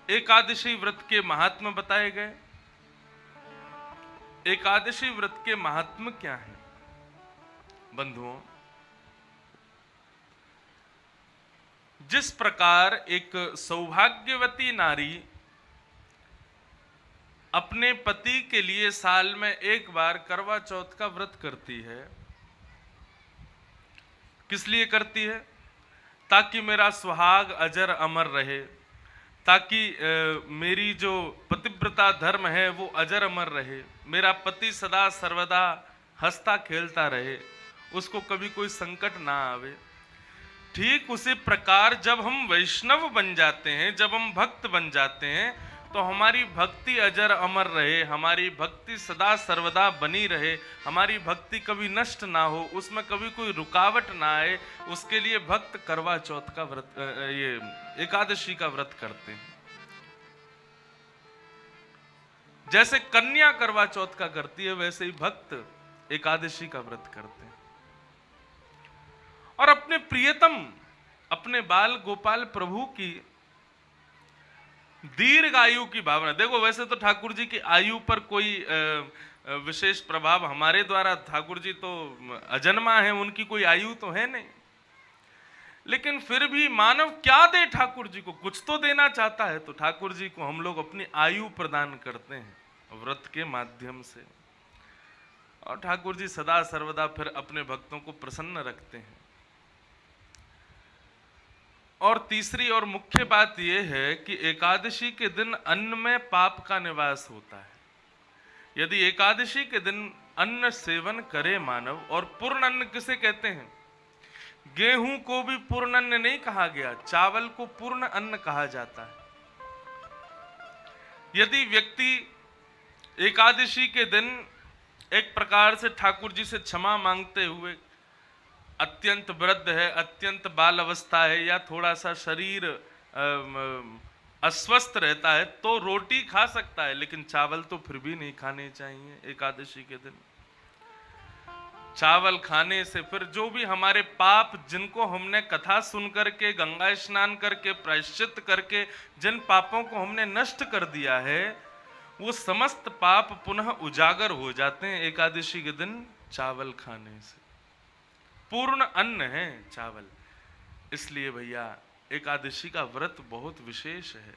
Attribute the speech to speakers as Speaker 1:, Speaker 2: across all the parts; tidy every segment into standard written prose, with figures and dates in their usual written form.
Speaker 1: एकादशी व्रत के महात्म बताए गए। एकादशी व्रत के महात्म क्या है बंधुओं? जिस प्रकार एक सौभाग्यवती नारी अपने पति के लिए साल में एक बार करवा चौथ का व्रत करती है, किस लिए करती है? ताकि मेरा सुहाग अजर अमर रहे, ताकि मेरी जो पतिव्रता धर्म है वो अजर अमर रहे, मेरा पति सदा सर्वदा हंसता खेलता रहे, उसको कभी कोई संकट ना आवे। ठीक उसी प्रकार जब हम वैष्णव बन जाते हैं, जब हम भक्त बन जाते हैं, तो हमारी भक्ति अजर अमर रहे, हमारी भक्ति सदा सर्वदा बनी रहे, हमारी भक्ति कभी नष्ट ना हो, उसमें कभी कोई रुकावट ना आए, उसके लिए भक्त करवा चौथ का व्रत, ये एकादशी का व्रत करते हैं। जैसे कन्या करवा चौथ का करती है, वैसे ही भक्त एकादशी का व्रत करते हैं। और अपने प्रियतम, अपने बाल गोपाल प्रभु की दीर्घ आयु की भावना, देखो वैसे तो ठाकुर जी की आयु पर कोई विशेष प्रभाव हमारे द्वारा, ठाकुर जी तो अजन्मा है, उनकी कोई आयु तो है नहीं, लेकिन फिर भी मानव क्या दे ठाकुर जी को? कुछ तो देना चाहता है, तो ठाकुर जी को हम लोग अपनी आयु प्रदान करते हैं व्रत के माध्यम से, और ठाकुर जी सदा सर्वदा फिर अपने भक्तों को प्रसन्न रखते हैं। और तीसरी और मुख्य बात यह है कि एकादशी के दिन अन्न में पाप का निवास होता है। यदि एकादशी के दिन अन्न सेवन करे मानव, और पूर्ण अन्न किसे कहते हैं? गेहूं को भी पूर्ण अन्न नहीं कहा गया, चावल को पूर्ण अन्न कहा जाता है। यदि व्यक्ति एकादशी के दिन एक प्रकार से ठाकुर जी से क्षमा मांगते हुए अत्यंत वृद्ध है, अत्यंत बाल अवस्था है, या थोड़ा सा शरीर अस्वस्थ रहता है, तो रोटी खा सकता है, लेकिन चावल तो फिर भी नहीं खाने चाहिए एकादशी के दिन। चावल खाने से फिर जो भी हमारे पाप, जिनको हमने कथा सुन करके, गंगा स्नान करके, प्रायश्चित करके जिन पापों को हमने नष्ट कर दिया है, वो समस्त पाप पुनः उजागर हो जाते हैं एकादशी के दिन चावल खाने से। पूर्ण अन्न है चावल, इसलिए भैया एकादशी का व्रत बहुत विशेष है,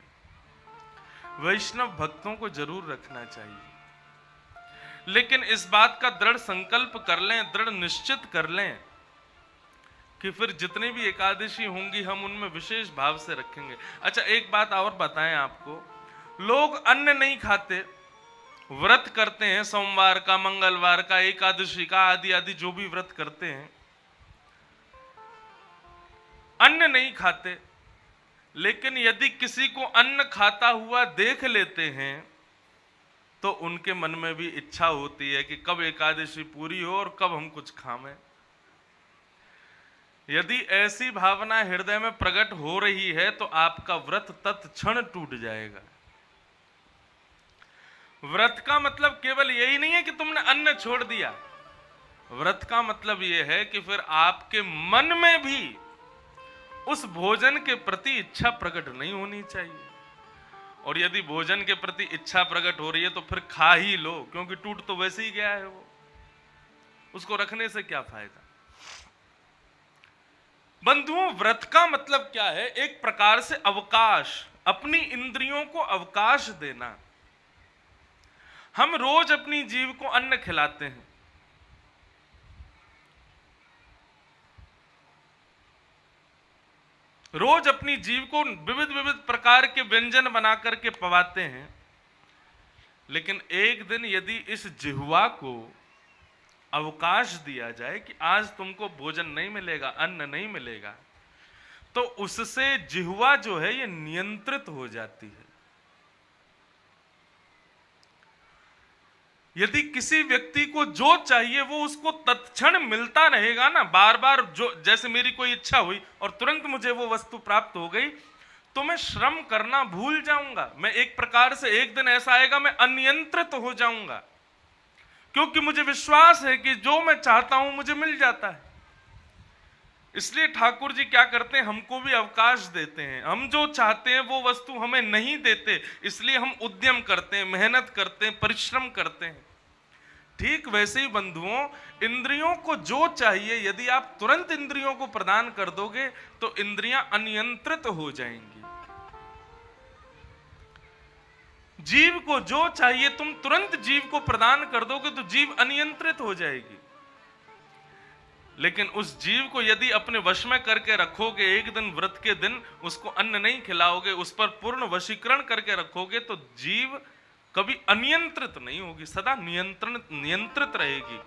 Speaker 1: वैष्णव भक्तों को जरूर रखना चाहिए। लेकिन इस बात का दृढ़ संकल्प कर लें, दृढ़ निश्चित कर लें कि फिर जितने भी एकादशी होंगी हम उनमें विशेष भाव से रखेंगे। अच्छा, एक बात और बताएं आपको, लोग अन्न नहीं खाते, व्रत करते हैं, सोमवार का, मंगलवार का, एकादशी का, आदि आदि जो भी व्रत करते हैं, अन्न नहीं खाते, लेकिन यदि किसी को अन्न खाता हुआ देख लेते हैं तो उनके मन में भी इच्छा होती है कि कब एकादशी पूरी हो और कब हम कुछ खाएं। यदि ऐसी भावना हृदय में प्रकट हो रही है तो आपका व्रत तत्क्षण टूट जाएगा। व्रत का मतलब केवल यही नहीं है कि तुमने अन्न छोड़ दिया, व्रत का मतलब यह है कि फिर आपके मन में भी उस भोजन के प्रति इच्छा प्रकट नहीं होनी चाहिए, और यदि भोजन के प्रति इच्छा प्रकट हो रही है तो फिर खा ही लो, क्योंकि टूट तो वैसे ही गया है वो, उसको रखने से क्या फायदा। बंधुओं, व्रत का मतलब क्या है? एक प्रकार से अवकाश, अपनी इंद्रियों को अवकाश देना। हम रोज अपनी जीव को अन्न खिलाते हैं, रोज अपनी जीव को विविध विविध प्रकार के व्यंजन बना करके पवाते हैं, लेकिन एक दिन यदि इस जिह्वा को अवकाश दिया जाए कि आज तुमको भोजन नहीं मिलेगा, अन्न नहीं मिलेगा, तो उससे जिह्वा जो है ये नियंत्रित हो जाती है। यदि किसी व्यक्ति को जो चाहिए वो उसको तत्क्षण मिलता रहेगा ना, बार बार, जो जैसे मेरी कोई इच्छा हुई और तुरंत मुझे वो वस्तु प्राप्त हो गई, तो मैं श्रम करना भूल जाऊंगा। मैं एक प्रकार से, एक दिन ऐसा आएगा मैं अनियंत्रित हो जाऊंगा, क्योंकि मुझे विश्वास है कि जो मैं चाहता हूं मुझे मिल जाता है। इसलिए ठाकुर जी क्या करते हैं, हमको भी अवकाश देते हैं। हम जो चाहते हैं वो वस्तु हमें नहीं देते, इसलिए हम उद्यम करते हैं, मेहनत करते हैं, परिश्रम करते हैं। ठीक वैसे ही बंधुओं, इंद्रियों को जो चाहिए यदि आप तुरंत इंद्रियों को प्रदान कर दोगे तो इंद्रियां अनियंत्रित हो जाएंगी। जीव को जो चाहिए तुम तुरंत जीव को प्रदान कर दोगे तो जीव अनियंत्रित हो जाएगी। लेकिन उस जीव को यदि अपने वश में करके रखोगे, एक दिन व्रत के दिन उसको अन्न नहीं खिलाओगे, उस पर पूर्ण वशीकरण करके रखोगे, तो जीव कभी अनियंत्रित नहीं होगी, सदा नियंत्रित रहेगी।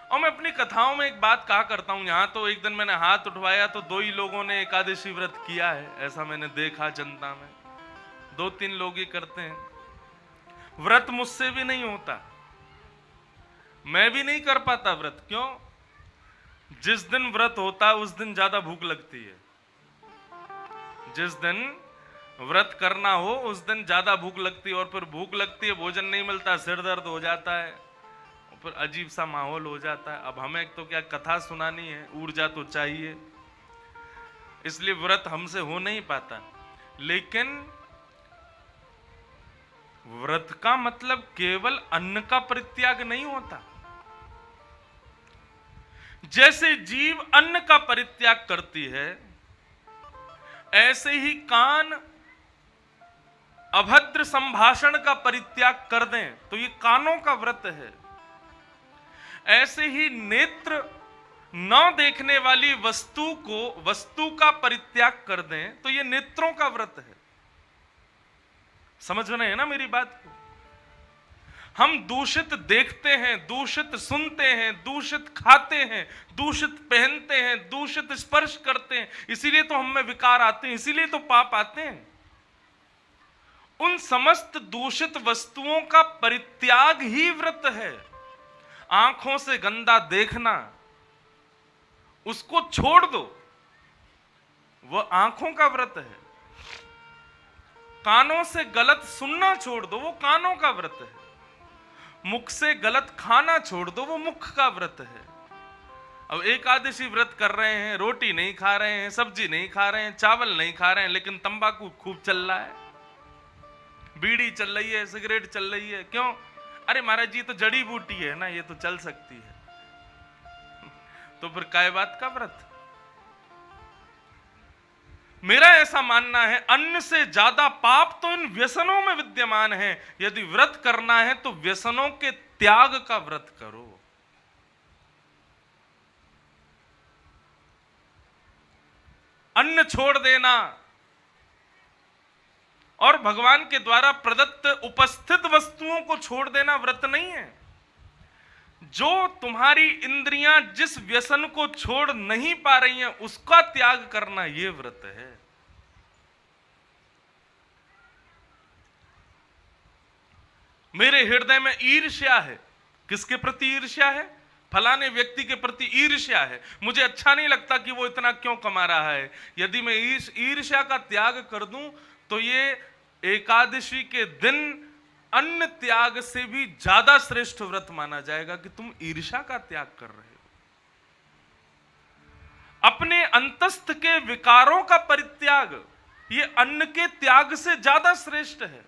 Speaker 1: और मैं अपनी कथाओं में एक बात कहा करता हूं, यहां तो एक दिन मैंने हाथ उठवाया तो 2 ही लोगों ने एकादशी व्रत किया है, ऐसा मैंने देखा जनता में, 2-3 लोग ही करते हैं। व्रत मुझसे भी नहीं होता, मैं भी नहीं कर पाता व्रत। क्यों? जिस दिन व्रत होता है उस दिन ज्यादा भूख लगती है। जिस दिन व्रत करना हो उस दिन ज्यादा भूख लगती है, और फिर भूख लगती है, भोजन नहीं मिलता, सिर दर्द हो जाता है, और फिर अजीब सा माहौल हो जाता है। अब हमें तो क्या कथा सुनानी है, ऊर्जा तो चाहिए, इसलिए व्रत हमसे हो नहीं पाता। लेकिन व्रत का मतलब केवल अन्न का परित्याग नहीं होता। जैसे जीव अन्न का परित्याग करती है, ऐसे ही कान अभद्र संभाषण का परित्याग कर दें तो ये कानों का व्रत है। ऐसे ही नेत्र न देखने वाली वस्तु का परित्याग कर दें तो ये नेत्रों का व्रत है। समझ रहे हैं ना मेरी बात को? हम दूषित देखते हैं, दूषित सुनते हैं, दूषित खाते हैं, दूषित पहनते हैं, दूषित स्पर्श करते हैं, इसीलिए तो हम में विकार आते हैं, इसीलिए तो पाप आते हैं। उन समस्त दूषित वस्तुओं का परित्याग ही व्रत है। आंखों से गंदा देखना, उसको छोड़ दो, वह आंखों का व्रत है। कानों से गलत सुनना छोड़ दो, वो कानों का व्रत है। मुख से गलत खाना छोड़ दो, वो मुख का व्रत है। अब एकादशी व्रत कर रहे हैं, रोटी नहीं खा रहे हैं, सब्जी नहीं खा रहे हैं, चावल नहीं खा रहे हैं, लेकिन तंबाकू खूब चल रहा है, बीड़ी चल रही है, सिगरेट चल रही है। क्यों? अरे महाराज जी, तो जड़ी बूटी है ना, ये तो चल सकती है। तो फिर काय बात का व्रत? मेरा ऐसा मानना है, अन्न से ज्यादा पाप तो इन व्यसनों में विद्यमान है। यदि व्रत करना है तो व्यसनों के त्याग का व्रत करो। अन्न छोड़ देना और भगवान के द्वारा प्रदत्त उपस्थित वस्तुओं को छोड़ देना व्रत नहीं है। जो तुम्हारी इंद्रियां जिस व्यसन को छोड़ नहीं पा रही हैं उसका त्याग करना, यह व्रत है। मेरे हृदय में ईर्ष्या है। किसके प्रति ईर्ष्या है? फलाने व्यक्ति के प्रति ईर्ष्या है। मुझे अच्छा नहीं लगता कि वो इतना क्यों कमा रहा है। यदि मैं ईर्ष्या का त्याग कर दूं तो ये एकादशी के दिन अन्न त्याग से भी ज्यादा श्रेष्ठ व्रत माना जाएगा कि तुम ईर्ष्या का त्याग कर रहे हो। अपने अंतस्थ के विकारों का परित्याग ये अन्न के त्याग से ज्यादा श्रेष्ठ है।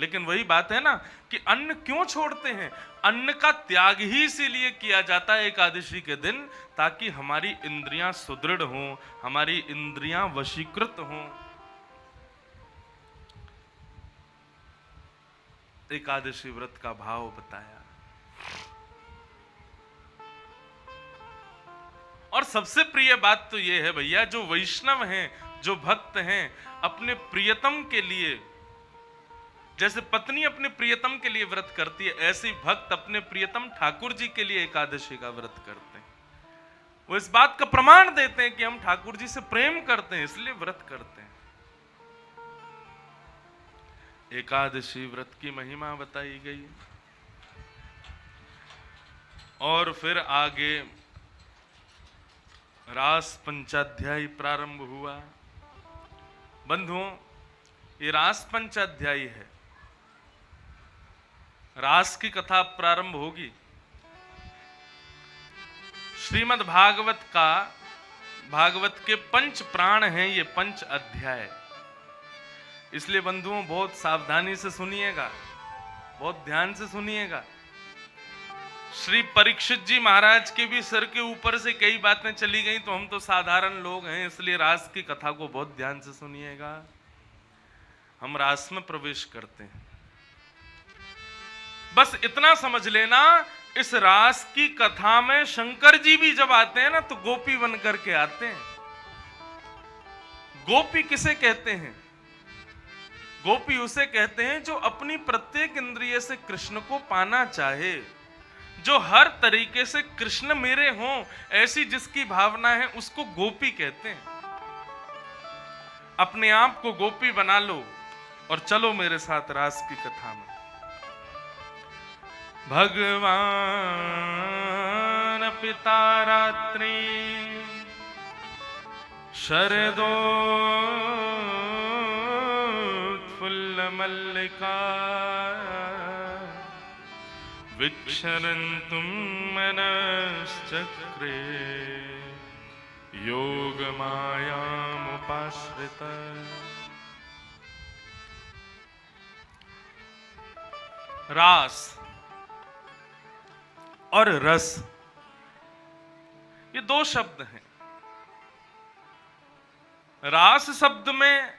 Speaker 1: लेकिन वही बात है ना कि अन्न क्यों छोड़ते हैं? अन्न का त्याग ही इसीलिए किया जाता है एकादशी के दिन, ताकि हमारी इंद्रियां सुदृढ़ हों, हमारी इंद्रियां वशीकृत हों। एकादशी व्रत का भाव बताया। और सबसे प्रिय बात तो यह है भैया, जो वैष्णव हैं, जो भक्त हैं, अपने प्रियतम के लिए, जैसे पत्नी अपने प्रियतम के लिए व्रत करती है, ऐसे ही भक्त अपने प्रियतम ठाकुर जी के लिए एकादशी का व्रत करते हैं। वो इस बात का प्रमाण देते हैं कि हम ठाकुर जी से प्रेम करते हैं, इसलिए व्रत करते हैं। एकादशी व्रत की महिमा बताई गई। और फिर आगे रास पंचाध्यायी प्रारंभ हुआ। बंधुओं, ये रास पंचाध्यायी है। रास की कथा प्रारंभ होगी श्रीमद् भागवत के 5 प्राण हैं ये 5 अध्याय। इसलिए बंधुओं बहुत सावधानी से सुनिएगा, बहुत ध्यान से सुनिएगा। श्री परीक्षित जी महाराज के भी सिर के ऊपर से कई बातें चली गई, तो हम तो साधारण लोग हैं, इसलिए रास की कथा को बहुत ध्यान से सुनिएगा। हम रास में प्रवेश करते हैं। बस इतना समझ लेना, इस रास की कथा में शंकर जी भी जब आते हैं ना तो गोपी बन करके आते हैं। गोपी किसे कहते हैं? गोपी उसे कहते हैं जो अपनी प्रत्येक इंद्रिय से कृष्ण को पाना चाहे, जो हर तरीके से कृष्ण मेरे हों ऐसी जिसकी भावना है, उसको गोपी कहते हैं। अपने आप को गोपी बना लो और चलो मेरे साथ रास की कथा में। भगवान पिता रात्रि शरदोत्फुल्ल मल्लिका विक्षरन्तुं मनश्चक्रे योगमायामुपाश्रिता। रास और रस ये 2 शब्द हैं। रास शब्द में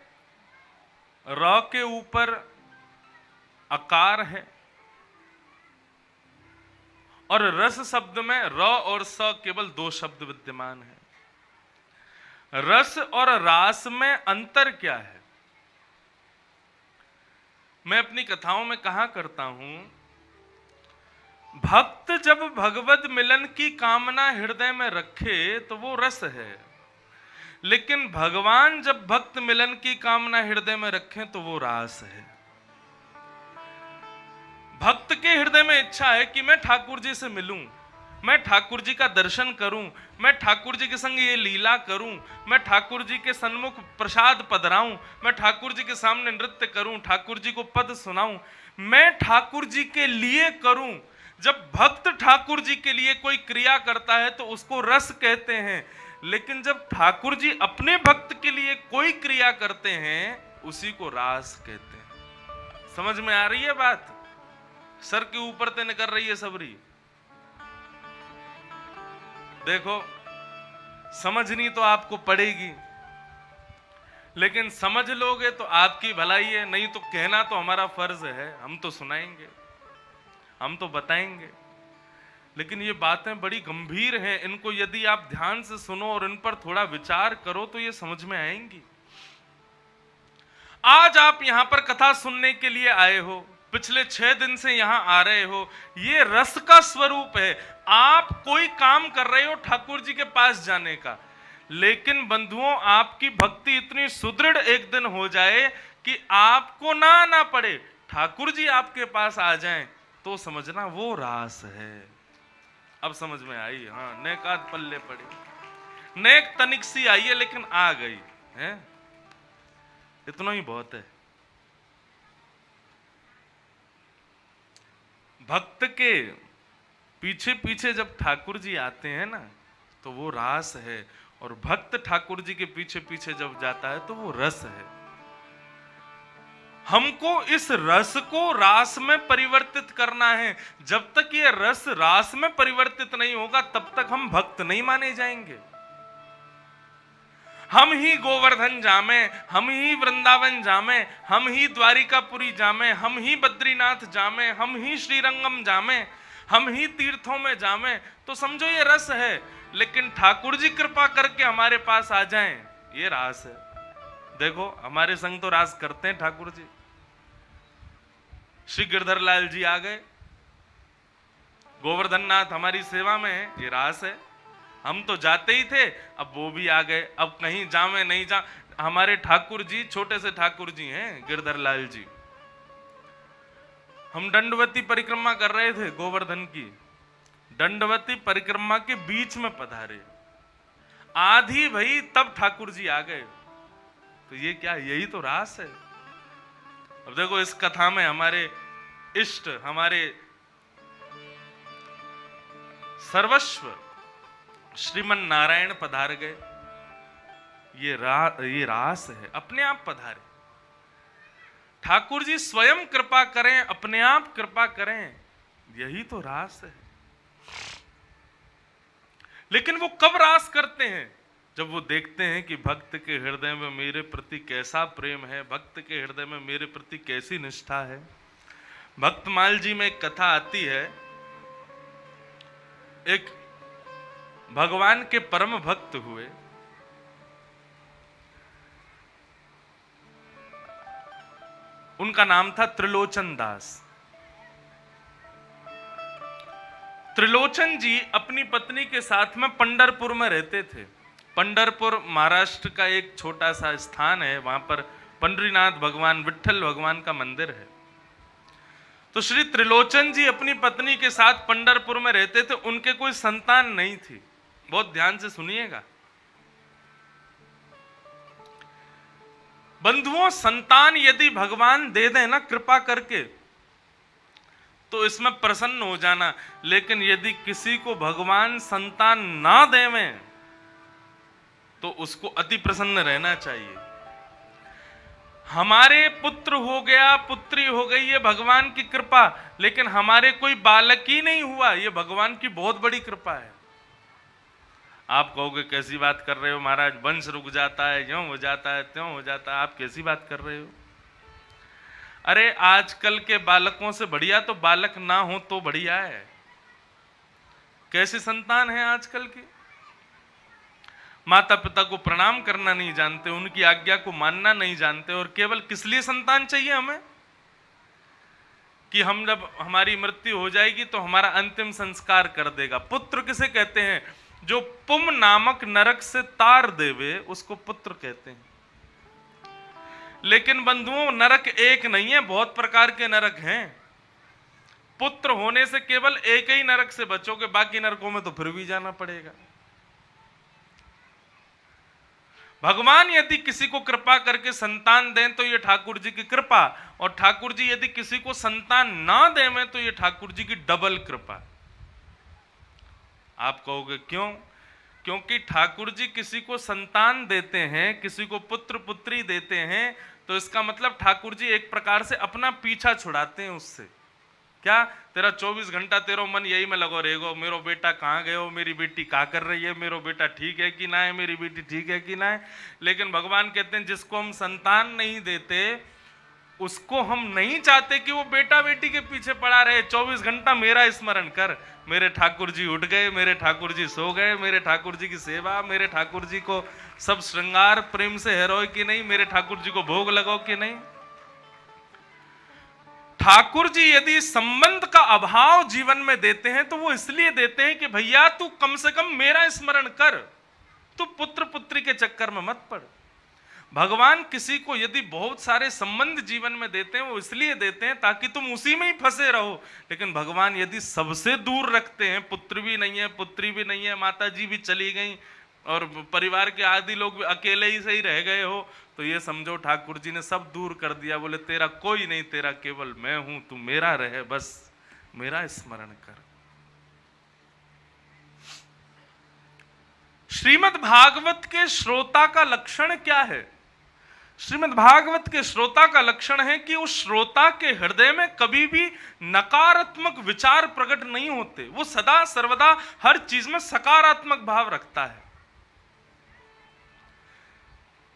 Speaker 1: र के ऊपर अकार है और रस शब्द में र और स केवल 2 शब्द विद्यमान है। रस और रास में अंतर क्या है? मैं अपनी कथाओं में कहा करता हूं, भक्त जब भगवत मिलन की कामना हृदय में रखे तो वो रस है, लेकिन भगवान जब भक्त मिलन की कामना हृदय में रखें तो वो रास है। भक्त के हृदय में इच्छा है कि मैं ठाकुर जी से मिलूं, मैं ठाकुर जी का दर्शन करूं, मैं ठाकुर जी के संग ये लीला करूं, मैं ठाकुर जी के सन्मुख प्रसाद पधराऊं, मैं ठाकुर जी के सामने नृत्य करूं, ठाकुर जी को पद सुनाऊं, मैं ठाकुर जी के लिए करूं। जब भक्त ठाकुर जी के लिए कोई क्रिया करता है तो उसको रस कहते हैं, लेकिन जब ठाकुर जी अपने भक्त के लिए कोई क्रिया करते हैं उसी को रास कहते हैं। समझ में आ रही है बात? सर के ऊपर ते निकल रही है सबरी। देखो, समझनी तो आपको पड़ेगी, लेकिन समझ लोगे तो आपकी भलाई है, नहीं तो कहना तो हमारा फर्ज है। हम तो सुनाएंगे, हम तो बताएंगे, लेकिन ये बातें बड़ी गंभीर हैं। इनको यदि आप ध्यान से सुनो और इन पर थोड़ा विचार करो तो ये समझ में आएंगी। आज आप यहां पर कथा सुनने के लिए आए हो, पिछले 6 दिन से यहां आ रहे हो, ये रस का स्वरूप है। आप कोई काम कर रहे हो ठाकुर जी के पास जाने का, लेकिन बंधुओं आपकी भक्ति इतनी सुदृढ़ एक दिन हो जाए कि आपको ना आना पड़े, ठाकुर जी आपके पास आ जाएं, तो समझना वो रास है। अब समझ में आई? हाँ, नेक आध पल्ले पड़ी, नेक तनिक सी आई है लेकिन आ गई है, इतना ही बहुत है। भक्त के पीछे पीछे जब ठाकुर जी आते हैं ना तो वो रास है, और भक्त ठाकुर जी के पीछे पीछे जब जाता है तो वो रस है। हमको इस रस को रास में परिवर्तित करना है। जब तक ये रस रास में परिवर्तित नहीं होगा तब तक हम भक्त नहीं माने जाएंगे। हम ही गोवर्धन जामे, हम ही वृंदावन जामे, हम ही द्वारिकापुरी जामे, हम ही बद्रीनाथ जामे, हम ही श्रीरंगम जामे, हम ही तीर्थों में जामे, तो समझो ये रस है। लेकिन ठाकुर जी कृपा करके हमारे पास आ जाएं, ये रास है। देखो, हमारे संग तो रास करते हैं ठाकुर जी। श्री गिरधर लाल जी आ गए, गोवर्धन नाथ हमारी सेवा में है, ये रास है। हम तो जाते ही थे, अब वो भी आ गए। अब कहीं जावे नहीं जा, हमारे ठाकुर जी छोटे से ठाकुर जी हैं, गिरधर लाल जी। हम दंडवती परिक्रमा कर रहे थे गोवर्धन की, दंडवती परिक्रमा के बीच में पधारे, आधी भई तब ठाकुर जी आ गए। तो ये क्या, यही तो रास है। अब देखो, इस कथा में हमारे इष्ट, हमारे सर्वस्व श्रीमन नारायण पधार गए। ये रास है, अपने आप पधारे। ठाकुर जी स्वयं कृपा करें, अपने आप कृपा करें, यही तो रास है। लेकिन वो कब रास करते हैं? जब वो देखते हैं कि भक्त के हृदय में मेरे प्रति कैसा प्रेम है, भक्त के हृदय में मेरे प्रति कैसी निष्ठा है। भक्तमाल जी में एक कथा आती है, एक भगवान के परम भक्त हुए, उनका नाम था त्रिलोचन दास। त्रिलोचन जी अपनी पत्नी के साथ में पंढरपुर में रहते थे। पंढरपुर महाराष्ट्र का एक छोटा सा स्थान है, वहां पर पंडरीनाथ भगवान, विट्ठल भगवान का मंदिर है। तो श्री त्रिलोचन जी अपनी पत्नी के साथ पंढरपुर में रहते थे। उनके कोई संतान नहीं थी। बहुत ध्यान से सुनिएगा बंधुओं, संतान यदि भगवान दे दें ना कृपा करके, तो इसमें प्रसन्न हो जाना। लेकिन यदि किसी को भगवान संतान ना देवें तो उसको अति प्रसन्न रहना चाहिए। हमारे पुत्र हो गया, पुत्री हो गई, ये भगवान की कृपा। लेकिन हमारे कोई बालक ही नहीं हुआ, ये भगवान की बहुत बड़ी कृपा है। आप कहोगे कैसी बात कर रहे हो महाराज, वंश रुक जाता है, यूं हो जाता है, त्यों हो जाता है, आप कैसी बात कर रहे हो? अरे आजकल के बालकों से बढ़िया तो बालक ना हो तो बढ़िया है। कैसे संतान है आजकल के? माता पिता को प्रणाम करना नहीं जानते, उनकी आज्ञा को मानना नहीं जानते, और केवल किस लिए संतान चाहिए हमें? कि हम जब हमारी मृत्यु हो जाएगी तो हमारा अंतिम संस्कार कर देगा। पुत्र किसे कहते हैं? जो पुम नामक नरक से तार देवे उसको पुत्र कहते हैं। लेकिन बंधुओं, नरक एक नहीं है, बहुत प्रकार के नरक हैं। पुत्र होने से केवल एक ही नरक से बचोगे, बाकी नरकों में तो फिर भी जाना पड़ेगा। भगवान यदि किसी को कृपा करके संतान दें तो ये ठाकुर जी की कृपा, और ठाकुर जी यदि किसी को संतान ना दें तो ये ठाकुर जी की डबल कृपा। आप कहोगे क्यों? क्योंकि ठाकुर जी किसी को संतान देते हैं, किसी को पुत्र पुत्री देते हैं, तो इसका मतलब ठाकुर जी एक प्रकार से अपना पीछा छुड़ाते हैं उससे। क्या तेरा 24 घंटा तेरा मन यही में लगो रहेगो, मेरो बेटा कहाँ गए हो, मेरी बेटी क्या कर रही है, मेरो बेटा ठीक है कि ना है, मेरी बेटी ठीक है कि ना है। लेकिन भगवान कहते हैं जिसको हम संतान नहीं देते उसको हम नहीं चाहते कि वो बेटा बेटी के पीछे पड़ा रहे। 24 घंटा मेरा स्मरण कर, मेरे ठाकुर जी उठ गए, मेरे ठाकुर जी सो गए, मेरे ठाकुर जी की सेवा, मेरे ठाकुर जी को सब श्रृंगार प्रेम से हेरोए कि नहीं, मेरे ठाकुर जी को भोग लगाओ कि नहीं। ठाकुर जी यदि संबंध का अभाव जीवन में देते हैं तो वो इसलिए देते हैं कि भैया तू कम से कम मेरा स्मरण कर, तू पुत्र पुत्री के चक्कर में मत पड़। भगवान किसी को यदि बहुत सारे संबंध जीवन में देते हैं वो इसलिए देते हैं ताकि तुम उसी में ही फंसे रहो। लेकिन भगवान यदि सबसे दूर रखते हैं, पुत्र भी नहीं है, पुत्री भी नहीं है, माता जी भी चली गई और परिवार के आदि लोग भी अकेले ही सही रह गए हो, तो ये समझो ठाकुर जी ने सब दूर कर दिया। बोले तेरा कोई नहीं, तेरा केवल मैं हूं, तू मेरा रहे, बस मेरा स्मरण कर। श्रीमद् भागवत के श्रोता का लक्षण क्या है? श्रीमद् भागवत के श्रोता का लक्षण है कि उस श्रोता के हृदय में कभी भी नकारात्मक विचार प्रकट नहीं होते। वो सदा सर्वदा हर चीज में सकारात्मक भाव रखता है।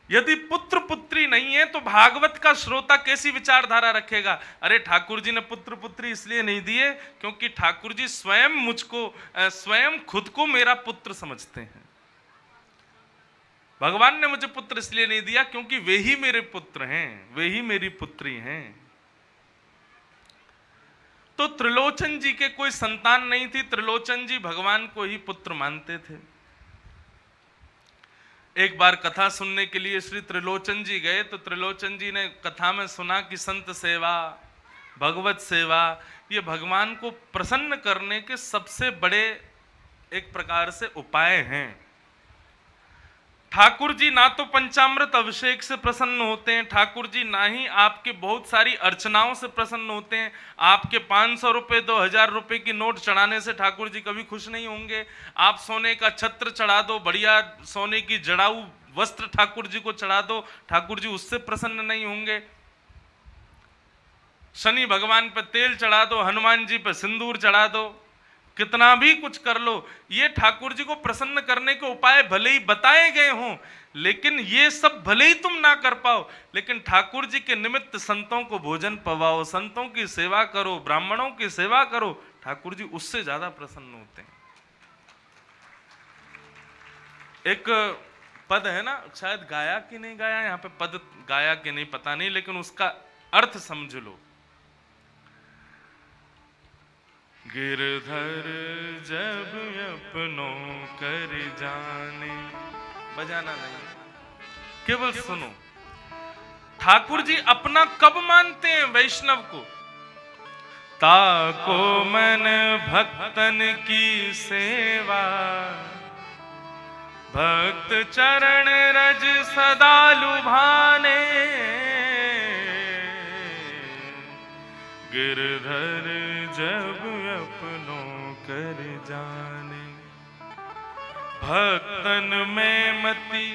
Speaker 1: यदि पुत्र पुत्री नहीं है तो भागवत का श्रोता कैसी विचारधारा रखेगा? अरे ठाकुर जी ने पुत्र पुत्री इसलिए नहीं दिए क्योंकि ठाकुर जी स्वयं खुद को मेरा पुत्र समझते हैं। भगवान ने मुझे पुत्र इसलिए नहीं दिया क्योंकि वे ही मेरे पुत्र हैं, वे ही मेरी पुत्री हैं। तो त्रिलोचन जी के कोई संतान नहीं थी, त्रिलोचन जी भगवान को ही पुत्र मानते थे। एक बार कथा सुनने के लिए श्री त्रिलोचन जी गए तो त्रिलोचन जी ने कथा में सुना कि संत सेवा, भगवत सेवा ये भगवान को प्रसन्न करने के सबसे बड़े एक प्रकार से उपाय हैं। ठाकुर जी ना तो पंचामृत अभिषेक से प्रसन्न होते हैं, ठाकुर जी ना ही आपके बहुत सारी अर्चनाओं से प्रसन्न होते हैं। आपके 500 रुपये 2000 रुपये की नोट चढ़ाने से ठाकुर जी कभी खुश नहीं होंगे। आप सोने का छत्र चढ़ा दो, बढ़िया सोने की जड़ाऊ वस्त्र ठाकुर जी को चढ़ा दो, ठाकुर जी उससे प्रसन्न नहीं होंगे। शनि भगवान पे तेल चढ़ा दो, हनुमान जी पे सिंदूर चढ़ा दो, कितना भी कुछ कर लो, ये ठाकुर जी को प्रसन्न करने के उपाय भले ही बताए गए हों, लेकिन ये सब भले ही तुम ना कर पाओ, लेकिन ठाकुर जी के निमित्त संतों को भोजन पवाओ, संतों की सेवा करो, ब्राह्मणों की सेवा करो, ठाकुर जी उससे ज्यादा प्रसन्न होते हैं। एक पद है ना, शायद गाया कि नहीं गाया, यहाँ पे पद गाया कि नहीं पता नहीं, लेकिन उसका अर्थ समझ लो। गिरधर जब अपनों कर जाने, बजाना नहीं, केवल सुनो। ठाकुर जी अपना कब मानते हैं वैष्णव को? ताको मन भक्तन की सेवा, भक्त चरण रज सदा लुभाने, गिरधर जब अपनों कर जाने। भक्तन में मति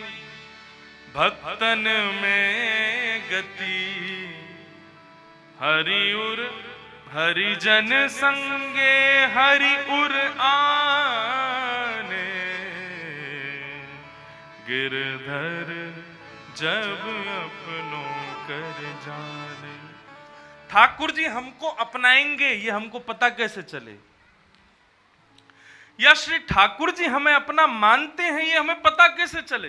Speaker 1: भक्तन में गति, हरि उर हरिजन संगे हरि उर आने, गिरधर जब अपनों कर जाने। ठाकुर जी हमको अपनाएंगे, ये हमको पता कैसे चले? या श्री ठाकुर जी हमें अपना मानते हैं, ये हमें पता कैसे चले?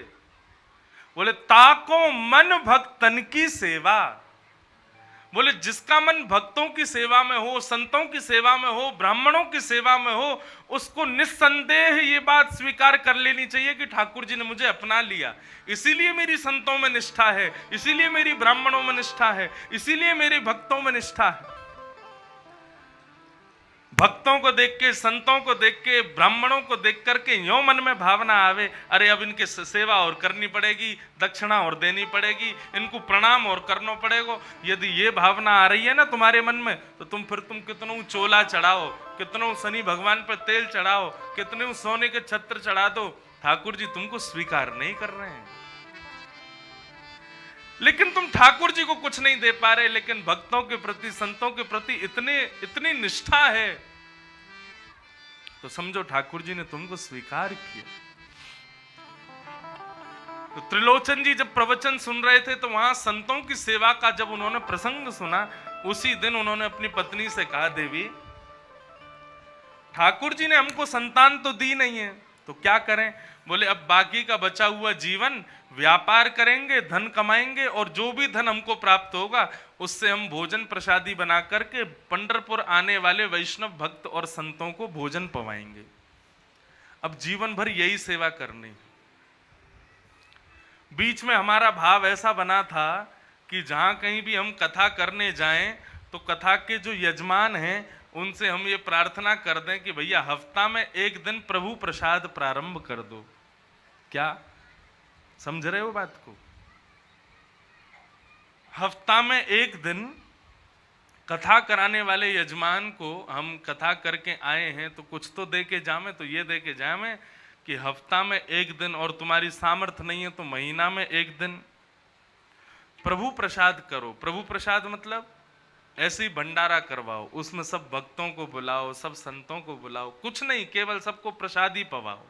Speaker 1: बोले ताको मन भक्तन की सेवा। बोले जिसका मन भक्तों की सेवा में हो, संतों की सेवा में हो, ब्राह्मणों की सेवा में हो, उसको निस्संदेह ये बात स्वीकार कर लेनी चाहिए कि ठाकुर जी ने मुझे अपना लिया, इसीलिए मेरी संतों में निष्ठा है, इसीलिए मेरी ब्राह्मणों में निष्ठा है, इसीलिए मेरे भक्तों में निष्ठा है। भक्तों को देख के, संतों को देख के, ब्राह्मणों को देख करके यो मन में भावना आवे, अरे अब इनके सेवा और करनी पड़ेगी, दक्षिणा और देनी पड़ेगी, इनको प्रणाम और करना पड़ेगा। यदि ये भावना आ रही है ना तुम्हारे मन में, तो तुम कितनों चोला चढ़ाओ, कितनों शनि भगवान पर तेल चढ़ाओ, कितने सोने के छत्र चढ़ा दो, ठाकुर जी तुमको स्वीकार नहीं कर रहे हैं। लेकिन तुम ठाकुर जी को कुछ नहीं दे पा रहे, लेकिन भक्तों के प्रति, संतों के प्रति इतनी निष्ठा है, तो समझो ठाकुर जी ने तुमको स्वीकार किया। तो त्रिलोचन जी जब प्रवचन सुन रहे थे, तो वहां संतों की सेवा का जब उन्होंने प्रसंग सुना, उसी दिन उन्होंने अपनी पत्नी से कहा, देवी ठाकुर जी ने हमको संतान तो दी नहीं है, तो क्या करें? बोले अब बाकी का बचा हुआ जीवन व्यापार करेंगे, धन कमाएंगे, और जो भी धन हमको प्राप्त होगा उससे हम भोजन प्रसादी बना करके पंढरपुर आने वाले वैष्णव भक्त और संतों को भोजन पवाएंगे। अब जीवन भर यही सेवा करनी। बीच में हमारा भाव ऐसा बना था कि जहां कहीं भी हम कथा करने जाएं, तो कथा के जो यजमान हैं उनसे हम ये प्रार्थना कर दें कि भैया हफ्ता में एक दिन प्रभु प्रसाद प्रारंभ कर दो। क्या समझ रहे हो बात को? हफ्ता में एक दिन कथा कराने वाले यजमान को हम कथा करके आए हैं तो कुछ तो दे के जामे, तो ये दे के जामे कि हफ्ता में एक दिन, और तुम्हारी सामर्थ्य नहीं है तो महीना में एक दिन प्रभु प्रसाद करो। प्रभु प्रसाद मतलब ऐसे ही भंडारा करवाओ, उसमें सब भक्तों को बुलाओ, सब संतों को बुलाओ, कुछ नहीं, केवल सबको प्रसाद ही पवाओ।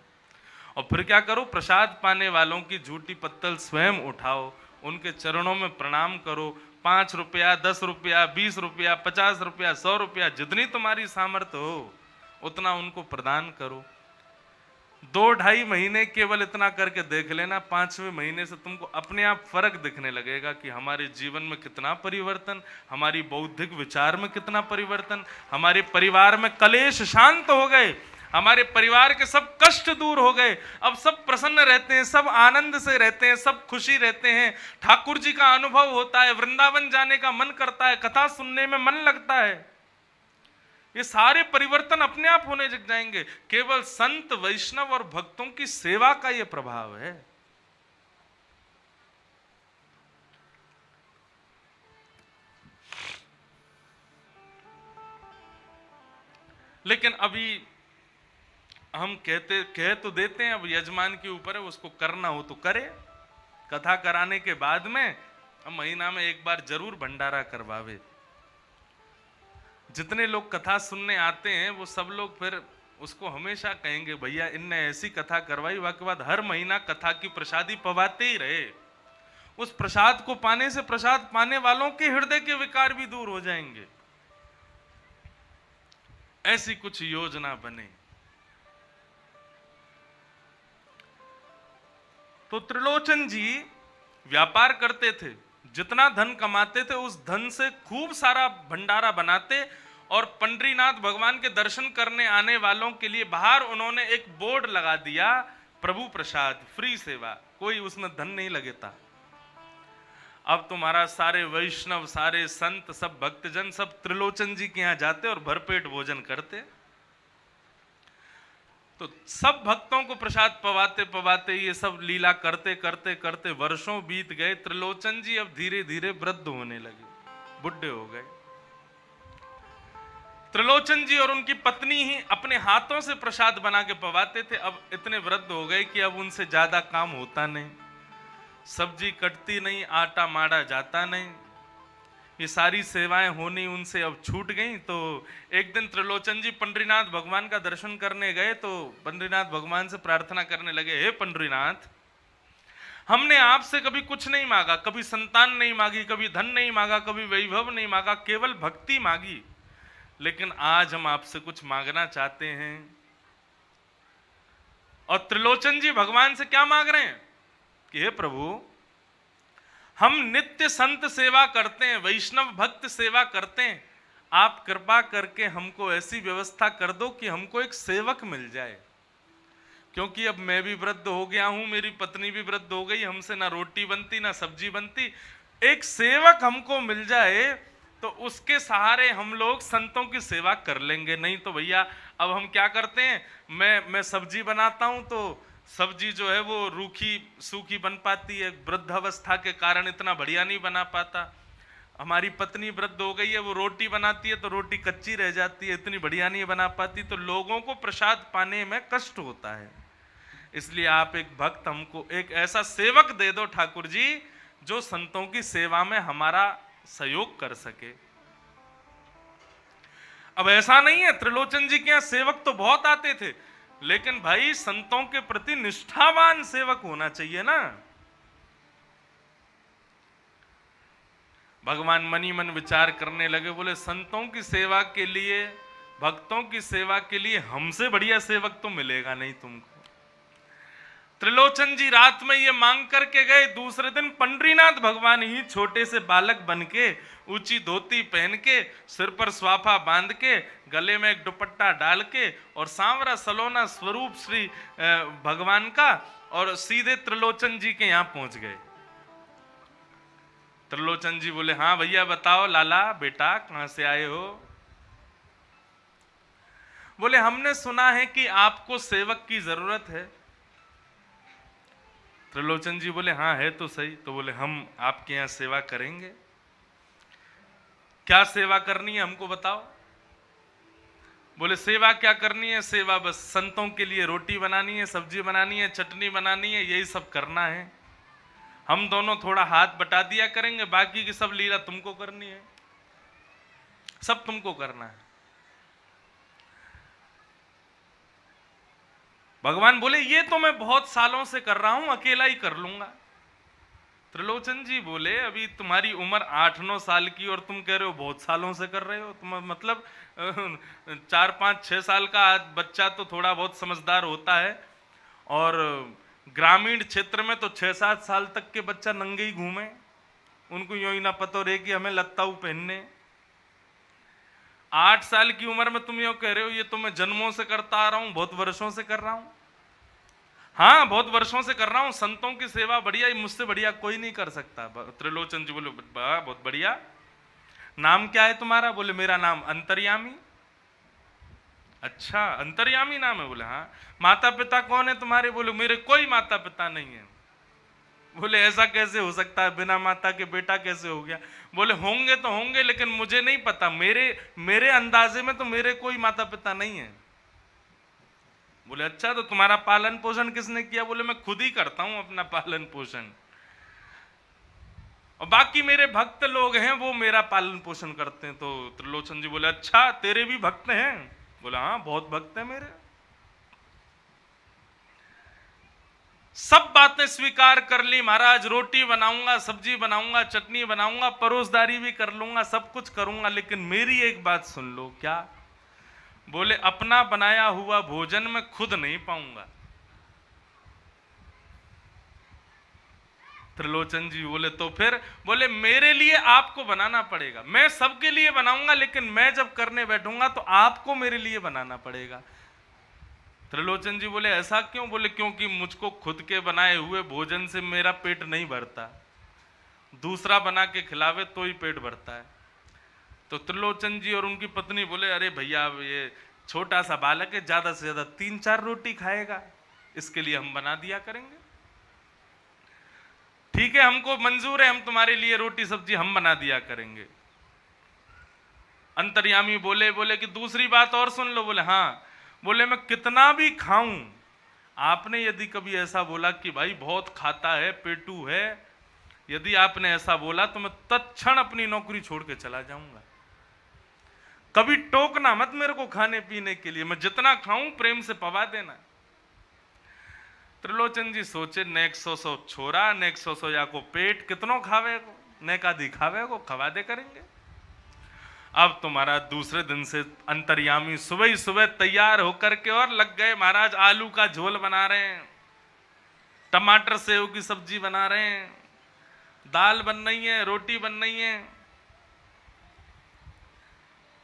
Speaker 1: और फिर क्या करो, प्रसाद पाने वालों की झूठी पत्तल स्वयं उठाओ, उनके चरणों में प्रणाम करो, 5 रुपया, 10 रुपया, 20 रुपया, 50 रुपया, 100 रुपया, जितनी तुम्हारी सामर्थ्य हो उतना उनको प्रदान करो। 2-2.5 महीने केवल इतना करके देख लेना, 5वें महीने से तुमको अपने आप फर्क दिखने लगेगा कि हमारे जीवन में कितना परिवर्तन, हमारी बौद्धिक विचार में कितना परिवर्तन, हमारे परिवार में कलेश शांत हो गए, हमारे परिवार के सब कष्ट दूर हो गए, अब सब प्रसन्न रहते हैं, सब आनंद से रहते हैं, सब खुशी रहते हैं, ठाकुर जी का अनुभव होता है, वृंदावन जाने का मन करता है, कथा सुनने में मन लगता है। ये सारे परिवर्तन अपने आप होने लग जाएंगे। केवल संत, वैष्णव और भक्तों की सेवा का ये प्रभाव है। लेकिन अभी हम कह तो देते हैं, अब यजमान के ऊपर है, उसको करना हो तो करे। कथा कराने के बाद में हम महीना में एक बार जरूर भंडारा करवावे। जितने लोग कथा सुनने आते हैं वो सब लोग फिर उसको हमेशा कहेंगे भैया इनने ऐसी कथा करवाई, वाके बाद हर महीना कथा की प्रसादी पवाते ही रहे। उस प्रसाद को पाने से प्रसाद पाने वालों के हृदय के विकार भी दूर हो जाएंगे। ऐसी कुछ योजना बने। तो त्रिलोचन जी व्यापार करते थे, जितना धन कमाते थे उस धन से खूब सारा भंडारा बनाते, और पंडरीनाथ भगवान के दर्शन करने आने वालों के लिए बाहर उन्होंने एक बोर्ड लगा दिया, प्रभु प्रसाद फ्री सेवा, कोई उसमें धन नहीं लगेता। अब तुम्हारा सारे वैष्णव, सारे संत, सब भक्तजन सब त्रिलोचन जी के यहाँ जाते और भरपेट भोजन करते। तो सब भक्तों को प्रसाद पवाते पवाते ये सब लीला करते करते करते वर्षों बीत गए। त्रिलोचन जी अब धीरे धीरे वृद्ध होने लगे, बुढ़े हो गए। त्रिलोचन जी और उनकी पत्नी ही अपने हाथों से प्रसाद बना के पवाते थे। अब इतने वृद्ध हो गए कि अब उनसे ज्यादा काम होता नहीं, सब्जी कटती नहीं, आटा माड़ा जाता नहीं, ये सारी सेवाएं होनी उनसे अब छूट गई। तो एक दिन त्रिलोचन जी पंडरीनाथ भगवान का दर्शन करने गए तो पंडरीनाथ भगवान से प्रार्थना करने लगे, हे पंडरीनाथ, हमने आपसे कभी कुछ नहीं मांगा, कभी संतान नहीं मांगी, कभी धन नहीं मांगा, कभी वैभव नहीं मांगा, केवल भक्ति मांगी, लेकिन आज हम आपसे कुछ मांगना चाहते हैं। और त्रिलोचन जी भगवान से क्या मांग रहे हैं कि हे प्रभु, हम नित्य संत सेवा करते हैं, वैष्णव भक्त सेवा करते हैं, आप कृपा करके हमको ऐसी व्यवस्था कर दो कि हमको एक सेवक मिल जाए, क्योंकि अब मैं भी वृद्ध हो गया हूं, मेरी पत्नी भी वृद्ध हो गई, हमसे ना रोटी बनती ना सब्जी बनती, एक सेवक हमको मिल जाए तो उसके सहारे हम लोग संतों की सेवा कर लेंगे। नहीं तो भैया अब हम क्या करते हैं, मैं सब्जी बनाता हूं तो सब्जी जो है वो रूखी सूखी बन पाती है, वृद्धावस्था के कारण इतना बढ़िया नहीं बना पाता। हमारी पत्नी वृद्ध हो गई है, वो रोटी बनाती है तो रोटी कच्ची रह जाती है, इतनी बढ़िया नहीं बना पाती, तो लोगों को प्रसाद पाने में कष्ट होता है। इसलिए आप एक भक्त, हमको एक ऐसा सेवक दे दो ठाकुर जी जो संतों की सेवा में हमारा सहयोग कर सके। अब ऐसा नहीं है, त्रिलोचन जी के यहाँ सेवक तो बहुत आते थे, लेकिन भाई संतों के प्रति निष्ठावान सेवक होना चाहिए ना। भगवान मनी मन विचार करने लगे, बोले संतों की सेवा के लिए, भक्तों की सेवा के लिए हमसे बढ़िया सेवक तो मिलेगा नहीं तुमको। त्रिलोचन जी रात में ये मांग करके गए, दूसरे दिन पंडरीनाथ भगवान ही छोटे से बालक बन के, ऊंची धोती पहन के, सिर पर स्वाफा बांध के, गले में एक दुपट्टा डाल के और सांवरा सलोना स्वरूप श्री भगवान का, और सीधे त्रिलोचन जी के यहाँ पहुंच गए। त्रिलोचन जी बोले, हाँ भैया बताओ लाला बेटा कहां से आए हो? बोले हमने सुना है कि आपको सेवक की जरूरत है। त्रिलोचन जी बोले, हाँ है तो सही। तो बोले हम आपके यहाँ सेवा करेंगे। क्या सेवा करनी है हमको बताओ। बोले सेवा क्या करनी है, सेवा बस संतों के लिए रोटी बनानी है, सब्जी बनानी है, चटनी बनानी है, यही सब करना है। हम दोनों थोड़ा हाथ बटा दिया करेंगे, बाकी की सब लीला तुमको करनी है, सब तुमको करना है। भगवान बोले ये तो मैं बहुत सालों से कर रहा हूं, अकेला ही कर लूंगा। त्रिलोचन जी बोले अभी तुम्हारी उम्र 8-9 साल की और तुम कह रहे हो बहुत सालों से कर रहे हो, तुम मतलब 4-5-6 साल का बच्चा तो थोड़ा बहुत समझदार होता है, और ग्रामीण क्षेत्र में तो 6-7 साल तक के बच्चा नंगे ही घूमे, उनको यूं ही ना पता रहे कि हमें लत्ताऊ पहनने। 8 साल की उम्र में तुम यूं कह रहे हो ये तो मैं जन्मों से करता आ रहा हूं, बहुत वर्षों से कर रहा हूं। हाँ बहुत वर्षों से कर रहा हूं, संतों की सेवा बढ़िया, मुझसे बढ़िया कोई नहीं कर सकता। त्रिलोचन जी बोले बहुत बढ़िया। नाम क्या है तुम्हारा? बोले मेरा नाम अंतर्यामी। अच्छा अंतर्यामी नाम है? बोले हाँ। माता पिता कौन है तुम्हारे? बोले मेरे कोई माता पिता नहीं है। बोले ऐसा कैसे हो सकता है, बिना माता के बेटा कैसे हो गया? बोले होंगे तो होंगे, लेकिन मुझे नहीं पता, मेरे अंदाजे में तो मेरे कोई माता पिता नहीं है। बोले अच्छा, तो तुम्हारा पालन पोषण किसने किया? बोले मैं खुद ही करता हूं अपना पालन पोषण, और बाकी मेरे भक्त लोग हैं वो मेरा पालन पोषण करते हैं। तो त्रिलोचन जी बोले अच्छा, तेरे भी भक्त हैं? बोला हाँ, बहुत भक्त हैं मेरे। सब बातें स्वीकार कर ली महाराज, रोटी बनाऊंगा, सब्जी बनाऊंगा, चटनी बनाऊंगा, परोसदारी भी कर लूंगा, सब कुछ करूंगा, लेकिन मेरी एक बात सुन लो। क्या? बोले अपना बनाया हुआ भोजन मैं खुद नहीं पाऊंगा। त्रिलोचन जी बोले तो फिर? बोले मेरे लिए आपको बनाना पड़ेगा, मैं सबके लिए बनाऊंगा, लेकिन मैं जब करने बैठूंगा तो आपको मेरे लिए बनाना पड़ेगा। त्रिलोचन जी बोले ऐसा क्यों? बोले क्योंकि मुझको खुद के बनाए हुए भोजन से मेरा पेट नहीं भरता, दूसरा बना के खिलावे तो ही पेट भरता है। तो त्रिलोचन जी और उनकी पत्नी बोले अरे भैया, ये छोटा सा बालक है, ज्यादा से ज्यादा 3-4 रोटी खाएगा, इसके लिए हम बना दिया करेंगे। ठीक है, हमको मंजूर है, हम तुम्हारे लिए रोटी सब्जी हम बना दिया करेंगे। अंतर्यामी बोले कि दूसरी बात और सुन लो। बोले हाँ। बोले मैं कितना भी खाऊं, आपने यदि कभी ऐसा बोला कि भाई बहुत खाता है, पेटू है, यदि आपने ऐसा बोला तो मैं तत्क्षण अपनी नौकरी छोड़ के चला जाऊंगा। कभी टोकना मत मेरे को खाने पीने के लिए, मैं जितना खाऊं प्रेम से पवा देना। त्रिलोचन जी सोचे, नेक सौ छोरा, नेक सौ या को पेट कितनों खावे को, नेका दिखावे को खवा दे करेंगे। अब तो महाराज दूसरे दिन से अंतर्यामी सुबह ही सुबह तैयार होकर के और लग गए महाराज, आलू का झोल बना रहे हैं, टमाटर सेव की सब्जी बना रहे हैं, दाल बन रही है, रोटी बन रही है,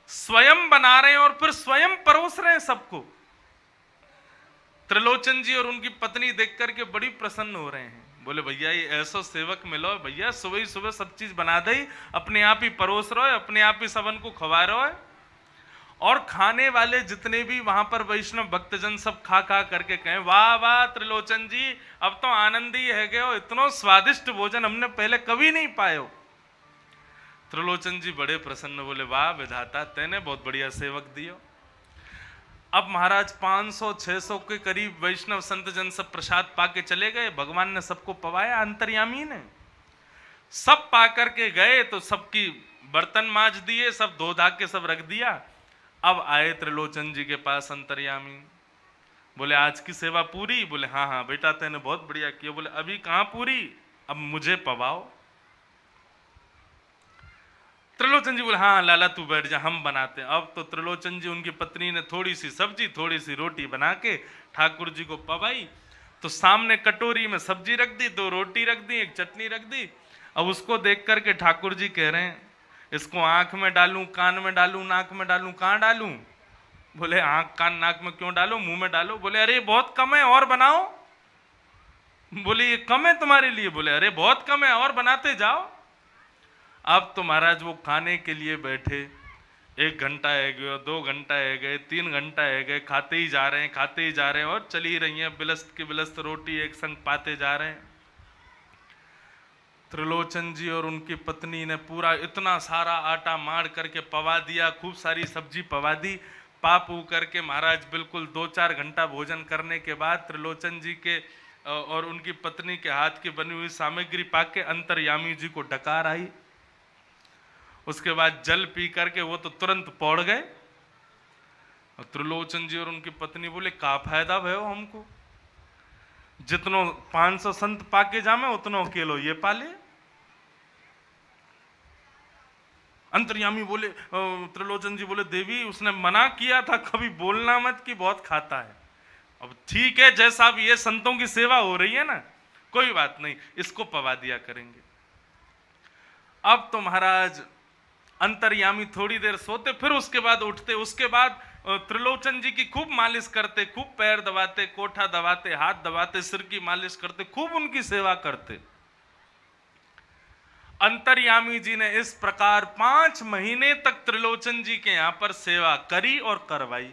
Speaker 1: स्वयं बना रहे हैं और फिर स्वयं परोस रहे हैं सबको। त्रिलोचन जी और उनकी पत्नी देख करके बड़ी प्रसन्न हो रहे हैं। बोले भैया ये ऐसा सेवक मिलो भैया, सुबह ही सुबह सब चीज बना दे, अपने आप ही परोस रहे, अपने आप ही सबन को खवा रहे, और खाने वाले जितने भी वहां पर वैष्णव भक्तजन सब खा खा करके कहें वाह वाह त्रिलोचन जी, अब तो आनंद ही है गए हो, इतना स्वादिष्ट भोजन हमने पहले कभी नहीं पाए हो। त्रिलोचन जी बड़े प्रसन्न, बोले वाह विधाता, तेने बहुत बढ़िया सेवक दियो। अब महाराज 500-600 के करीब वैष्णव संत जन सब प्रसाद पाके चले गए, भगवान ने सबको पवाया, अंतर्यामी ने सब पा करके गए तो सबकी बर्तन मांज दिए, सब धो धा के सब रख दिया। अब आए त्रिलोचन जी के पास अंतर्यामी, बोले आज की सेवा पूरी? बोले हाँ हाँ बेटा तेने बहुत बढ़िया किया। बोले अभी कहाँ पूरी, अब मुझे पवाओ। त्रिलोचन जी बोले हाँ लाला तू बैठ जा, हम बनाते हैं। अब तो त्रिलोचन जी उनकी पत्नी ने थोड़ी सी सब्जी थोड़ी सी रोटी बना के ठाकुर जी को पवाई, तो सामने कटोरी में सब्जी रख दी, 2 रोटी रख दी, 1 चटनी रख दी। अब उसको देख करके ठाकुर जी कह रहे हैं इसको आंख में डालूं, कान में डालूं, नाक में डालूं, कहाँ डालूं? बोले आंख कान नाक में क्यों डालो, मुंह में डालो। बोले अरे बहुत कम है और बनाओ। बोले ये कम है तुम्हारे लिए? बोले अरे बहुत कम है और बनाते जाओ। अब तो महाराज वो खाने के लिए बैठे, 1 घंटा है गया, 2 घंटा है गए, 3 घंटा है गए, खाते ही जा रहे हैं, खाते ही जा रहे हैं, और चली रही है बिलस्त की बिलस्त रोटी एक संग पाते जा रहे हैं। त्रिलोचन जी और उनकी पत्नी ने पूरा इतना सारा आटा मार करके पवा दिया, खूब सारी सब्जी पवा दी, पाप करके महाराज बिल्कुल 2-4 घंटा भोजन करने के बाद त्रिलोचन जी के और उनकी पत्नी के हाथ की बनी हुई सामग्री पाके अंतर्यामी जी को डकार आई। उसके बाद जल पी करके वो तो तुरंत पौड़ गए। त्रिलोचन जी और उनकी पत्नी बोले का फायदा भयो हमको, जितनो 500 संत पाके जामे उतनो अकेलो ये पाले। अंतर्यामी बोले, त्रिलोचन जी बोले देवी उसने मना किया था कभी बोलना मत कि बहुत खाता है। अब ठीक है, जैसा भी ये संतों की सेवा हो रही है ना, कोई बात नहीं, इसको पवा दिया करेंगे। अब तो महाराज अंतर्यामी थोड़ी देर सोते, फिर उसके बाद उठते, उसके बाद त्रिलोचन जी की खूब मालिश करते, खूब पैर दबाते, कोठा दबाते, हाथ दबाते, सिर की मालिश करते, खूब उनकी सेवा करते। अंतर्यामी जी ने इस प्रकार 5 महीने तक त्रिलोचन जी के यहां पर सेवा करी और करवाई।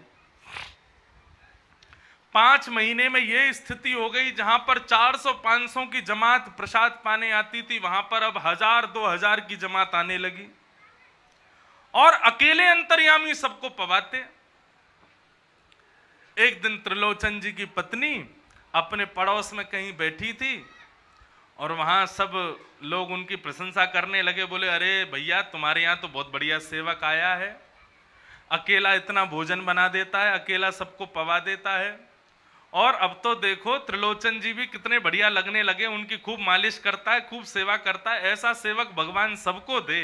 Speaker 1: 5 महीने में ये स्थिति हो गई, जहां पर 400-500 की जमात प्रसाद पाने आती थी, वहां पर अब 1000-2000 की जमात आने लगी और अकेले अंतर्यामी सबको पवाते। एक दिन त्रिलोचन जी की पत्नी अपने पड़ोस में कहीं बैठी थी और वहां सब लोग उनकी प्रशंसा करने लगे। बोले, अरे भैया, तुम्हारे यहाँ तो बहुत बढ़िया सेवक आया है, अकेला इतना भोजन बना देता है, अकेला सबको पवा देता है, और अब तो देखो त्रिलोचन जी भी कितने बढ़िया लगने लगे, उनकी खूब मालिश करता है, खूब सेवा करता है, ऐसा सेवक भगवान सबको दे।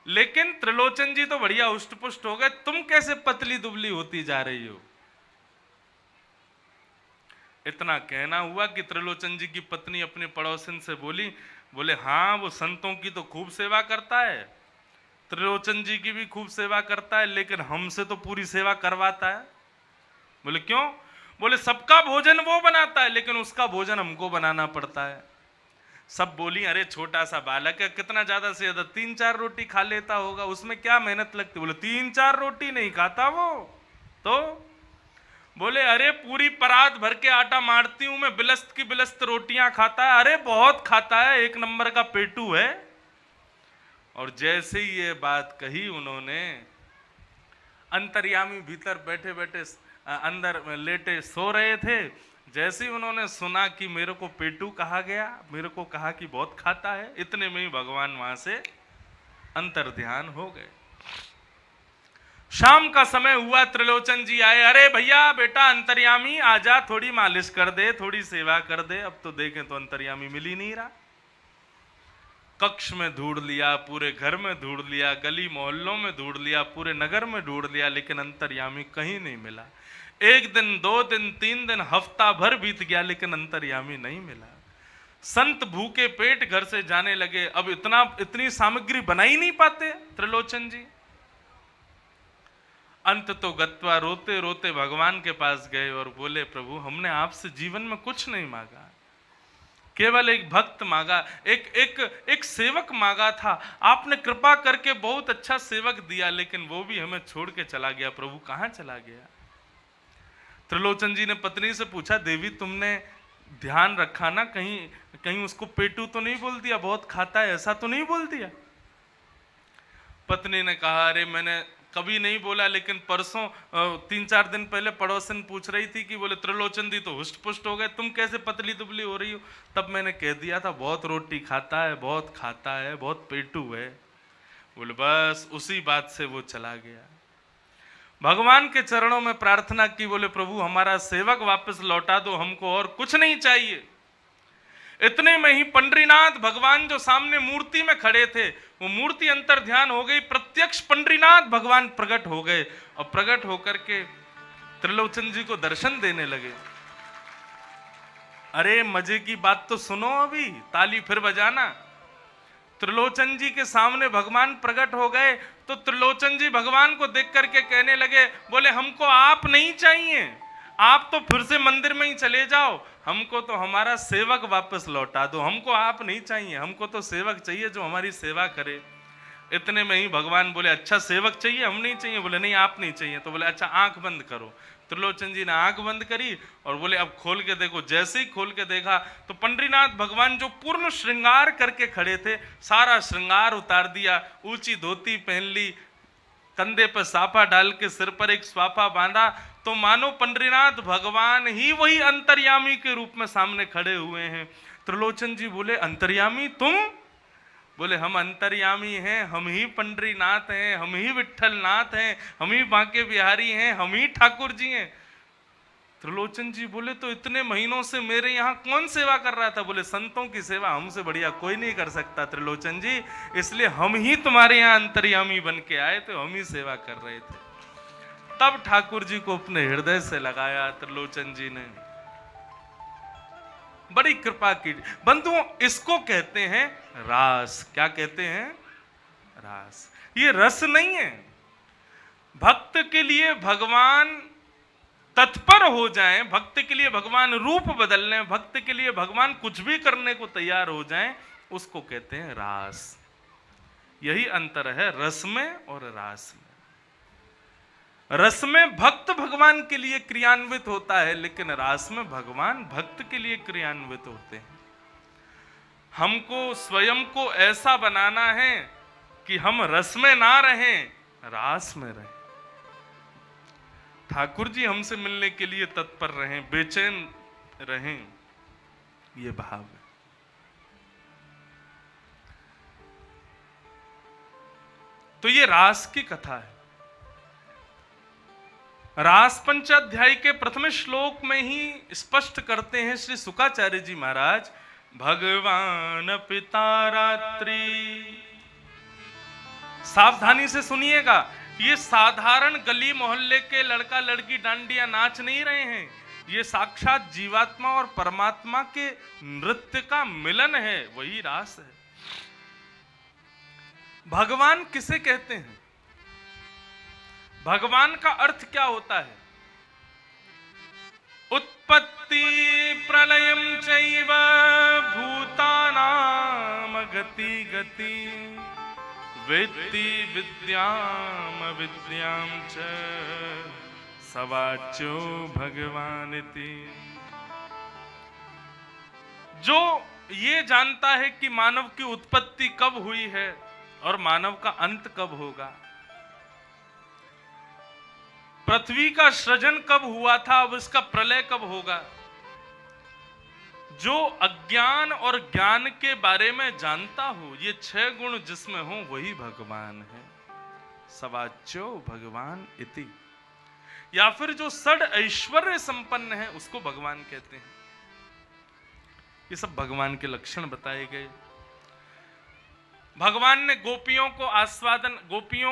Speaker 1: लेकिन त्रिलोचन जी तो बढ़िया हुष्ट पुष्ट हो गए, तुम कैसे पतली दुबली होती जा रही हो? इतना कहना हुआ कि त्रिलोचन जी की पत्नी अपने पड़ोसन से बोली, बोले हाँ, वो संतों की तो खूब सेवा करता है, त्रिलोचन जी की भी खूब सेवा करता है, लेकिन हमसे तो पूरी सेवा करवाता है। बोले क्यों? बोले सबका भोजन वो बनाता है, लेकिन उसका भोजन हमको बनाना पड़ता है। सब बोली, अरे छोटा सा बालक है, कितना ज्यादा से ज्यादा 3-4 रोटी खा लेता होगा, उसमें क्या मेहनत लगती? बोले 3-4 रोटी नहीं खाता वो तो। बोले अरे पूरी परात भर के आटा मारती हूं मैं, बिलस्त की बिलस्त रोटियां खाता है। अरे बहुत खाता है, 1 नंबर का पेटू है। और जैसे ही ये बात कही उन्होंने, अंतर्यामी भीतर बैठे बैठे अंदर लेटे सो रहे थे, जैसे ही उन्होंने सुना कि मेरे को पेटू कहा गया, मेरे को कहा कि बहुत खाता है, इतने में ही भगवान वहां से अंतर्ध्यान हो गए। शाम का समय हुआ, त्रिलोचन जी आए, अरे भैया बेटा अंतर्यामी आजा, थोड़ी मालिश कर दे, थोड़ी सेवा कर दे। अब तो देखें तो अंतर्यामी मिल ही नहीं रहा। कक्ष में ढूंढ लिया, पूरे घर में ढूंढ लिया, गली मोहल्लों में ढूंढ लिया, पूरे नगर में ढूंढ लिया, लेकिन अंतर्यामी कहीं नहीं मिला। 1 दिन, 2 दिन, 3 दिन, हफ्ता भर बीत गया, लेकिन अंतर्यामी नहीं मिला। संत भूखे पेट घर से जाने लगे। अब इतनी सामग्री बना ही नहीं पाते त्रिलोचन जी। अंत तो गत्वा रोते रोते भगवान के पास गए और बोले, प्रभु हमने आपसे जीवन में कुछ नहीं मांगा, केवल एक भक्त मांगा, एक सेवक मांगा था। आपने कृपा करके बहुत अच्छा सेवक दिया, लेकिन वो भी हमें छोड़ के चला गया। प्रभु कहाँ चला गया? त्रिलोचन जी ने पत्नी से पूछा, देवी तुमने ध्यान रखा ना, कहीं उसको पेटू तो नहीं बोल दिया, बहुत खाता है ऐसा तो नहीं बोल दिया? पत्नी ने कहा, अरे मैंने कभी नहीं बोला, लेकिन परसों 3-4 दिन पहले पड़ोसन पूछ रही थी कि बोले त्रिलोचन जी तो हुष्ट पुष्ट हो गए, तुम कैसे पतली दुबली हो रही हो? तब मैंने कह दिया था बहुत रोटी खाता है, बहुत खाता है, बहुत पेटू है। बोले बस उसी बात से वो चला गया। भगवान के चरणों में प्रार्थना की, बोले प्रभु हमारा सेवक वापस लौटा दो, हमको और कुछ नहीं चाहिए। इतने में ही पंडरीनाथ भगवान जो सामने मूर्ति में खड़े थे, वो मूर्ति अंतर ध्यान हो गई, प्रत्यक्ष पंडरीनाथ भगवान प्रकट हो गए और प्रकट होकर के त्रिलोचन जी को दर्शन देने लगे। अरे मजे की बात तो सुनो, अभी ताली फिर बजाना। त्रिलोचन जी के सामने भगवान प्रकट हो गए तो त्रिलोचन जी भगवान को देख करके कहने लगे, बोले हमको आप नहीं चाहिए, आप तो फिर से मंदिर में ही चले जाओ, हमको तो हमारा सेवक वापस लौटा दो, हमको आप नहीं चाहिए, हमको तो सेवक चाहिए जो हमारी सेवा करे। इतने में ही भगवान बोले, अच्छा सेवक चाहिए, हम नहीं चाहिए? बोले नहीं आप नहीं चाहिए। तो बोले अच्छा आंख बंद करो। त्रिलोचन जी ने आंख बंद करी और बोले अब खोल के देखो। जैसे ही खोल के देखा तो पंडरीनाथ भगवान जो पूर्ण श्रृंगार करके खड़े थे, सारा श्रृंगार उतार दिया, ऊंची धोती पहन ली, कंधे पर साफा डाल के सिर पर एक स्वाफा बांधा, तो मानो पंडरीनाथ भगवान ही वही अंतर्यामी के रूप में सामने खड़े हुए हैं। त्रिलोचन जी बोले, अंतर्यामी तुम? बोले हम अंतर्यामी हैं, हम ही पंडरीनाथ हैं, हम ही विट्ठलनाथ हैं, हम ही बांके बिहारी हैं, हम ही ठाकुर जी हैं। त्रिलोचन जी बोले, तो इतने महीनों से मेरे यहाँ कौन सेवा कर रहा था? बोले संतों की सेवा हमसे बढ़िया कोई नहीं कर सकता त्रिलोचन जी, इसलिए हम ही तुम्हारे यहाँ अंतर्यामी बन के आए थे, हम ही सेवा कर रहे थे। तब ठाकुर जी को अपने हृदय से लगाया त्रिलोचन जी ने, बड़ी कृपा की। बंधुओं इसको कहते हैं रास। क्या कहते हैं? रास। ये रस नहीं है। भक्त के लिए भगवान तत्पर हो जाएं, भक्त के लिए भगवान रूप बदल लें, भक्त के लिए भगवान कुछ भी करने को तैयार हो जाएं, उसको कहते हैं रास। यही अंतर है रस में और रास में। रस में भक्त भगवान के लिए क्रियान्वित होता है, लेकिन रास में भगवान भक्त के लिए क्रियान्वित होते हैं। हमको स्वयं को ऐसा बनाना है कि हम रस में ना रहें, रास में रहें। ठाकुर जी हमसे मिलने के लिए तत्पर रहें, बेचैन रहें, ये भाव है। तो ये रास की कथा है। रास पंचाध्याय के प्रथम श्लोक में ही स्पष्ट करते हैं श्री शुकाचार्य जी महाराज, भगवान पिता रात्रि। सावधानी से सुनिएगा, ये साधारण गली मोहल्ले के लड़का लड़की डांडिया नाच नहीं रहे हैं, ये साक्षात जीवात्मा और परमात्मा के नृत्य का मिलन है, वही रास है। भगवान किसे कहते हैं? भगवान का अर्थ क्या होता है? उत्पत्ति प्रलयम चैव भूतानाम गति गति वेत्ति विद्याम विद्याम च सवाच्यो भगवानिति। जो ये जानता है कि मानव की उत्पत्ति कब हुई है और मानव का अंत कब होगा, पृथ्वी का सृजन कब हुआ था, अब इसका प्रलय कब होगा, जो अज्ञान और ज्ञान के बारे में जानता हो, ये 6 गुण जिसमें हो वही भगवान है। सवाच्यो भगवान इति। या फिर जो षड ऐश्वर्य संपन्न है उसको भगवान कहते हैं। ये सब भगवान के लक्षण बताए गए। भगवान ने गोपियों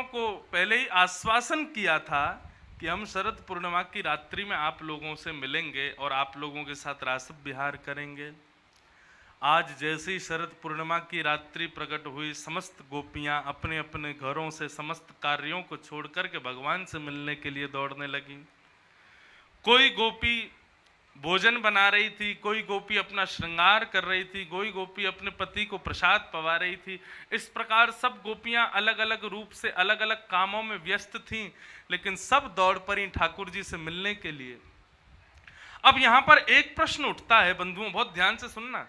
Speaker 1: को पहले ही आश्वासन किया था कि हम शरद पूर्णिमा की रात्रि में आप लोगों से मिलेंगे और आप लोगों के साथ रास विहार करेंगे। आज जैसे ही शरद पूर्णिमा की रात्रि प्रकट हुई, समस्त गोपियां अपने अपने घरों से समस्त कार्यों को छोड़ करके भगवान से मिलने के लिए दौड़ने लगी। कोई गोपी भोजन बना रही थी, कोई गोपी अपना श्रृंगार कर रही थी, कोई गोपी अपने पति को प्रसाद पवा रही थी। इस प्रकार सब गोपियां अलग अलग रूप से अलग अलग कामों में व्यस्त थीं, लेकिन सब दौड़ पड़ी ठाकुर जी से मिलने के लिए। अब यहां पर एक प्रश्न उठता है बंधुओं, बहुत ध्यान से सुनना।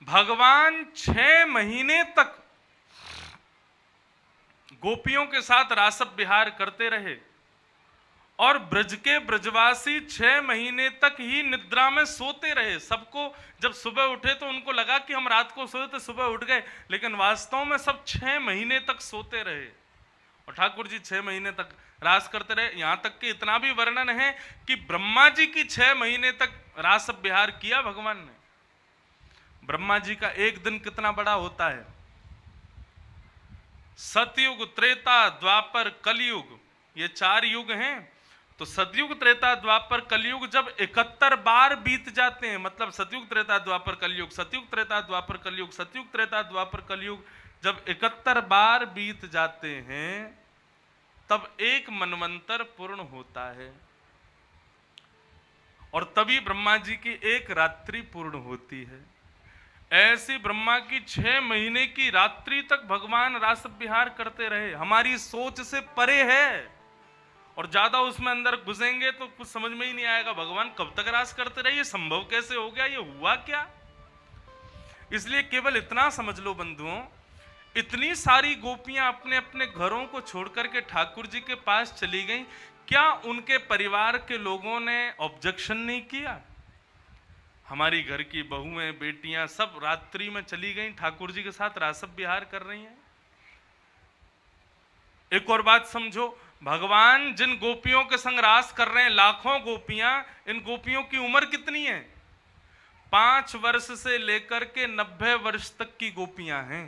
Speaker 1: भगवान 6 महीने तक गोपियों के साथ रास विहार करते रहे और ब्रज के ब्रजवासी 6 महीने तक ही निद्रा में सोते रहे। सबको जब सुबह उठे तो उनको लगा कि हम रात को सोए तो सुबह उठ गए, लेकिन वास्तव में सब 6 महीने तक सोते रहे और ठाकुर जी 6 महीने तक रास करते रहे। यहां तक कि इतना भी वर्णन है कि ब्रह्मा जी की 6 महीने तक रास विहार किया भगवान ने। ब्रह्मा जी का एक दिन कितना बड़ा होता है? सतयुग, त्रेता, द्वापर, कलयुग, ये 4 युग हैं। तो सतयुग, त्रेता, द्वापर, कलयुग जब 71 बार बीत जाते हैं, मतलब सतयुग, त्रेता, द्वापर, कलयुग, सतयुग, त्रेता, द्वापर, कलयुग, सतयुग, त्रेता, द्वापर, कलयुग जब 71 बार बीत जाते हैं, तब एक मनवंतर पूर्ण होता है और तभी ब्रह्मा जी की एक रात्रि पूर्ण होती है। ऐसी ब्रह्मा की 6 महीने की रात्रि तक भगवान रास विहार करते रहे। हमारी सोच से परे है और ज्यादा उसमें अंदर घुसेंगे तो कुछ समझ में ही नहीं आएगा। भगवान कब तक रास करते रहे, ये संभव कैसे हो गया, ये हुआ क्या? इसलिए केवल इतना समझ लो बंधुओं, इतनी सारी गोपियां अपने अपने घरों को छोड़ करके ठाकुर जी के पास चली गईं, क्या उनके परिवार के लोगों ने ऑब्जेक्शन नहीं किया? हमारी घर की बहुएं, बेटियां सब रात्रि में चली गईं, ठाकुर जी के साथ रास विहार कर रही हैं। एक और बात समझो, भगवान जिन गोपियों के संग रास कर रहे हैं, लाखों गोपियां, इन गोपियों की उम्र कितनी है? 5 वर्ष से लेकर के 90 वर्ष तक की गोपियां हैं।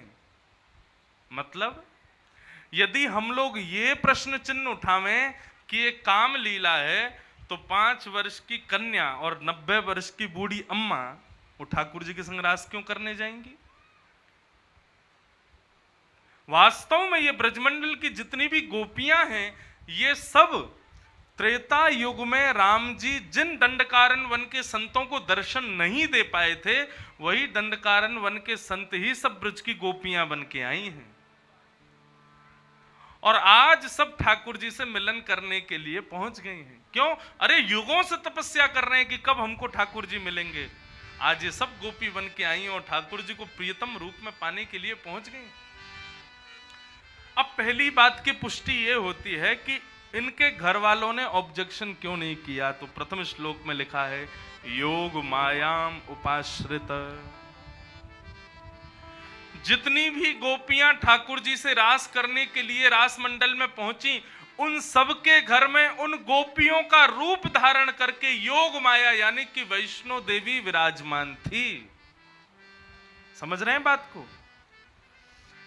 Speaker 1: मतलब यदि हम लोग ये प्रश्न चिन्ह उठावें कि ये काम लीला है, तो 5 वर्ष की कन्या और 90 वर्ष की बूढ़ी अम्मा वो ठाकुर जी के संग रास क्यों करने जाएंगी? वास्तव में ये ब्रजमंडल की जितनी भी गोपियां हैं, ये सब त्रेता युग में राम जी जिन दंडकारण्य वन के संतों को दर्शन नहीं दे पाए थे, वही दंडकारण्य वन के संत ही सब ब्रज की गोपियां बन के आई हैं। और आज सब ठाकुर जी से मिलन करने के लिए पहुंच गए हैं। क्यों? अरे युगों से तपस्या कर रहे हैं कि कब हमको ठाकुर जी मिलेंगे। आज ये सब गोपी बन के आई और ठाकुर जी को प्रियतम रूप में पाने के लिए पहुंच गई। अब पहली बात की पुष्टि ये होती है कि इनके घर वालों ने ऑब्जेक्शन क्यों नहीं किया। तो प्रथम श्लोक में लिखा है योग मायाम उपाश्रित। जितनी भी गोपियां ठाकुर जी से रास करने के लिए रास मंडल में पहुंची, उन सबके घर में उन गोपियों का रूप धारण करके योग माया यानी कि वैष्णो देवी विराजमान थी। समझ रहे हैं बात को?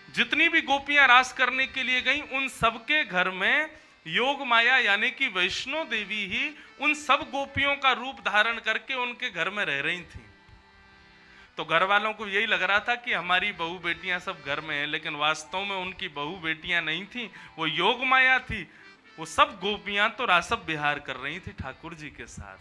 Speaker 1: जितनी भी गोपियां रास करने के लिए गईं, उन सबके घर में योग माया यानी कि वैष्णो देवी ही उन सब गोपियों का रूप धारण करके उनके घर में रह रही थी। तो घर वालों को यही लग रहा था कि हमारी बहू बेटियां सब घर में हैं, लेकिन वास्तव में उनकी बहू बेटियां नहीं थी, वो योग माया थी। वो सब गोपियां तो रासव विहार कर रही थी ठाकुर जी के साथ।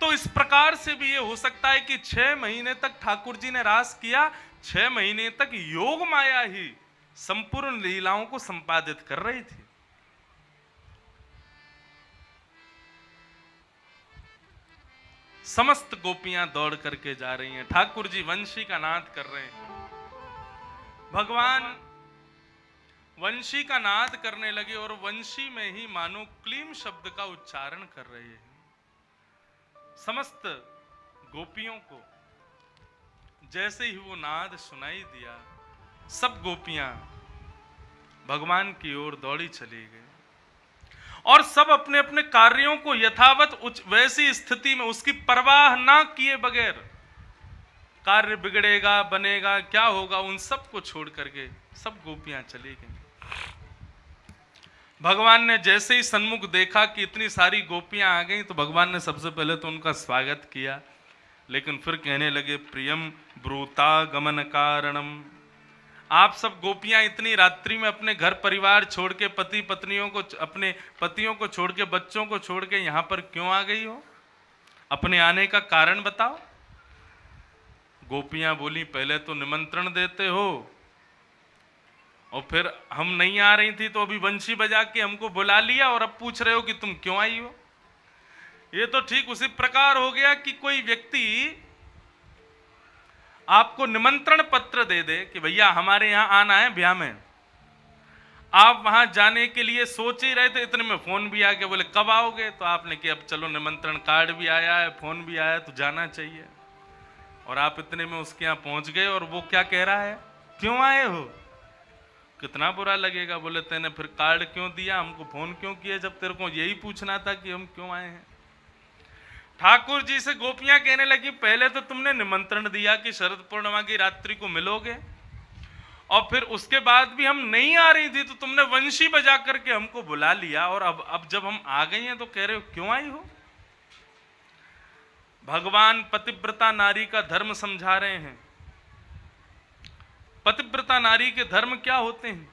Speaker 1: तो इस प्रकार से भी ये हो सकता है कि 6 महीने तक ठाकुर जी ने रास किया, 6 महीने तक योग माया ही संपूर्ण लीलाओं को संपादित कर रही थी। समस्त गोपियां दौड़ करके जा रही हैं, ठाकुर जी वंशी का नाद कर रहे हैं। भगवान वंशी का नाद करने लगे और वंशी में ही मानो क्लीम शब्द का उच्चारण कर रहे हैं। समस्त गोपियों को जैसे ही वो नाद सुनाई दिया, सब गोपियां भगवान की ओर दौड़ी चली गई और सब अपने अपने कार्यों को यथावत वैसी स्थिति में उसकी परवाह ना किए बगैर, कार्य बिगड़ेगा बनेगा क्या होगा उन सब को छोड़ करके सब गोपियां चली गई। भगवान ने जैसे ही सन्मुख देखा कि इतनी सारी गोपियां आ गई, तो भगवान ने सबसे पहले तो उनका स्वागत किया, लेकिन फिर कहने लगे प्रियम ब्रूता गमन कारणम। आप सब गोपियां इतनी रात्रि में अपने घर परिवार छोड़ के, पति पत्नियों को, अपने पतियों को छोड़ के, बच्चों को छोड़ के यहां पर क्यों आ गई हो? अपने आने का कारण बताओ। गोपियां बोली पहले तो निमंत्रण देते हो और फिर हम नहीं आ रही थी तो अभी बंशी बजा के हमको बुला लिया और अब पूछ रहे हो कि तुम क्यों आई हो। ये तो ठीक उसी प्रकार हो गया कि कोई व्यक्ति आपको निमंत्रण पत्र दे दे कि भैया हमारे यहां आना है ब्याह में, आप वहां जाने के लिए सोच ही रहे थे, इतने में फोन भी आ गया, बोले कब आओगे? तो आपने कि अब चलो निमंत्रण कार्ड भी आया है, फोन भी आया है, तो जाना चाहिए। और आप इतने में उसके यहाँ पहुंच गए और वो क्या कह रहा है, क्यों आए हो? कितना बुरा लगेगा। बोले तेने फिर कार्ड क्यों दिया, हमको फोन क्यों किया, जब तेरे को यही पूछना था कि हम क्यों आए हैं। ठाकुर जी से गोपियां कहने लगी पहले तो तुमने निमंत्रण दिया कि शरद पूर्णिमा की रात्रि को मिलोगे, और फिर उसके बाद भी हम नहीं आ रही थी तो तुमने वंशी बजा करके हमको बुला लिया, और अब जब हम आ गई हैं तो कह रहे हो क्यों आई हो। भगवान पतिव्रता नारी का धर्म समझा रहे हैं। पतिव्रता नारी के धर्म क्या होते हैं?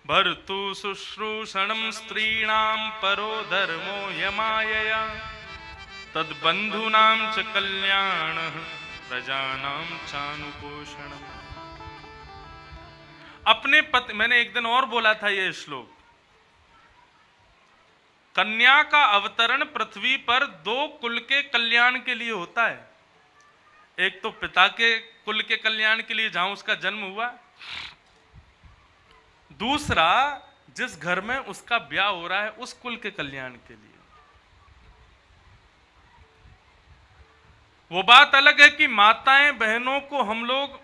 Speaker 1: भर्तु शुश्रूषणं स्त्रीणां परो धर्मो यमायया तद्बंधूनां च कल्याणः प्रजानां चानुपोषणम्। अपने पति, मैंने एक दिन और बोला था ये श्लोक, कन्या का अवतरण पृथ्वी पर 2 कुल के कल्याण के लिए होता है। एक तो पिता के कुल के कल्याण के लिए जहां उसका जन्म हुआ, दूसरा जिस घर में उसका ब्याह हो रहा है उस कुल के कल्याण के लिए। वो बात अलग है कि माताएं बहनों को हम लोग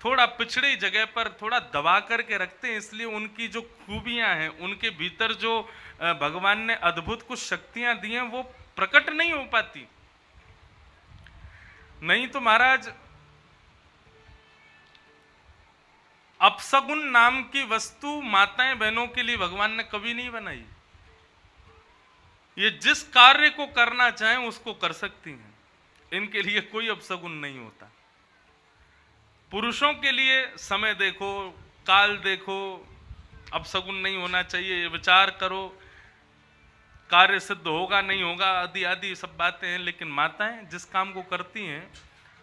Speaker 1: थोड़ा पिछड़ी जगह पर थोड़ा दबा करके रखते हैं, इसलिए उनकी जो खूबियां हैं, उनके भीतर जो भगवान ने अद्भुत कुछ शक्तियां दी हैं वो प्रकट नहीं हो पाती। नहीं तो महाराज अपसगुन नाम की वस्तु माताएं बहनों के लिए भगवान ने कभी नहीं बनाई। ये जिस कार्य को करना चाहें उसको कर सकती हैं, इनके लिए कोई अपसगुन नहीं होता। पुरुषों के लिए समय देखो, काल देखो, अपसगुन नहीं होना चाहिए, ये विचार करो कार्य सिद्ध होगा नहीं होगा, आदि आदि सब बातें हैं। लेकिन माताएं जिस काम को करती हैं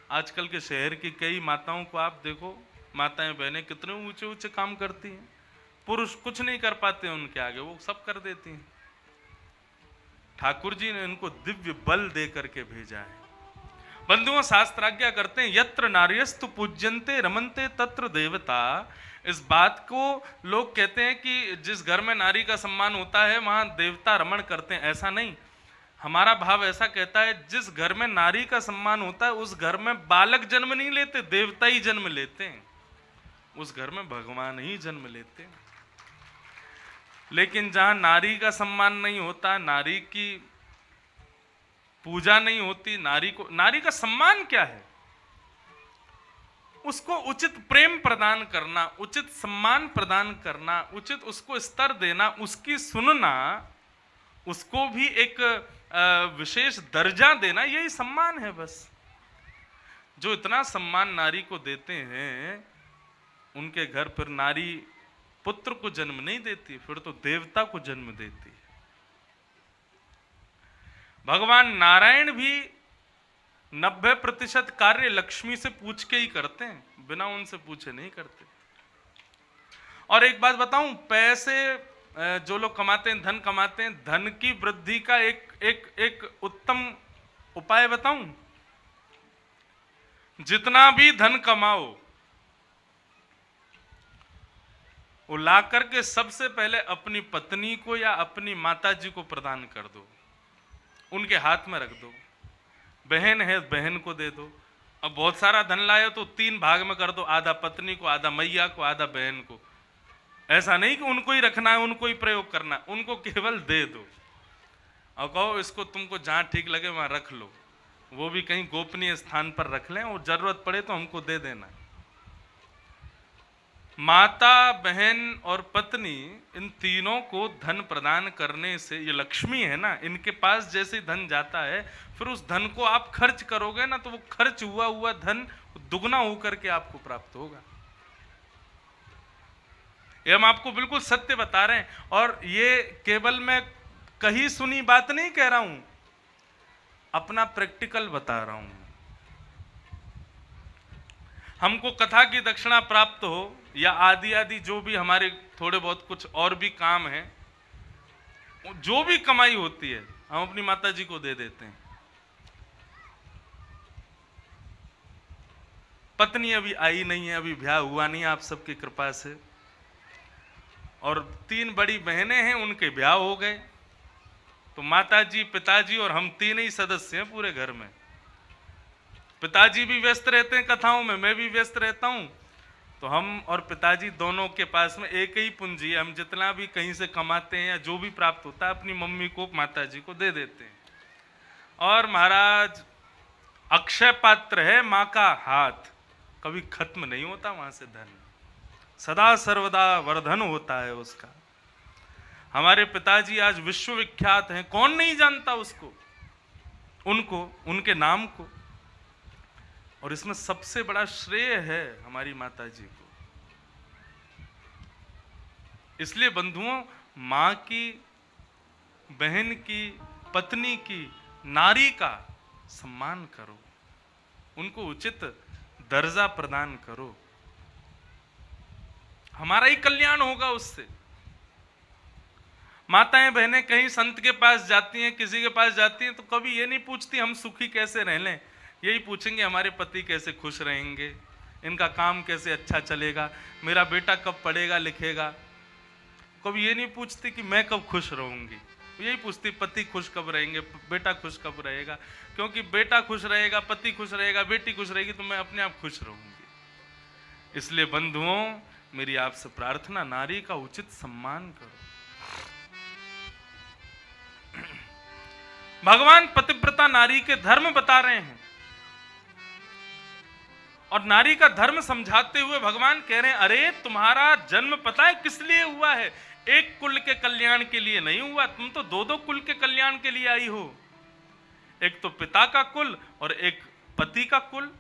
Speaker 1: आजकल के शहर की कई माताओं को आप देखो, माताएं बहनें कितने ऊंचे ऊंचे काम करती हैं, पुरुष कुछ नहीं कर पाते उनके आगे, वो सब कर देती हैं। ठाकुर जी ने इनको दिव्य बल दे करके भेजा है। बंधुओं, शास्त्र आज्ञा करते हैं, यत्र नार्यस्तु पूज्यन्ते रमन्ते तत्र देवता। इस बात को लोग कहते हैं कि जिस घर में नारी का सम्मान होता है वहां देवता रमण करते हैं। ऐसा नहीं, हमारा भाव ऐसा कहता है, जिस घर में नारी का सम्मान होता है उस घर में बालक जन्म नहीं लेते, देवता ही जन्म लेते हैं, उस घर में भगवान ही जन्म लेते हैं। लेकिन जहां नारी का सम्मान नहीं होता, नारी की पूजा नहीं होती, नारी का सम्मान क्या है? उसको उचित प्रेम प्रदान करना, उचित सम्मान प्रदान करना, उचित उसको स्तर देना, उसकी सुनना, उसको भी एक विशेष दर्जा देना, यही सम्मान है। बस जो इतना सम्मान नारी को देते हैं उनके घर पर नारी पुत्र को जन्म नहीं देती, फिर तो देवता को जन्म देती है। भगवान नारायण भी 90% कार्य लक्ष्मी से पूछ के ही करते हैं, बिना उनसे पूछे नहीं करते। और एक बात बताऊं, पैसे जो लोग कमाते हैं, धन कमाते हैं, धन की वृद्धि का एक उत्तम उपाय बताऊं, जितना भी धन कमाओ वो ला करके सबसे पहले अपनी पत्नी को या अपनी माताजी को प्रदान कर दो, उनके हाथ में रख दो। बहन है बहन को दे दो। अब बहुत सारा धन लाए तो 3 भाग में कर दो, आधा पत्नी को, आधा मैया को, आधा बहन को। ऐसा नहीं कि उनको ही रखना है, उनको ही प्रयोग करना है, उनको केवल दे दो और कहो इसको तुमको जहां ठीक लगे वहां रख लो, वो भी कहीं गोपनीय स्थान पर रख लें और जरूरत पड़े तो हमको दे देना। माता, बहन और पत्नी, इन तीनों को धन प्रदान करने से, ये लक्ष्मी है ना, इनके पास जैसे धन जाता है फिर उस धन को आप खर्च करोगे ना तो वो खर्च हुआ धन दुगना होकर के आपको प्राप्त होगा। ये हम आपको बिल्कुल सत्य बता रहे हैं और ये केवल मैं कहीं सुनी बात नहीं कह रहा हूं, अपना प्रैक्टिकल बता रहा हूं। हमको कथा की दक्षिणा प्राप्त हो या आदि आदि जो भी हमारे थोड़े बहुत कुछ और भी काम है, जो भी कमाई होती है हम अपनी माता जी को दे देते हैं। पत्नी अभी आई नहीं है, अभी ब्याह हुआ नहीं आप सबकी कृपा से, और 3 बड़ी बहनें हैं, उनके ब्याह हो गए, तो माताजी, पिताजी और हम 3 ही सदस्य हैं पूरे घर में। पिताजी भी व्यस्त रहते हैं कथाओं में, मैं भी व्यस्त रहता हूं, तो हम और पिताजी दोनों के पास में एक ही पूंजी है। हम जितना भी कहीं से कमाते हैं या जो भी प्राप्त होता है अपनी मम्मी को, माताजी को दे देते हैं। और महाराज अक्षय पात्र है माँ का हाथ, कभी खत्म नहीं होता वहां से धन, सदा सर्वदा वर्धन होता है उसका। हमारे पिताजी आज विश्वविख्यात हैं, कौन नहीं जानता उसको, उनको, उनके नाम को। और इसमें सबसे बड़ा श्रेय है हमारी माताजी को। इसलिए बंधुओं, मां की, बहन की, पत्नी की, नारी का सम्मान करो, उनको उचित दर्जा प्रदान करो, हमारा ही कल्याण होगा उससे। माताएं बहनें कहीं संत के पास जाती हैं, किसी के पास जाती हैं, तो कभी ये नहीं पूछती हम सुखी कैसे रह लें, यही पूछेंगे हमारे पति कैसे खुश रहेंगे, इनका काम कैसे अच्छा चलेगा, मेरा बेटा कब पढ़ेगा लिखेगा। कभी ये नहीं पूछती कि मैं कब खुश रहूंगी, यही पूछती पति खुश कब रहेंगे, बेटा खुश कब रहेगा। क्योंकि बेटा खुश रहेगा, पति खुश रहेगा, बेटी खुश रहेगी तो मैं अपने आप खुश रहूंगी। इसलिए बंधुओं, मेरी आपसे प्रार्थना, नारी का उचित सम्मान करो। भगवान पतिव्रता नारी के धर्म बता रहे हैं और नारी का धर्म समझाते हुए भगवान कह रहे हैं, अरे तुम्हारा जन्म पता है किस लिए हुआ है? एक कुल के कल्याण के लिए नहीं हुआ, तुम तो 2-2 कुल के कल्याण के लिए आई हो। एक तो पिता का कुल और एक पति का कुल,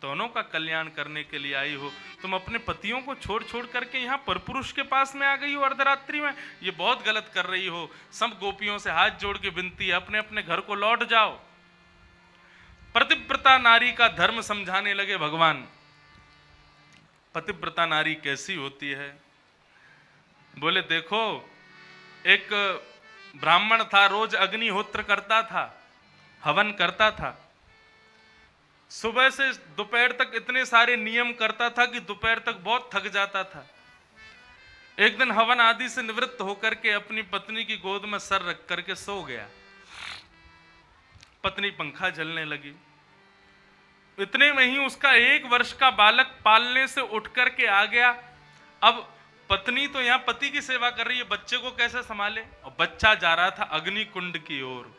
Speaker 1: दोनों का कल्याण करने के लिए आई हो। तुम अपने पतियों को छोड़ छोड़ करके यहाँ परपुरुष के पास में आ गई हो अर्धरात्रि में, ये बहुत गलत कर रही हो। सब गोपियों से हाथ जोड़ के विनती है, अपने अपने घर को लौट जाओ। पतिव्रता नारी का धर्म समझाने लगे भगवान। पतिव्रता नारी कैसी होती है? बोले देखो, एक ब्राह्मण था, रोज अग्निहोत्र करता था, हवन करता था, सुबह से दोपहर तक इतने सारे नियम करता था कि दोपहर तक बहुत थक जाता था। एक दिन हवन आदि से निवृत्त होकर के अपनी पत्नी की गोद में सर रख करके सो गया। पत्नी पंखा झलने लगी। इतने में ही उसका 1 वर्ष का बालक पालने से उठ करके आ गया। अब पत्नी तो यहाँ पति की सेवा कर रही है, बच्चे को कैसे संभाले? और बच्चा जा रहा था अग्नि कुंड की ओर।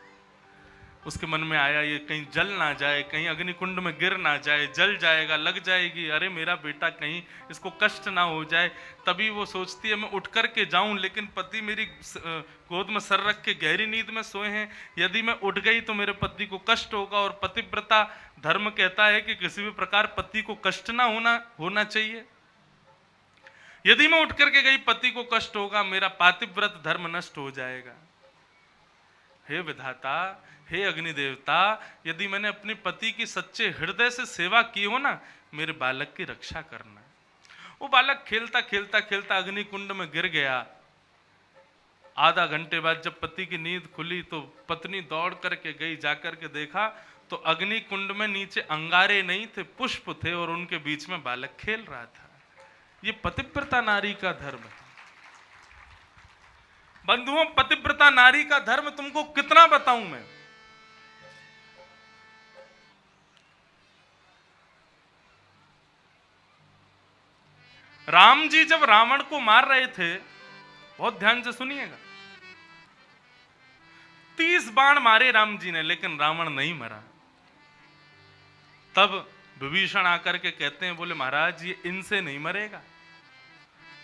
Speaker 1: उसके मन में आया ये कहीं जल ना जाए, कहीं अग्नि कुंड में गिर ना जाए, जल जाएगा, लग जाएगी, अरे मेरा बेटा कहीं इसको कष्ट ना हो जाए। तभी वो सोचती है मैं उठ करके जाऊं, लेकिन पति मेरी गोद में सर रख के गहरी नींद में सोए हैं, यदि मैं उठ गई तो मेरे पति को कष्ट होगा। और पतिव्रता धर्म कहता है कि किसी भी प्रकार पति को कष्ट ना होना चाहिए। यदि मैं उठ करके गई पति को कष्ट होगा, मेरा पातिव्रत धर्म नष्ट हो जाएगा। हे विधाता, हे अग्नि देवता, यदि मैंने अपने पति की सच्चे हृदय से सेवा की हो ना, मेरे बालक की रक्षा करना। वो बालक खेलता खेलता खेलता अग्नि कुंड में गिर गया। आधा घंटे बाद जब पति की नींद खुली तो पत्नी दौड़ करके गई, जाकर के देखा तो अग्नि कुंड में नीचे अंगारे नहीं थे, पुष्प थे, और उनके बीच में बालक खेल रहा था। ये पतिव्रता नारी का धर्म है। बंधुओं, पतिव्रता नारी का धर्म तुमको कितना बताऊं मैं? राम जी जब रावण को मार रहे थे, बहुत ध्यान से सुनिएगा, 30 बाण मारे राम जी ने, लेकिन रावण नहीं मरा। तब विभीषण आकर के कहते हैं, बोले महाराज ये इनसे नहीं मरेगा।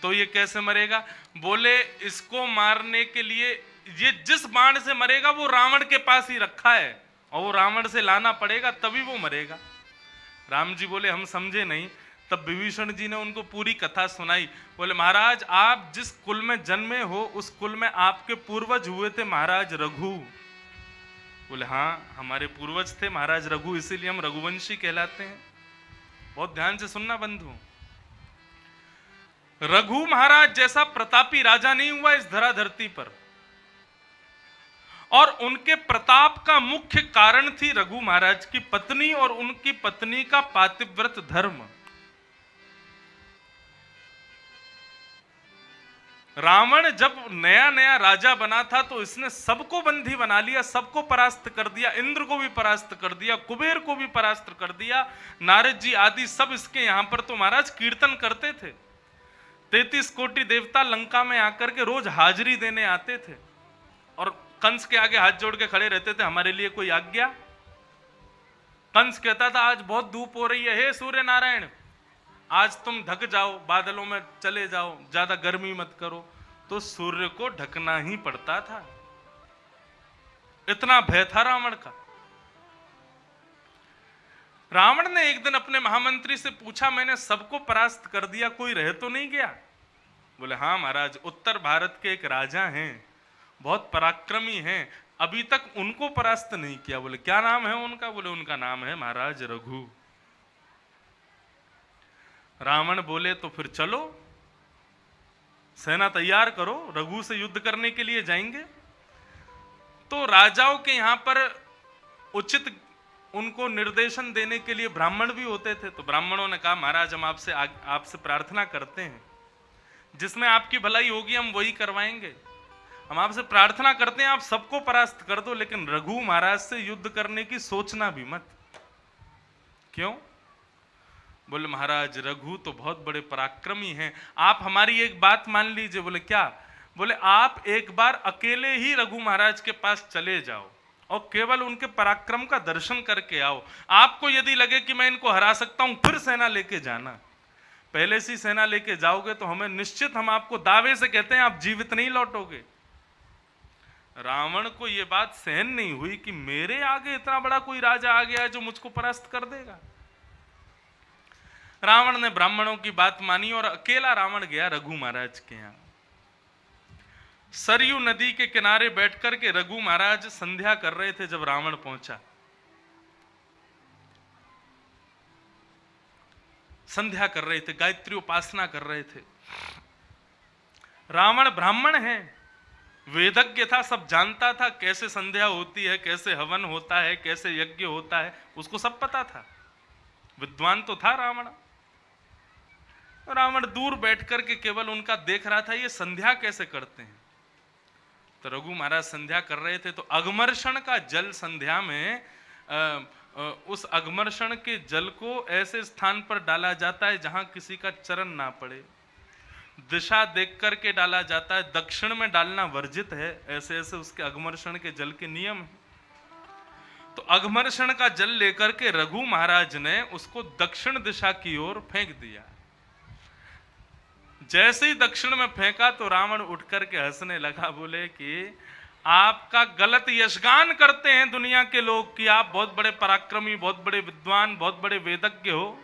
Speaker 1: तो ये कैसे मरेगा? बोले इसको मारने के लिए ये जिस बाण से मरेगा वो रावण के पास ही रखा है, और वो रावण से लाना पड़ेगा तभी वो मरेगा। राम जी बोले हम समझे नहीं। तब विभीषण जी ने उनको पूरी कथा सुनाई। बोले महाराज आप जिस कुल में जन्मे हो उस कुल में आपके पूर्वज हुए थे महाराज रघु। बोले हाँ हमारे पूर्वज थे महाराज रघु, इसीलिए हम रघुवंशी कहलाते हैं। बहुत ध्यान से सुनना बंधु, रघु महाराज जैसा प्रतापी राजा नहीं हुआ इस धरा धरती पर, और उनके प्रताप का मुख्य कारण थी रघु महाराज की पत्नी और उनकी पत्नी का पातिव्रत धर्म। रावण जब नया नया राजा बना था तो इसने सबको बंदी बना लिया, सबको परास्त कर दिया, इंद्र को भी परास्त कर दिया, कुबेर को भी परास्त कर दिया, नारद जी आदि सब इसके यहां पर तो महाराज कीर्तन करते थे। 33 कोटि देवता लंका में आकर के रोज हाजिरी देने आते थे, और कंस के आगे हाथ जोड़ के खड़े रहते थे, हमारे लिए कोई आज्ञा। कंस कहता था आज बहुत धूप हो रही है, हे सूर्य नारायण आज तुम ढक जाओ, बादलों में चले जाओ, ज्यादा गर्मी मत करो। तो सूर्य को ढकना ही पड़ता था, इतना भय था रावण का। रावण ने एक दिन अपने महामंत्री से पूछा मैंने सबको परास्त कर दिया, कोई रह तो नहीं गया? बोले हाँ महाराज, उत्तर भारत के एक राजा हैं, बहुत पराक्रमी हैं, अभी तक उनको परास्त नहीं किया। बोले क्या नाम है उनका? बोले उनका नाम है महाराज रघु। रावण बोले तो फिर चलो सेना तैयार करो, रघु से युद्ध करने के लिए जाएंगे। तो राजाओं के यहां पर उचित उनको निर्देशन देने के लिए ब्राह्मण भी होते थे। तो ब्राह्मणों ने कहा महाराज हम आपसे प्रार्थना करते हैं, जिसमें आपकी भलाई होगी हम वही करवाएंगे। हम आपसे प्रार्थना करते हैं आप सबको परास्त कर दो, लेकिन रघु महाराज से युद्ध करने की सोचना भी मत। क्यों? बोले महाराज रघु तो बहुत बड़े पराक्रमी हैं, आप हमारी एक बात मान लीजिए। बोले क्या? बोले आप एक बार अकेले ही रघु महाराज के पास चले जाओ और केवल उनके पराक्रम का दर्शन करके आओ। आपको यदि लगे कि मैं इनको हरा सकता हूं फिर सेना लेके जाना। पहले से सेना लेके जाओगे तो हमें निश्चित, हम आपको दावे से कहते हैं आप जीवित नहीं लौटोगे। रावण को यह बात सहन नहीं हुई कि मेरे आगे इतना बड़ा कोई राजा आ गया है जो मुझको परास्त कर देगा। रावण ने ब्राह्मणों की बात मानी और अकेला रावण गया रघु महाराज के यहां। सरयू नदी के किनारे बैठकर के रघु महाराज संध्या कर रहे थे जब रावण पहुंचा। संध्या कर रहे थे, गायत्री उपासना कर रहे थे। रावण ब्राह्मण है, वेदज्ञ था, सब जानता था कैसे संध्या होती है, कैसे हवन होता है, कैसे यज्ञ होता है, उसको सब पता था, विद्वान तो था रावण। रावण दूर बैठ करके केवल उनका देख रहा था, ये संध्या कैसे करते हैं। तो रघु महाराज संध्या कर रहे थे, तो अगमर्षण का जल संध्या में उस अगमर्षण के जल को ऐसे स्थान पर डाला जाता है जहां किसी का चरण ना पड़े, दिशा देख करके डाला जाता है, दक्षिण में डालना वर्जित है, ऐसे ऐसे उसके अगमर्षण के जल के नियम है। तो अगमर्षण का जल लेकर के रघु महाराज ने उसको दक्षिण दिशा की ओर फेंक दिया। जैसे ही दक्षिण में फेंका तो रावण उठ करके हंसने लगा, बोले कि आपका गलत यशगान करते हैं दुनिया के लोग कि आप बहुत बड़े पराक्रमी, बहुत बड़े विद्वान, बहुत बड़े वेदज्ञ हो।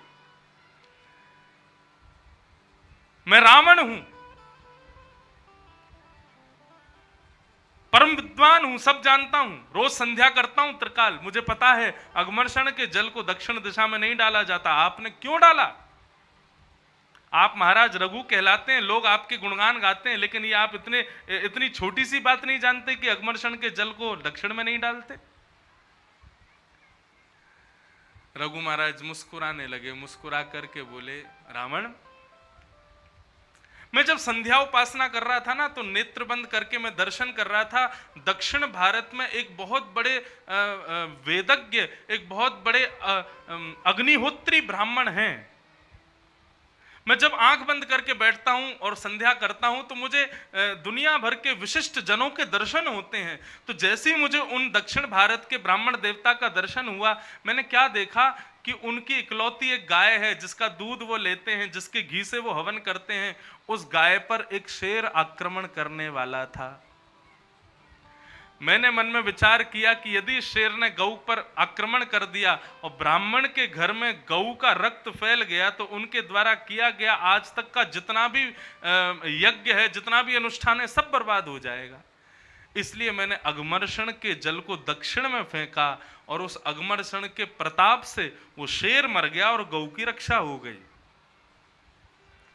Speaker 1: मैं रावण हूं, परम विद्वान हूं, सब जानता हूं, रोज संध्या करता हूं त्रिकाल, मुझे पता है अगमर्षण के जल को दक्षिण दिशा में नहीं डाला जाता, आपने क्यों डाला। आप महाराज रघु कहलाते हैं, लोग आपके गुणगान गाते हैं, लेकिन ये आप इतनी छोटी सी बात नहीं जानते कि अगमर्षण के जल को दक्षिण में नहीं डालते। रघु महाराज मुस्कुराने लगे, मुस्कुरा करके बोले, रावण मैं जब संध्या उपासना कर रहा था ना, तो नेत्र बंद करके मैं दर्शन कर रहा था, दक्षिण भारत में एक बहुत बड़े वेदज्ञ, एक बहुत बड़े अग्निहोत्री ब्राह्मण हैं। मैं जब आंख बंद करके बैठता हूं और संध्या करता हूं तो मुझे दुनिया भर के विशिष्ट जनों के दर्शन होते हैं। तो जैसे ही मुझे उन दक्षिण भारत के ब्राह्मण देवता का दर्शन हुआ, मैंने क्या देखा कि उनकी इकलौती एक गाय है जिसका दूध वो लेते हैं, जिसके घी से वो हवन करते हैं। उस गाय पर एक शेर आक्रमण करने वाला था। मैंने मन में विचार किया कि यदि शेर ने गऊ पर आक्रमण कर दिया और ब्राह्मण के घर में गऊ का रक्त फैल गया तो उनके द्वारा किया गया आज तक का जितना भी यज्ञ है, जितना भी अनुष्ठान है, सब बर्बाद हो जाएगा। इसलिए मैंने अगमर्षण के जल को दक्षिण में फेंका और उस अगमर्षण के प्रताप से वो शेर मर गया और गऊ की रक्षा हो गई।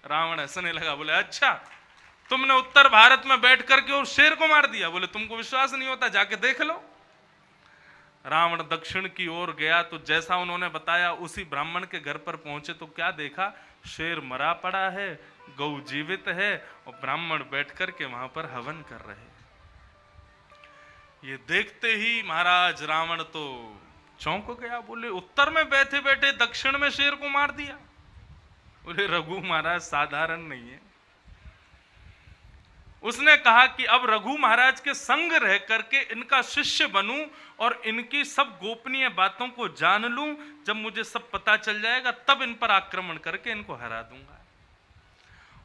Speaker 1: रावण हंसने लगा, बोले अच्छा तुमने उत्तर भारत में बैठ करके उस शेर को मार दिया। बोले तुमको विश्वास नहीं होता, जाके देख लो। रावण दक्षिण की ओर गया तो जैसा उन्होंने बताया उसी ब्राह्मण के घर पर पहुंचे तो क्या देखा, शेर मरा पड़ा है, गौ जीवित है और ब्राह्मण बैठ करके वहां पर हवन कर रहे। ये देखते ही महाराज रावण तो चौंक गया, बोले उत्तर में बैठे बैठे दक्षिण में शेर को मार दिया। बोले रघु महाराज साधारण नहीं है। उसने कहा कि अब रघु महाराज के संग रह करके इनका शिष्य बनूं और इनकी सब गोपनीय बातों को जान लूं। जब मुझे सब पता चल जाएगा तब इन पर आक्रमण करके इनको हरा दूंगा।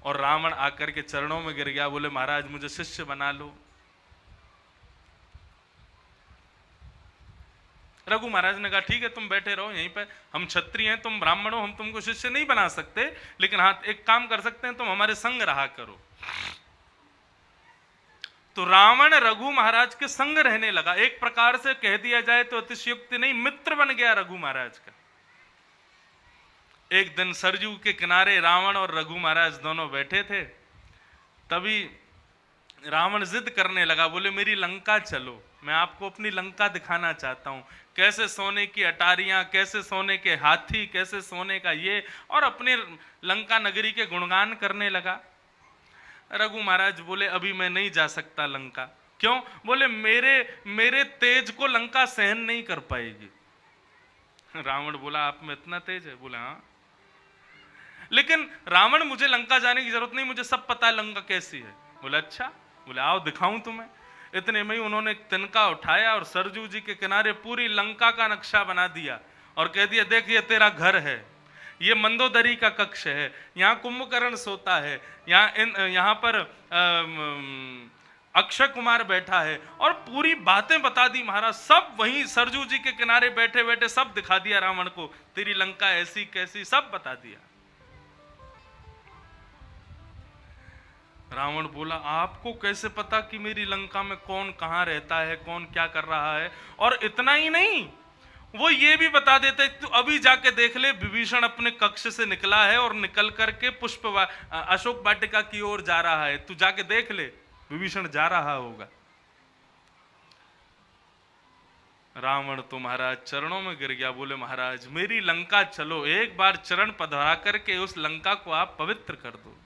Speaker 1: और रावण आकर के चरणों में गिर गया, बोले महाराज मुझे शिष्य बना लो। रघु महाराज ने कहा ठीक है तुम बैठे रहो यहीं पे, हम क्षत्रिय हैं, तुम ब्राह्मण हो, हम तुमको शिष्य नहीं बना सकते, लेकिन हाँ एक काम कर सकते हैं, तुम हमारे संग रहा करो। तो रावण रघु महाराज के संग रहने लगा। एक प्रकार से कह दिया जाए तो अतिशयोक्ति नहीं, मित्र बन गया रघु महाराज का। एक दिन सरजू के किनारे रावण और रघु महाराज दोनों बैठे थे। तभी रावण जिद करने लगा, बोले मेरी लंका चलो, मैं आपको अपनी लंका दिखाना चाहता हूं, कैसे सोने की अटारियां, कैसे सोने के हाथी, कैसे सोने का ये, और अपने लंका नगरी के गुणगान करने लगा। रघु महाराज बोले अभी मैं नहीं जा सकता लंका। क्यों? बोले मेरे तेज को लंका सहन नहीं कर पाएगी। रावण बोला आप में इतना तेज है? बोला हाँ। लेकिन रावण मुझे लंका जाने की जरूरत नहीं, मुझे सब पता है लंका कैसी है। बोला अच्छा। बोले आओ दिखाऊं तुम्हें। इतने में ही उन्होंने एक तिनका उठाया और सरजू जी के किनारे पूरी लंका का नक्शा बना दिया और कह दिया देख ये तेरा घर है, ये मंदोदरी का कक्ष है, यहाँ कुंभकर्ण सोता है, यहाँ पर अक्षय कुमार बैठा है, और पूरी बातें बता दी महाराज। सब वहीं सरजू जी के किनारे बैठे बैठे सब दिखा दिया रावण को, तेरी लंका ऐसी कैसी सब बता दिया। रावण बोला आपको कैसे पता कि मेरी लंका में कौन कहां रहता है, कौन क्या कर रहा है? और इतना ही नहीं, वो ये भी बता देते तू अभी जाके देख ले, विभीषण अपने कक्ष से निकला है और निकल करके अशोक वाटिका की ओर जा रहा है, तू जाके देख ले, विभीषण जा रहा होगा। रावण तो महाराज चरणों में गिर गया, बोले महाराज मेरी लंका चलो, एक बार चरण पधरा करके उस लंका को आप पवित्र कर दो।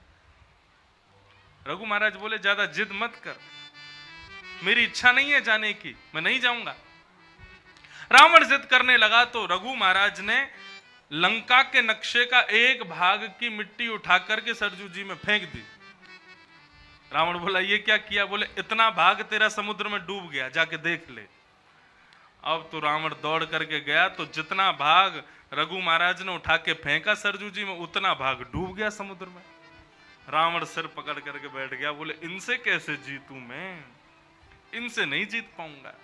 Speaker 1: रघु महाराज बोले ज्यादा जिद मत कर, मेरी इच्छा नहीं है जाने की, मैं नहीं जाऊंगा। रावण जिद करने लगा तो रघु महाराज ने लंका के नक्शे का एक भाग की मिट्टी उठा करके सरजू जी में फेंक दी। रावण बोला ये क्या किया? बोले इतना भाग तेरा समुद्र में डूब गया, जाके देख ले। अब तो रावण दौड़ करके गया तो जितना भाग रघु महाराज ने उठा के फेंका सरजू जी में, उतना भाग डूब गया समुद्र में। रावण सिर पकड़ करके बैठ गया, बोले इनसे कैसे जीतूं मैं, इनसे नहीं जीत पाऊंगा।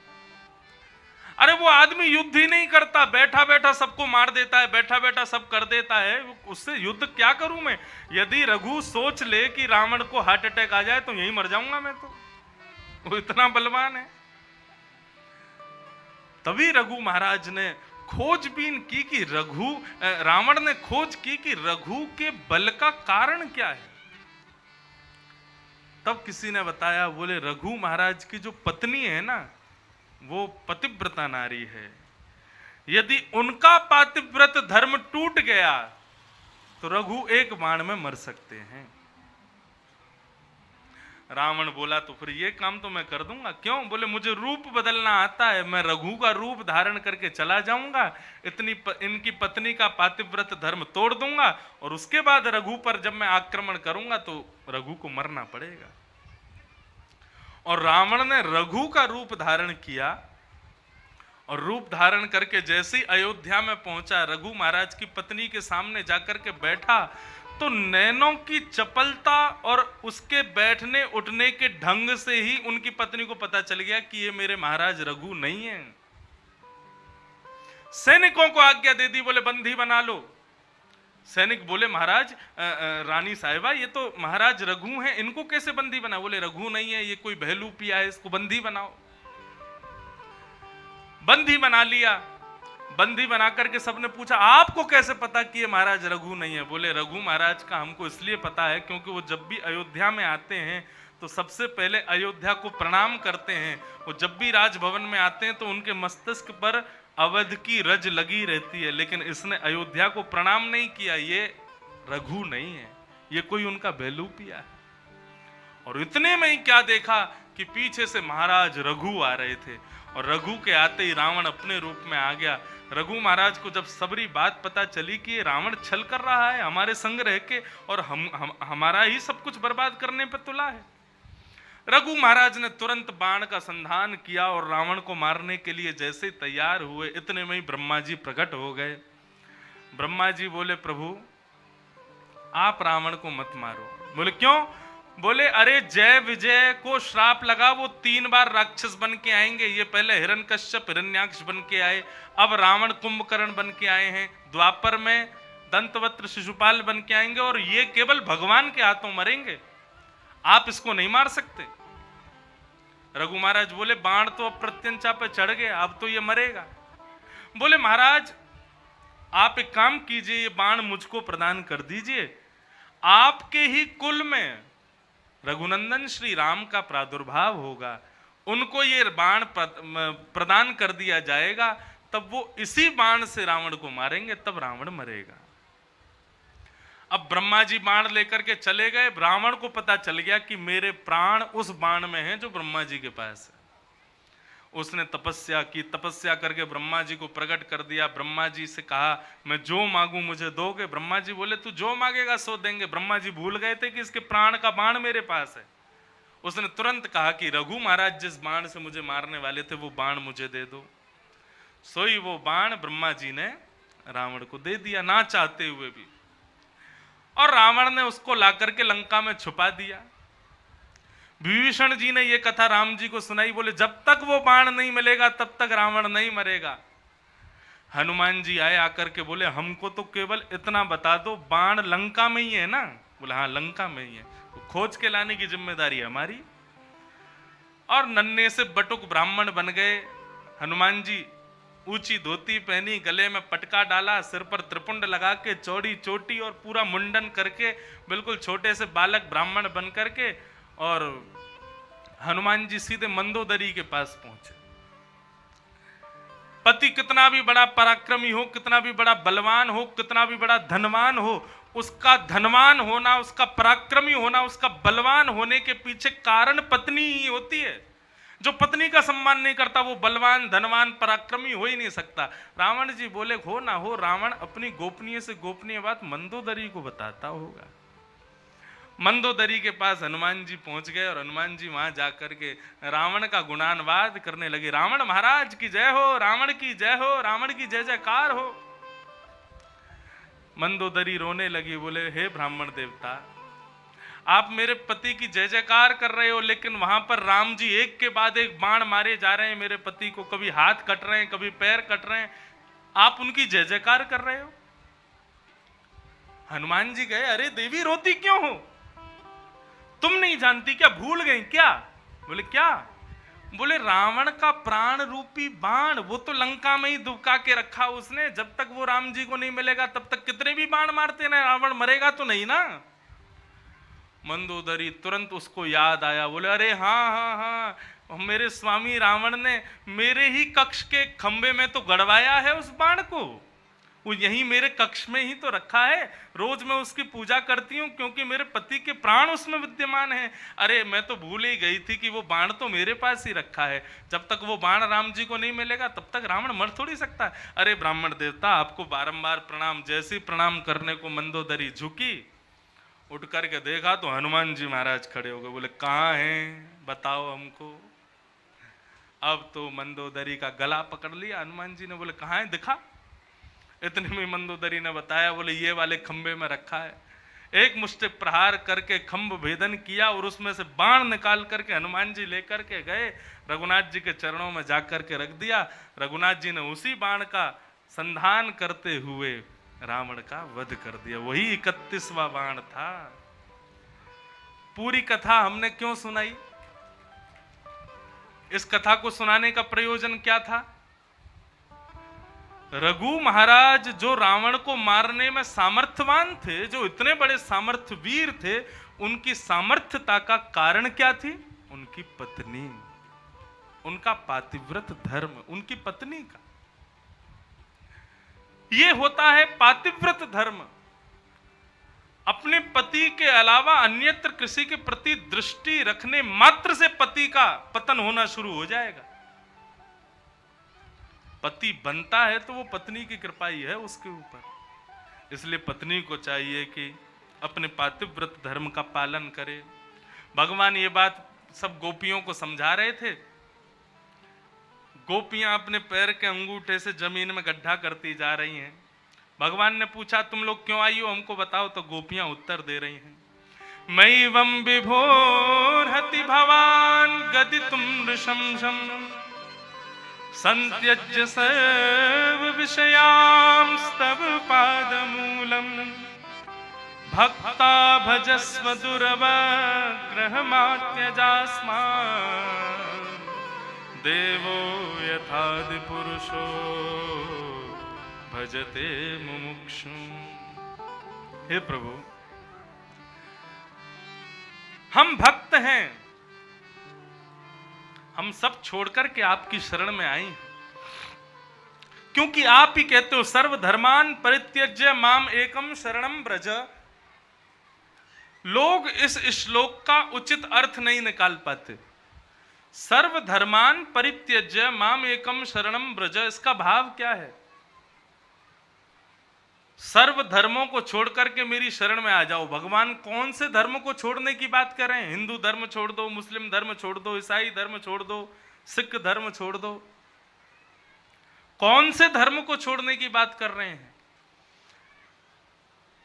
Speaker 1: अरे वो आदमी युद्ध ही नहीं करता, बैठा बैठा सबको मार देता है, बैठा बैठा सब कर देता है, उससे युद्ध क्या करूं मैं? यदि रघु सोच ले कि रावण को हार्ट अटैक आ जाए तो यहीं मर जाऊंगा मैं, तो वो इतना बलवान है। तभी रघु महाराज ने खोजबीन की कि रावण ने खोज की कि रघु के बल का कारण क्या है। तब किसी ने बताया, बोले रघु महाराज की जो पत्नी है ना, वो पतिव्रता नारी है, यदि उनका पातिव्रत धर्म टूट गया तो रघु एक बाण में मर सकते हैं। रावण बोला तो फिर ये काम तो मैं कर दूंगा। क्यों? बोले मुझे रूप बदलना आता है, मैं रघु का रूप धारण करके चला जाऊंगा, इनकी पत्नी का पातिव्रत धर्म तोड़ दूंगा और उसके बाद रघु पर जब मैं आक्रमण करूंगा तो रघु को मरना पड़ेगा। और रावण ने रघु का रूप धारण किया और रूप धारण करके जैसे ही अयोध्या में पहुंचा, रघु महाराज की पत्नी के सामने जाकर के बैठा तो नैनों की चपलता और उसके बैठने उठने के ढंग से ही उनकी पत्नी को पता चल गया कि ये मेरे महाराज रघु नहीं है। सैनिकों को आज्ञा दे दी, बोले बंदी बना लो। सैनिक बोले महाराज रानी साहिबा ये तो महाराज रघु हैं, इनको कैसे बंदी बना? बोले रघु नहीं है, ये कोई बहलू पिया है, इसको बंदी बनाओ। बंदी बना लिया। बंदी बना करके सबने पूछा आपको कैसे पता कि ये महाराज रघु नहीं है? बोले रघु महाराज का हमको इसलिए पता है क्योंकि वो जब भी अयोध्या में आते हैं तो सबसे पहले अयोध्या को प्रणाम करते हैं। वो जब भी राजभवन में आते हैं तो उनके मस्तिष्क पर अवध की रज लगी रहती है, लेकिन इसने अयोध्या को प्रणाम नहीं किया, ये रघु नहीं है, ये कोई उनका बेलूपिया है। और इतने में ही क्या देखा कि पीछे से महाराज रघु आ रहे थे और रघु के आते ही रावण अपने रूप में आ गया। रघु महाराज को जब सबरी बात पता चली कि ये रावण छल कर रहा है हमारे संग रह के और हमारा ही सब कुछ बर्बाद करने पे तुला है, रघु महाराज ने तुरंत बाण का संधान किया और रावण को मारने के लिए जैसे तैयार हुए, इतने में ही ब्रह्मा जी प्रकट हो गए। ब्रह्मा जी बोले प्रभु आप रावण को मत मारो। बोले क्यों? बोले अरे जय विजय को श्राप लगा, वो 3 बार राक्षस बन के आएंगे। ये पहले हिरण्यकश्यप हिरण्याक्ष बन के आए, अब रावण कुंभकर्ण बन के आए हैं, द्वापर में दंतवक्त्र शिशुपाल बन के आएंगे और ये केवल भगवान के हाथों मरेंगे, आप इसको नहीं मार सकते। रघु महाराज बोले बाण तो अब प्रत्यंचा पे चढ़ गए, अब तो ये मरेगा। बोले महाराज आप एक काम कीजिए, ये बाण मुझको प्रदान कर दीजिए, आपके ही कुल में रघुनंदन श्री राम का प्रादुर्भाव होगा, उनको ये बाण प्रदान कर दिया जाएगा, तब वो इसी बाण से रावण को मारेंगे, तब रावण मरेगा। अब ब्रह्मा जी बाण लेकर के चले गए। रावण को पता चल गया कि मेरे प्राण उस बाण में हैं जो ब्रह्मा जी के पास है। उसने तपस्या की, तपस्या करके ब्रह्मा जी को प्रकट कर दिया। ब्रह्मा जी से कहा मैं जो मांगू मुझे दोगे? ब्रह्मा जी बोले तू जो मांगेगा सो देंगे। ब्रह्मा जी भूल गए थे कि इसके प्राण का बाण मेरे पास है। उसने तुरंत कहा कि रघु महाराज जिस बाण से मुझे मारने वाले थे वो बाण मुझे दे दो। सोई वो बाण ब्रह्मा जी ने रावण को दे दिया, ना चाहते हुए भी, और रावण ने उसको ला करके लंका में छुपा दिया। विभीषण जी ने यह कथा राम जी को सुनाई, बोले जब तक वो बाण नहीं मिलेगा तब तक रावण नहीं मरेगा। हनुमान जी आए, आकर के बोले हमको तो केवल इतना बता दो बाण लंका में ही है ना? बोले हाँ लंका में ही है, तो खोज के लाने की जिम्मेदारी हमारी। और नन्हे से बटुक ब्राह्मण बन गए हनुमान जी, ऊंची धोती पहनी, गले में पटका डाला, सिर पर त्रिपुंड लगा के, चौड़ी चोटी और पूरा मुंडन करके, बिल्कुल छोटे से बालक ब्राह्मण बन करके, और हनुमान जी सीधे मंदोदरी के पास पहुंचे। पति कितना भी बड़ा पराक्रमी हो, कितना भी बड़ा बलवान हो, कितना भी बड़ा धनवान हो, उसका धनवान होना, उसका पराक्रमी होना, उसका बलवान होने के पीछे कारण पत्नी ही होती है। जो पत्नी का सम्मान नहीं करता वो बलवान, धनवान, पराक्रमी हो ही नहीं सकता। रावण जी बोले हो ना हो, रावण अपनी गोपनीय से गोपनीय बात मंदोदरी को बताता होगा। मंदोदरी के पास हनुमान जी पहुंच गए और हनुमान जी वहां जाकर के रावण का गुणानुवाद करने लगे। रावण महाराज की जय हो, रावण की जय हो, रावण की जय जयकार हो। मंदोदरी रोने लगी, बोले हे ब्राह्मण देवता, आप मेरे पति की जय जयकार कर रहे हो, लेकिन वहां पर राम जी एक के बाद एक बाण मारे जा रहे हैं मेरे पति को, कभी हाथ कट रहे हैं, कभी पैर कट रहे हैं, आप उनकी जय जयकार कर रहे हो। हनुमान जी गए, अरे देवी रोती क्यों हो, तुम नहीं जानती क्या, भूल गई क्या? बोले क्या? बोले रावण का प्राण रूपी बाण वो तो लंका में ही दुबका के रखा उसने, जब तक वो राम जी को नहीं मिलेगा तब तक कितने भी बाण मारते ना, रावण मरेगा तो नहीं ना। मंदोदरी तुरंत उसको याद आया, बोले अरे हाँ हाँ हाँ, मेरे स्वामी रावण ने मेरे ही कक्ष के खंबे में तो गड़वाया है उस बाण को, वो यही मेरे कक्ष में ही तो रखा है, रोज मैं उसकी पूजा करती हूँ क्योंकि मेरे पति के प्राण उसमें विद्यमान है। अरे मैं तो भूल ही गई थी कि वो बाण तो मेरे पास ही रखा है, जब तक वो बाण राम जी को नहीं मिलेगा तब तक रावण मर थोड़ी सकता है। अरे ब्राह्मण देवता, आपको बारंबार प्रणाम। जैसी प्रणाम करने को मंदोदरी झुकी, उठ करके देखा तो हनुमान जी महाराज खड़े हो गए। बोले कहाँ हैं, बताओ हमको। अब तो मंदोदरी का गला पकड़ लिया हनुमान जी ने। बोले कहाँ है, दिखा। इतने में मंदोदरी ने बताया, बोले ये वाले खंबे में रखा है। एक मुष्टि प्रहार करके खंभ भेदन किया और उसमें से बाण निकाल करके हनुमान जी लेकर के गए, रघुनाथ जी के चरणों में जाकर के रख दिया। रघुनाथ जी ने उसी बाण का संधान करते हुए रावण का वध कर दिया। वही 31वां बाण था। पूरी कथा हमने क्यों सुनाई? इस कथा को सुनाने का प्रयोजन क्या था? रघु महाराज जो रावण को मारने में सामर्थ्यवान थे, जो इतने बड़े सामर्थ्य वीर थे, उनकी सामर्थ्यता का कारण क्या थी? उनकी पत्नी, उनका पातिव्रत धर्म, उनकी पत्नी का। ये होता है पातिव्रत धर्म। अपने पति के अलावा अन्यत्र किसी के प्रति दृष्टि रखने मात्र से पति का पतन होना शुरू हो जाएगा। पति बनता है तो वो पत्नी की कृपा ही है उसके ऊपर। इसलिए पत्नी को चाहिए कि अपने पातिव्रत धर्म का पालन करे। भगवान ये बात सब गोपियों को समझा रहे थे। गोपियां अपने पैर के अंगूठे से जमीन में गड्ढा करती जा रही हैं। भगवान ने पूछा तुम लोग क्यों आई हो, हमको बताओ। तो गोपियां उत्तर दे रही हैं, मैवं विभोर्हति भवान गदितुं नृशंसं संत्यज्य सर्व विषयांस्तव पादमूलम् भक्ता भजस्व दुर्वग्रहमात्यजास्मात् देवो यथादि पुरुषो भजते मुमुक्षु। हे प्रभु, हम भक्त हैं, हम सब छोड़कर के आपकी शरण में आए हैं, क्योंकि आप ही कहते हो सर्वधर्मान परित्यज्य माम एकम शरणम ब्रज। लोग इस श्लोक का उचित अर्थ नहीं निकाल पाते। सर्वधर्मान परित्यज्य माम एकम शरणम ब्रज, इसका भाव क्या है? सर्व धर्मों को छोड़ करके मेरी शरण में आ जाओ। भगवान कौन से धर्म को छोड़ने की बात कर रहे हैं? हिंदू धर्म छोड़ दो, मुस्लिम धर्म छोड़ दो, ईसाई धर्म छोड़ दो, सिख धर्म छोड़ दो। कौन से धर्म को छोड़ने की बात कर रहे हैं?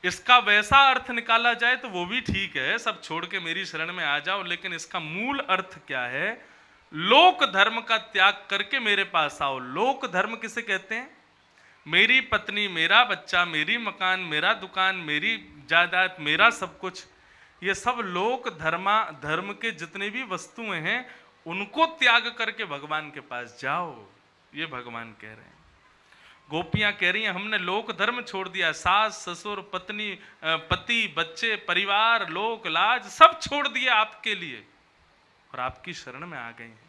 Speaker 1: इसका वैसा अर्थ निकाला जाए तो वो भी ठीक है, सब छोड़ के मेरी शरण में आ जाओ, लेकिन इसका मूल अर्थ क्या है? लोक धर्म का त्याग करके मेरे पास आओ। लोक धर्म किसे कहते हैं? मेरी पत्नी, मेरा बच्चा, मेरी मकान, मेरा दुकान, मेरी जायदाद, मेरा सब कुछ, ये सब लोक धर्म के जितने भी वस्तुएं हैं उनको त्याग करके भगवान के पास जाओ, ये भगवान कह रहे हैं। गोपियां कह रही हैं हमने लोक धर्म छोड़ दिया, सास ससुर पत्नी पति बच्चे परिवार लोक लाज सब छोड़ दिया आपके लिए और आपकी शरण में आ गए हैं।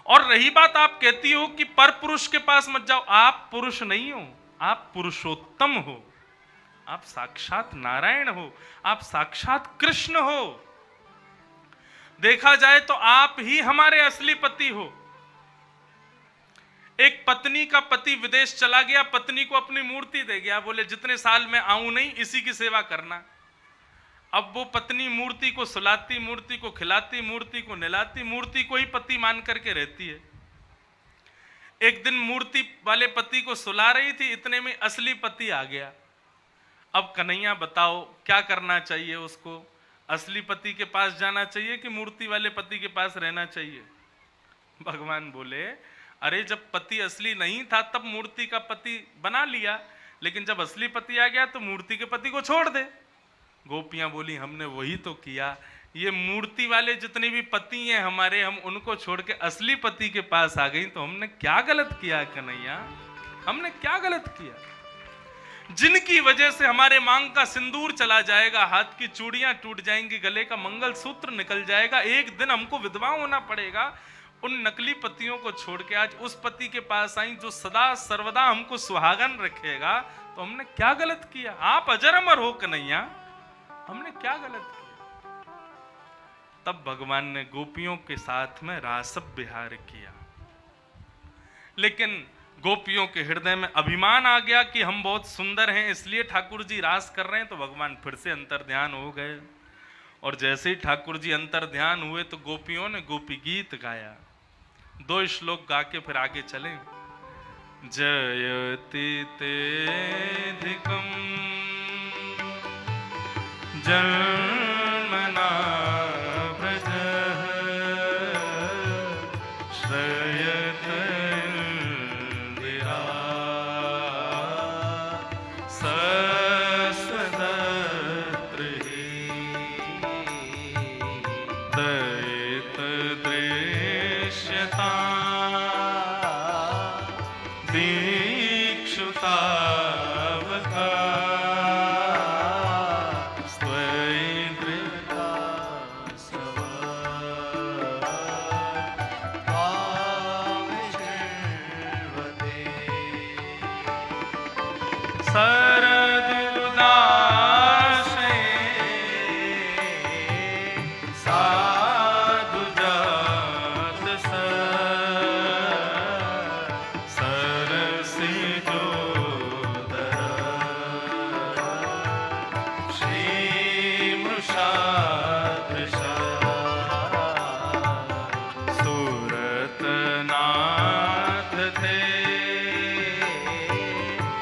Speaker 1: और रही बात आप कहती हो कि पर पुरुष के पास मत जाओ, आप पुरुष नहीं हो, आप पुरुषोत्तम हो, आप साक्षात नारायण हो, आप साक्षात कृष्ण हो। देखा जाए तो आप ही हमारे असली पति हो। एक पत्नी का पति विदेश चला गया, पत्नी को अपनी मूर्ति दे गया, बोले जितने साल में आऊं नहीं इसी की सेवा करना। अब वो पत्नी मूर्ति को सुलाती, मूर्ति को खिलाती, मूर्ति को नहलाती, मूर्ति को ही पति मान करके रहती है। एक दिन मूर्ति वाले पति को सुला रही थी, इतने में असली पति आ गया। अब कन्हैया बताओ क्या करना चाहिए उसको, असली पति के पास जाना चाहिए कि मूर्ति वाले पति के पास रहना चाहिए? भगवान बोले अरे जब पति असली नहीं था तब मूर्ति का पति बना लिया, लेकिन जब असली पति आ गया तो मूर्ति के पति को छोड़ दे। गोपियां बोली हमने वही तो किया, ये मूर्ति वाले जितने भी पति हैं हमारे, हम उनको छोड़ के असली पति के पास आ गई, तो हमने क्या गलत किया कन्हैया, हमने क्या गलत किया? जिनकी वजह से हमारे मांग का सिंदूर चला जाएगा, हाथ की चूड़ियां टूट जाएंगी, गले का मंगलसूत्र निकल जाएगा, एक दिन हमको विधवा होना पड़ेगा। उन नकली पतियों को छोड़ के आज उस पति के पास आई जो सदा सर्वदा हमको सुहागन रखेगा, तो हमने क्या गलत किया? आप अजर अमर हो कन्हैया, हमने क्या गलत किया? तब भगवान ने गोपियों के साथ में रासब विहार किया, लेकिन गोपियों के हृदय में अभिमान आ गया कि हम बहुत सुंदर हैं इसलिए ठाकुर जी रास कर रहे हैं, तो भगवान फिर से अंतर ध्यान हो गए। और जैसे ही ठाकुर जी अंतर ध्यान हुए तो गोपियों ने गोपी गीत गाया। 2 श्लोक गा के फिर आगे चले। जयति तेधिकम जन्मना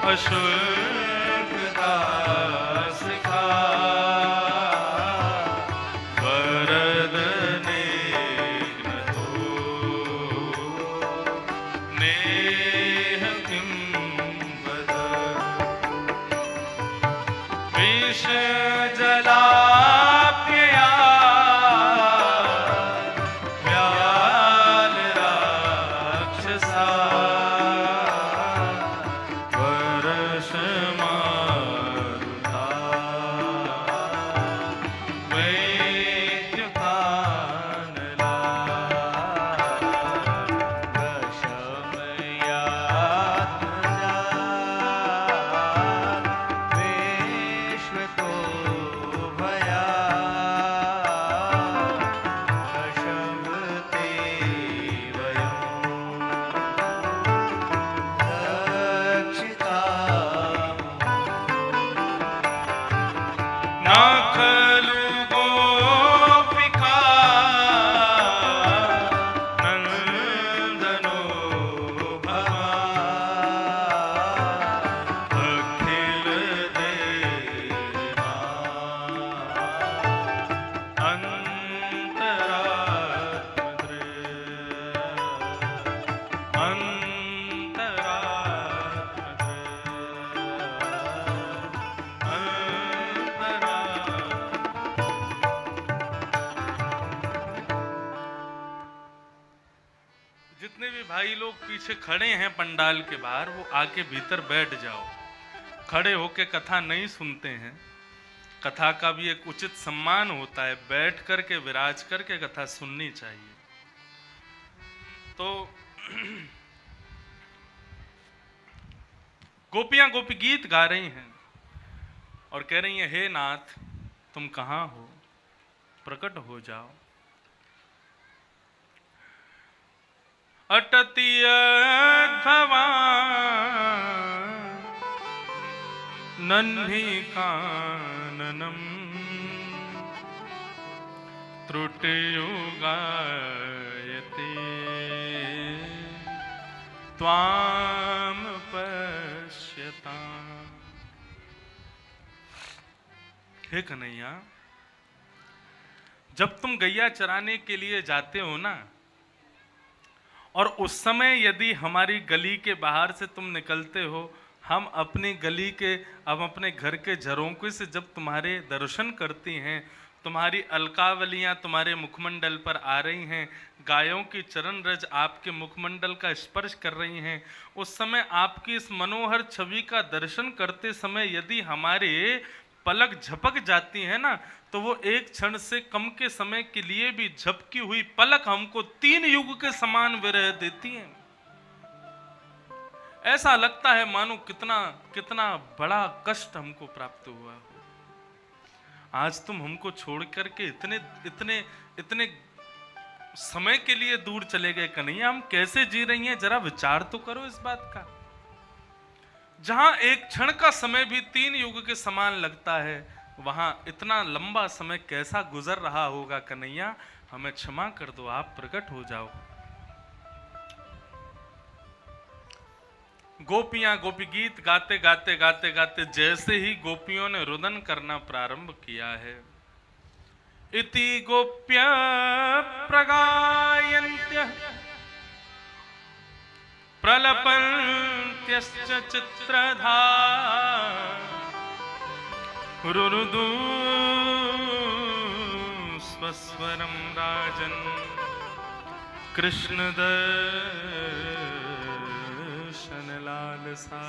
Speaker 1: Krishna जितने भी भाई लोग पीछे खड़े हैं पंडाल के बाहर, वो आके भीतर बैठ जाओ। खड़े होके कथा नहीं सुनते हैं, कथा का भी एक उचित सम्मान होता है, बैठ करके विराज करके कथा सुननी चाहिए। तो गोपियां गोपी गीत गा रही हैं और कह रही हैं, हे नाथ तुम कहां हो, प्रकट हो जाओ। अटति भवान नन्ही काननम त्रुटियुगायते त्वाम पश्यताम्। हे कन्हैया, जब तुम गैया चराने के लिए जाते हो ना, और उस समय यदि हमारी गली के बाहर से तुम निकलते हो, हम अपनी गली के, हम अपने घर के झरोखे से जब तुम्हारे दर्शन करती हैं, तुम्हारी अलकावलियां तुम्हारे मुखमंडल पर आ रही हैं, गायों की चरण रज आपके मुखमंडल का स्पर्श कर रही हैं, उस समय आपकी इस मनोहर छवि का दर्शन करते समय यदि हमारे पलक झपक जाती है ना, तो वो एक क्षण से कम के समय के लिए भी झपकी हुई पलक हमको 3 युग के समान विरह देती है। ऐसा लगता है मानो कितना कितना बड़ा कष्ट हमको प्राप्त हुआ हो। आज तुम हमको छोड़ करके इतने इतने इतने समय के लिए दूर चले गए कन्हैया, हम कैसे जी रही हैं, जरा विचार तो करो इस बात का। जहां एक क्षण का समय भी 3 युग के समान लगता है, वहां इतना लंबा समय कैसा गुजर रहा होगा कन्हैया, हमें क्षमा कर दो, आप प्रकट हो जाओ। गोपियां गोपी गीत गाते गाते गाते गाते जैसे ही गोपियों ने रुदन करना प्रारंभ किया है, इति गोप्य प्रगायन्त्यः प्रलपन्त्यश्च चित्रधा रुरुदु स्वस्वरं राजन् कृष्ण दर्शन लालसा।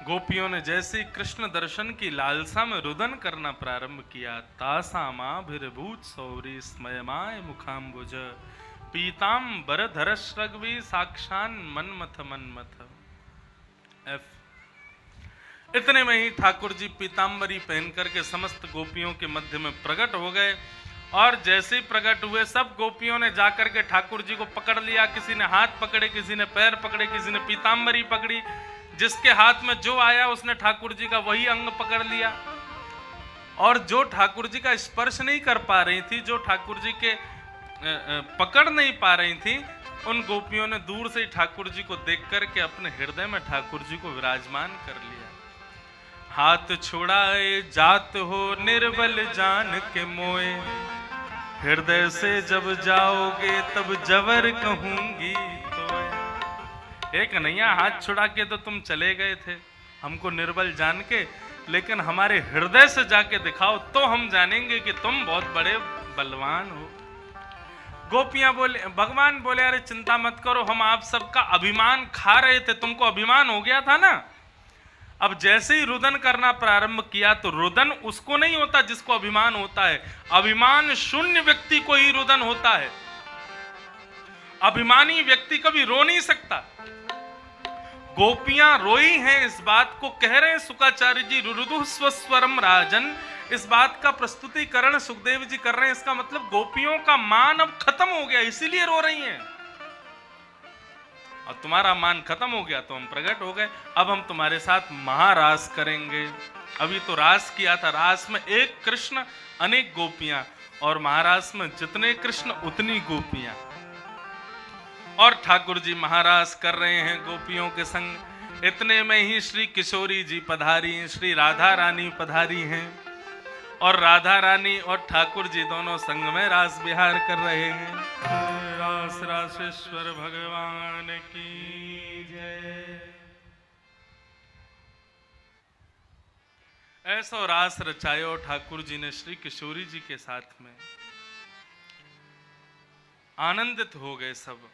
Speaker 1: गोपियों ने जैसे कृष्ण दर्शन की लालसा में रुदन करना प्रारंभ किया, तासामाभिर्भूत सौरी स्मयमाय मुखाम्बुज पीताम्बरधरश्रग्वी साक्षान मन्मथ मन्मथ। इतने में ही ठाकुर जी पीताम्बरी पहन करके समस्त गोपियों के मध्य में प्रकट हो गए, और जैसे ही प्रकट हुए सब गोपियों ने जाकर के ठाकुर जी को पकड़ लिया। किसी ने हाथ पकड़े, किसी ने पैर पकड़े, किसी ने पीताम्बरी पकड़ी। जिसके हाथ में जो आया उसने ठाकुर जी का वही अंग पकड़ लिया, और जो ठाकुर जी का स्पर्श नहीं कर पा रही थी, जो ठाकुर जी के पकड़ नहीं पा रही थी, उन गोपियों ने दूर से ही ठाकुर जी को देख करके अपने हृदय में ठाकुर जी को विराजमान कर लिया। हाथ छुड़ाए जात हो निर्बल जान के मोए, हृदय से जब जाओगे तब जबर कहूंगी तो। एक कन्हैया, हाथ छुड़ा के तो तुम चले गए थे हमको निर्बल जान के, लेकिन हमारे हृदय से जाके दिखाओ तो हम जानेंगे कि तुम बहुत बड़े बलवान हो। गोपियां बोले, भगवान बोले, अरे चिंता मत करो, हम आप सबका अभिमान खा रहे थे, तुमको अभिमान हो गया था ना। अब जैसे ही रुदन करना प्रारंभ किया, तो रुदन उसको नहीं होता जिसको अभिमान होता है, अभिमान शून्य व्यक्ति को ही रुदन होता है। अभिमानी व्यक्ति कभी रो नहीं सकता। गोपियां रोई हैं, इस बात को कह रहे हैं शुकाचार्य जी, रुरुदु स्वस्वरम राजन, इस बात का प्रस्तुतिकरण सुखदेव जी कर रहे हैं। इसका मतलब गोपियों का मान अब खत्म हो गया, इसीलिए रो रही हैं। और तुम्हारा मान खत्म हो गया तो हम प्रकट हो गए, अब हम तुम्हारे साथ महारास करेंगे। अभी तो रास किया था, रास में एक कृष्ण अनेक गोपियां, और महारास में जितने कृष्ण उतनी गोपियां। और ठाकुर जी महारास कर रहे हैं गोपियों के संग। इतने में ही श्री किशोरी जी पधारी, श्री राधा रानी पधारी हैं, और राधा रानी और ठाकुर जी दोनों संग में रास विहार कर रहे हैं। रास रासेश्वर भगवान की जय। ऐसा रास रचायो ठाकुर जी ने श्री किशोरी जी के साथ में। आनंदित हो गए सब।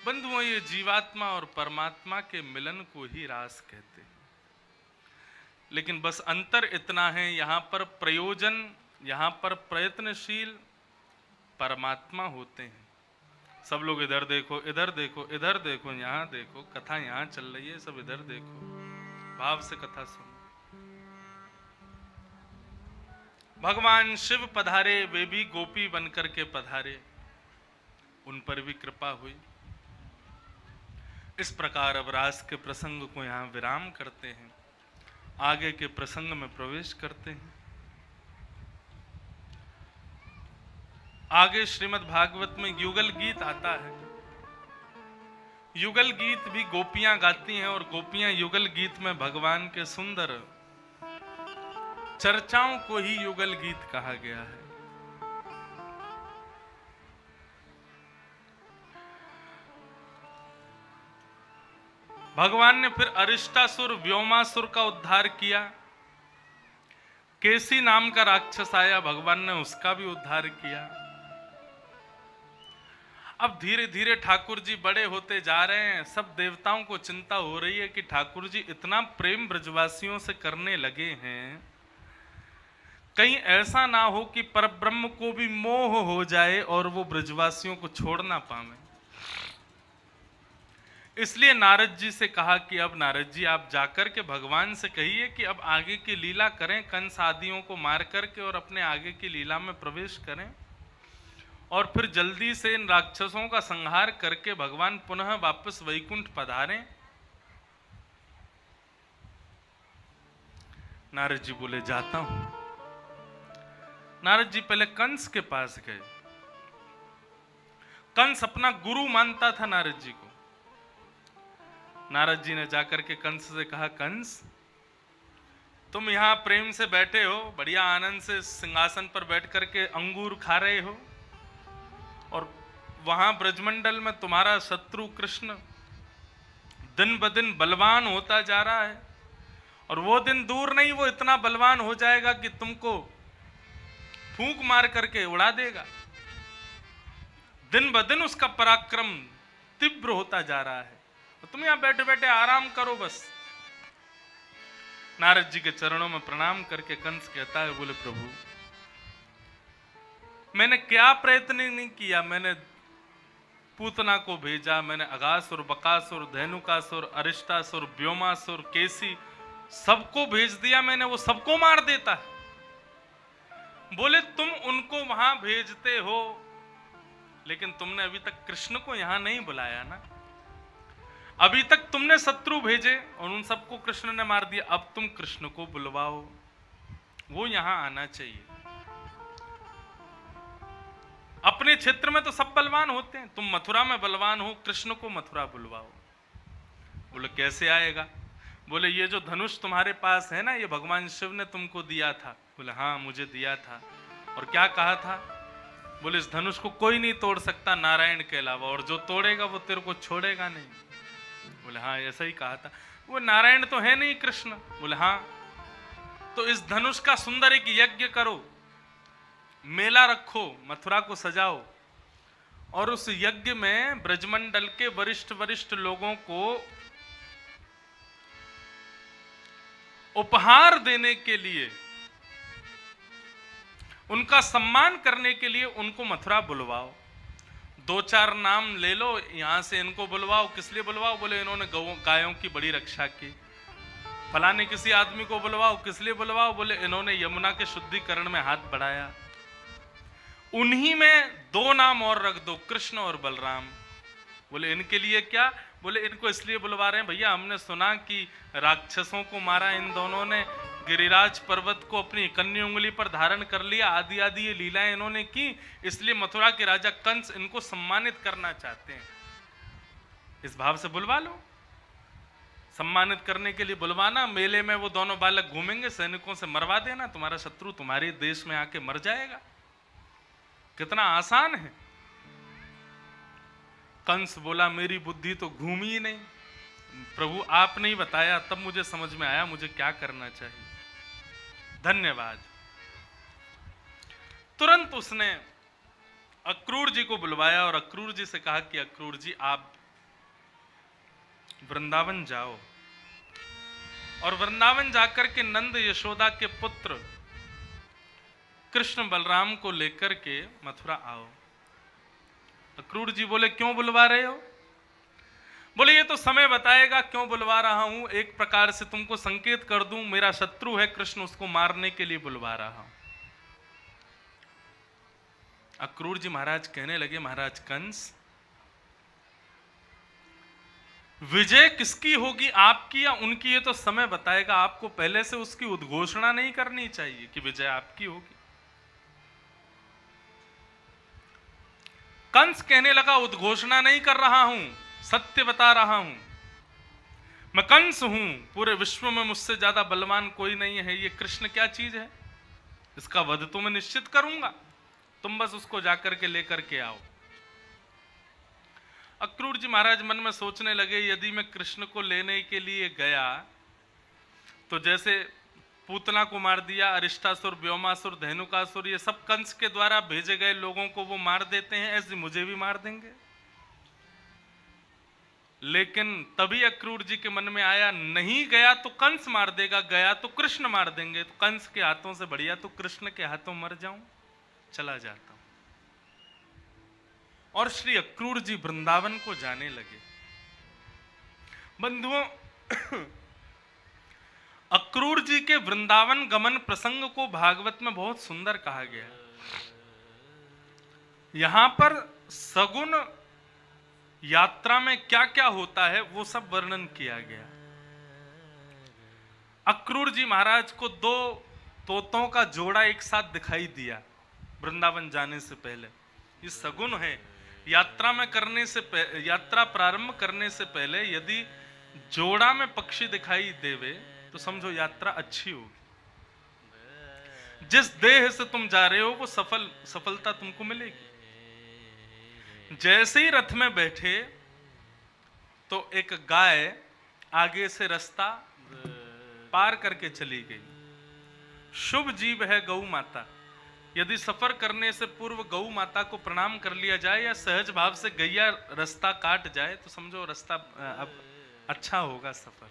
Speaker 1: बंधुओं, ये जीवात्मा और परमात्मा के मिलन को ही रास कहते हैं। लेकिन बस अंतर इतना है, यहां पर प्रयोजन, यहां पर प्रयत्नशील परमात्मा होते हैं। सब लोग इधर देखो, इधर देखो, इधर देखो, यहां देखो, कथा यहां चल रही है, सब इधर देखो, भाव से कथा सुनो। भगवान शिव पधारे, वे भी गोपी बनकर के पधारे, उन पर भी कृपा हुई। इस प्रकार अब रास के प्रसंग को यहां विराम करते हैं, आगे के प्रसंग में प्रवेश करते हैं। आगे श्रीमद् भागवत में युगल गीत आता है। युगल गीत भी गोपियां गाती हैं और गोपियां युगल गीत में भगवान के सुंदर चर्चाओं को ही युगल गीत कहा गया है। भगवान ने फिर अरिष्टासुर, व्योमासुर का उद्धार किया। केसी नाम का राक्षस आया, भगवान ने उसका भी उद्धार किया। अब धीरे धीरे ठाकुर जी बड़े होते जा रहे हैं। सब देवताओं को चिंता हो रही है कि ठाकुर जी इतना प्रेम ब्रजवासियों से करने लगे हैं, कहीं ऐसा ना हो कि परब्रह्म को भी मोह हो जाए और वो ब्रजवासियों को छोड़ ना पावे। इसलिए नारद जी से कहा कि अब नारद जी आप जाकर के भगवान से कहिए कि अब आगे की लीला करें, कंस आदियों को मार करके और अपने आगे की लीला में प्रवेश करें और फिर जल्दी से इन राक्षसों का संहार करके भगवान पुनः वापस वैकुंठ पधारें। नारद जी बोले जाता हूं। नारद जी पहले कंस के पास गए। कंस अपना गुरु मानता था नारद जी को। नारद जी ने जाकर के कंस से कहा, कंस तुम यहां प्रेम से बैठे हो, बढ़िया आनंद से सिंहासन पर बैठ करके अंगूर खा रहे हो और वहां ब्रजमंडल में तुम्हारा शत्रु कृष्ण दिन ब दिन बलवान होता जा रहा है और वो दिन दूर नहीं, वो इतना बलवान हो जाएगा कि तुमको फूंक मार करके उड़ा देगा। दिन ब दिन उसका पराक्रम तीव्र होता जा रहा है, तो तुम यहां बैठे बैठे आराम करो बस। नारद जी के चरणों में प्रणाम करके कंस कहता है, बोले प्रभु मैंने क्या प्रयत्न नहीं किया, मैंने पूतना को भेजा, मैंने अगासुर, बकासुर, धेनुकासुर, अरिष्टासुर, व्योमासुर, केसी सबको भेज दिया मैंने, वो सबको मार देता है। बोले तुम उनको वहां भेजते हो लेकिन तुमने अभी तक कृष्ण को यहां नहीं बुलाया ना। अभी तक तुमने शत्रु भेजे और उन सबको कृष्ण ने मार दिया, अब तुम कृष्ण को बुलवाओ, वो यहां आना चाहिए। अपने क्षेत्र में तो सब बलवान होते हैं, तुम मथुरा में बलवान हो, कृष्ण को मथुरा बुलवाओ। बोले कैसे आएगा? बोले ये जो धनुष तुम्हारे पास है ना, ये भगवान शिव ने तुमको दिया था। बोले हाँ मुझे दिया था। और क्या कहा था? बोले इस धनुष को कोई नहीं तोड़ सकता नारायण के अलावा, और जो तोड़ेगा वो तेरे को छोड़ेगा नहीं। बोले हाँ ऐसा ही कहा था। वो नारायण तो है नहीं कृष्ण। बोले हाँ, तो इस धनुष का सुंदर एक यज्ञ करो, मेला रखो, मथुरा को सजाओ और उस यज्ञ में ब्रजमंडल के वरिष्ठ वरिष्ठ लोगों को उपहार देने के लिए, उनका सम्मान करने के लिए उनको मथुरा बुलवाओ। दो चार नाम ले लो, यहां से इनको बुलवाओ। किस लिए बुलवाओ? बोले इन्होंने गायों की बड़ी रक्षा की। फलाने किसी आदमी को बुलवाओ। किस लिए बुलवाओ? बोले इन्होंने यमुना के शुद्धिकरण में हाथ बढ़ाया। उन्हीं में दो नाम और रख दो, कृष्ण और बलराम। बोले इनके लिए क्या? बोले इनको इसलिए बुलवा रहे हैं भैया, हमने सुना कि राक्षसों को मारा इन दोनों ने, गिरिराज पर्वत को अपनी कन्नी उंगली पर धारण कर लिया, आदि आदि ये लीलाएं इन्होंने की, इसलिए मथुरा के राजा कंस इनको सम्मानित करना चाहते हैं। इस भाव से बुलवा लो। सम्मानित करने के लिए बुलवाना, मेले में वो दोनों बालक घूमेंगे, सैनिकों से मरवा देना, तुम्हारा शत्रु तुम्हारे देश में आके मर जाएगा। कितना आसान है। कंस बोला मेरी बुद्धि तो घूमी ही नहीं, प्रभु आपने ही बताया तब मुझे समझ में आया मुझे क्या करना चाहिए। धन्यवाद। तुरंत उसने अक्रूर जी को बुलवाया और अक्रूर जी से कहा कि अक्रूर जी आप वृंदावन जाओ और वृंदावन जाकर के नंद यशोदा के पुत्र कृष्ण बलराम को लेकर के मथुरा आओ। अक्रूर जी बोले क्यों बुलवा रहे हो? बोले ये तो समय बताएगा क्यों बुलवा रहा हूं, एक प्रकार से तुमको संकेत कर दूं, मेरा शत्रु है कृष्ण, उसको मारने के लिए बुलवा रहा हूं। अक्रूर जी महाराज कहने लगे महाराज कंस, विजय किसकी होगी, आपकी या उनकी, ये तो समय बताएगा, आपको पहले से उसकी उद्घोषणा नहीं करनी चाहिए कि विजय आपकी होगी। कंस कहने लगा उद्घोषणा नहीं कर रहा हूं, सत्य बता रहा हूं, मैं कंस हूं, पूरे विश्व में मुझसे ज्यादा बलवान कोई नहीं है, ये कृष्ण क्या चीज है, इसका वध तो मैं निश्चित करूंगा, तुम बस उसको जाकर के लेकर के आओ। अक्रूर जी महाराज मन में सोचने लगे यदि मैं कृष्ण को लेने के लिए गया तो जैसे पूतना को मार दिया, अरिष्टासुर, व्योमासुर, धेनुकासुर, ये सब कंस के द्वारा भेजे गए लोगों को वो मार देते हैं, ऐसे मुझे भी मार देंगे। लेकिन तभी अक्रूर जी के मन में आया नहीं गया तो कंस मार देगा, गया तो कृष्ण मार देंगे, तो कंस के हाथों से बढ़िया तो कृष्ण के हाथों मर जाऊं, चला जाता हूं। और श्री अक्रूर जी वृंदावन को जाने लगे। बंधुओं, अक्रूर जी के वृंदावन गमन प्रसंग को भागवत में बहुत सुंदर कहा गया है। यहां पर सगुन यात्रा में क्या क्या होता है वो सब वर्णन किया गया। अक्रूर जी महाराज को दो तोतों का जोड़ा एक साथ दिखाई दिया वृंदावन जाने से पहले। ये सगुन है। यात्रा में करने से यात्रा प्रारंभ करने से पहले यदि जोड़ा में पक्षी दिखाई देवे तो समझो यात्रा अच्छी होगी। जिस देह से तुम जा रहे हो वो सफलता तुमको मिलेगी। जैसे ही रथ में बैठे तो एक गाय आगे से रास्ता पार करके चली गई। शुभ जीव है गौ माता। यदि सफर करने से पूर्व गौ माता को प्रणाम कर लिया जाए या सहज भाव से गैया रास्ता काट जाए तो समझो रास्ता अब अच्छा होगा सफर।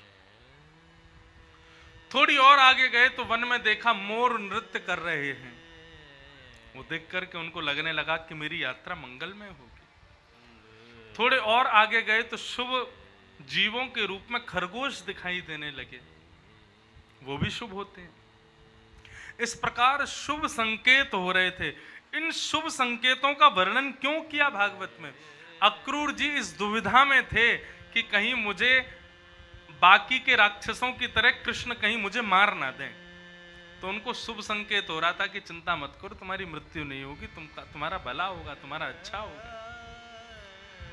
Speaker 1: थोड़ी और आगे गए तो वन में देखा मोर नृत्य कर रहे हैं। वो देख करके उनको लगने लगा कि मेरी यात्रा मंगलमय होगी। थोड़े और आगे गए तो शुभ जीवों के रूप में खरगोश दिखाई देने लगे। वो भी शुभ होते हैं। इस प्रकार शुभ संकेत हो रहे थे। इन शुभ संकेतों का वर्णन क्यों किया भागवत में? अक्रूर जी इस दुविधा में थे कि कहीं मुझे बाकी के राक्षसों की तरह कृष्ण कहीं मुझे मार ना दें। तो उनको शुभ संकेत हो रहा था कि चिंता मत करो, तुम्हारी मृत्यु नहीं होगी, तुम्हारा भला होगा, तुम्हारा अच्छा होगा।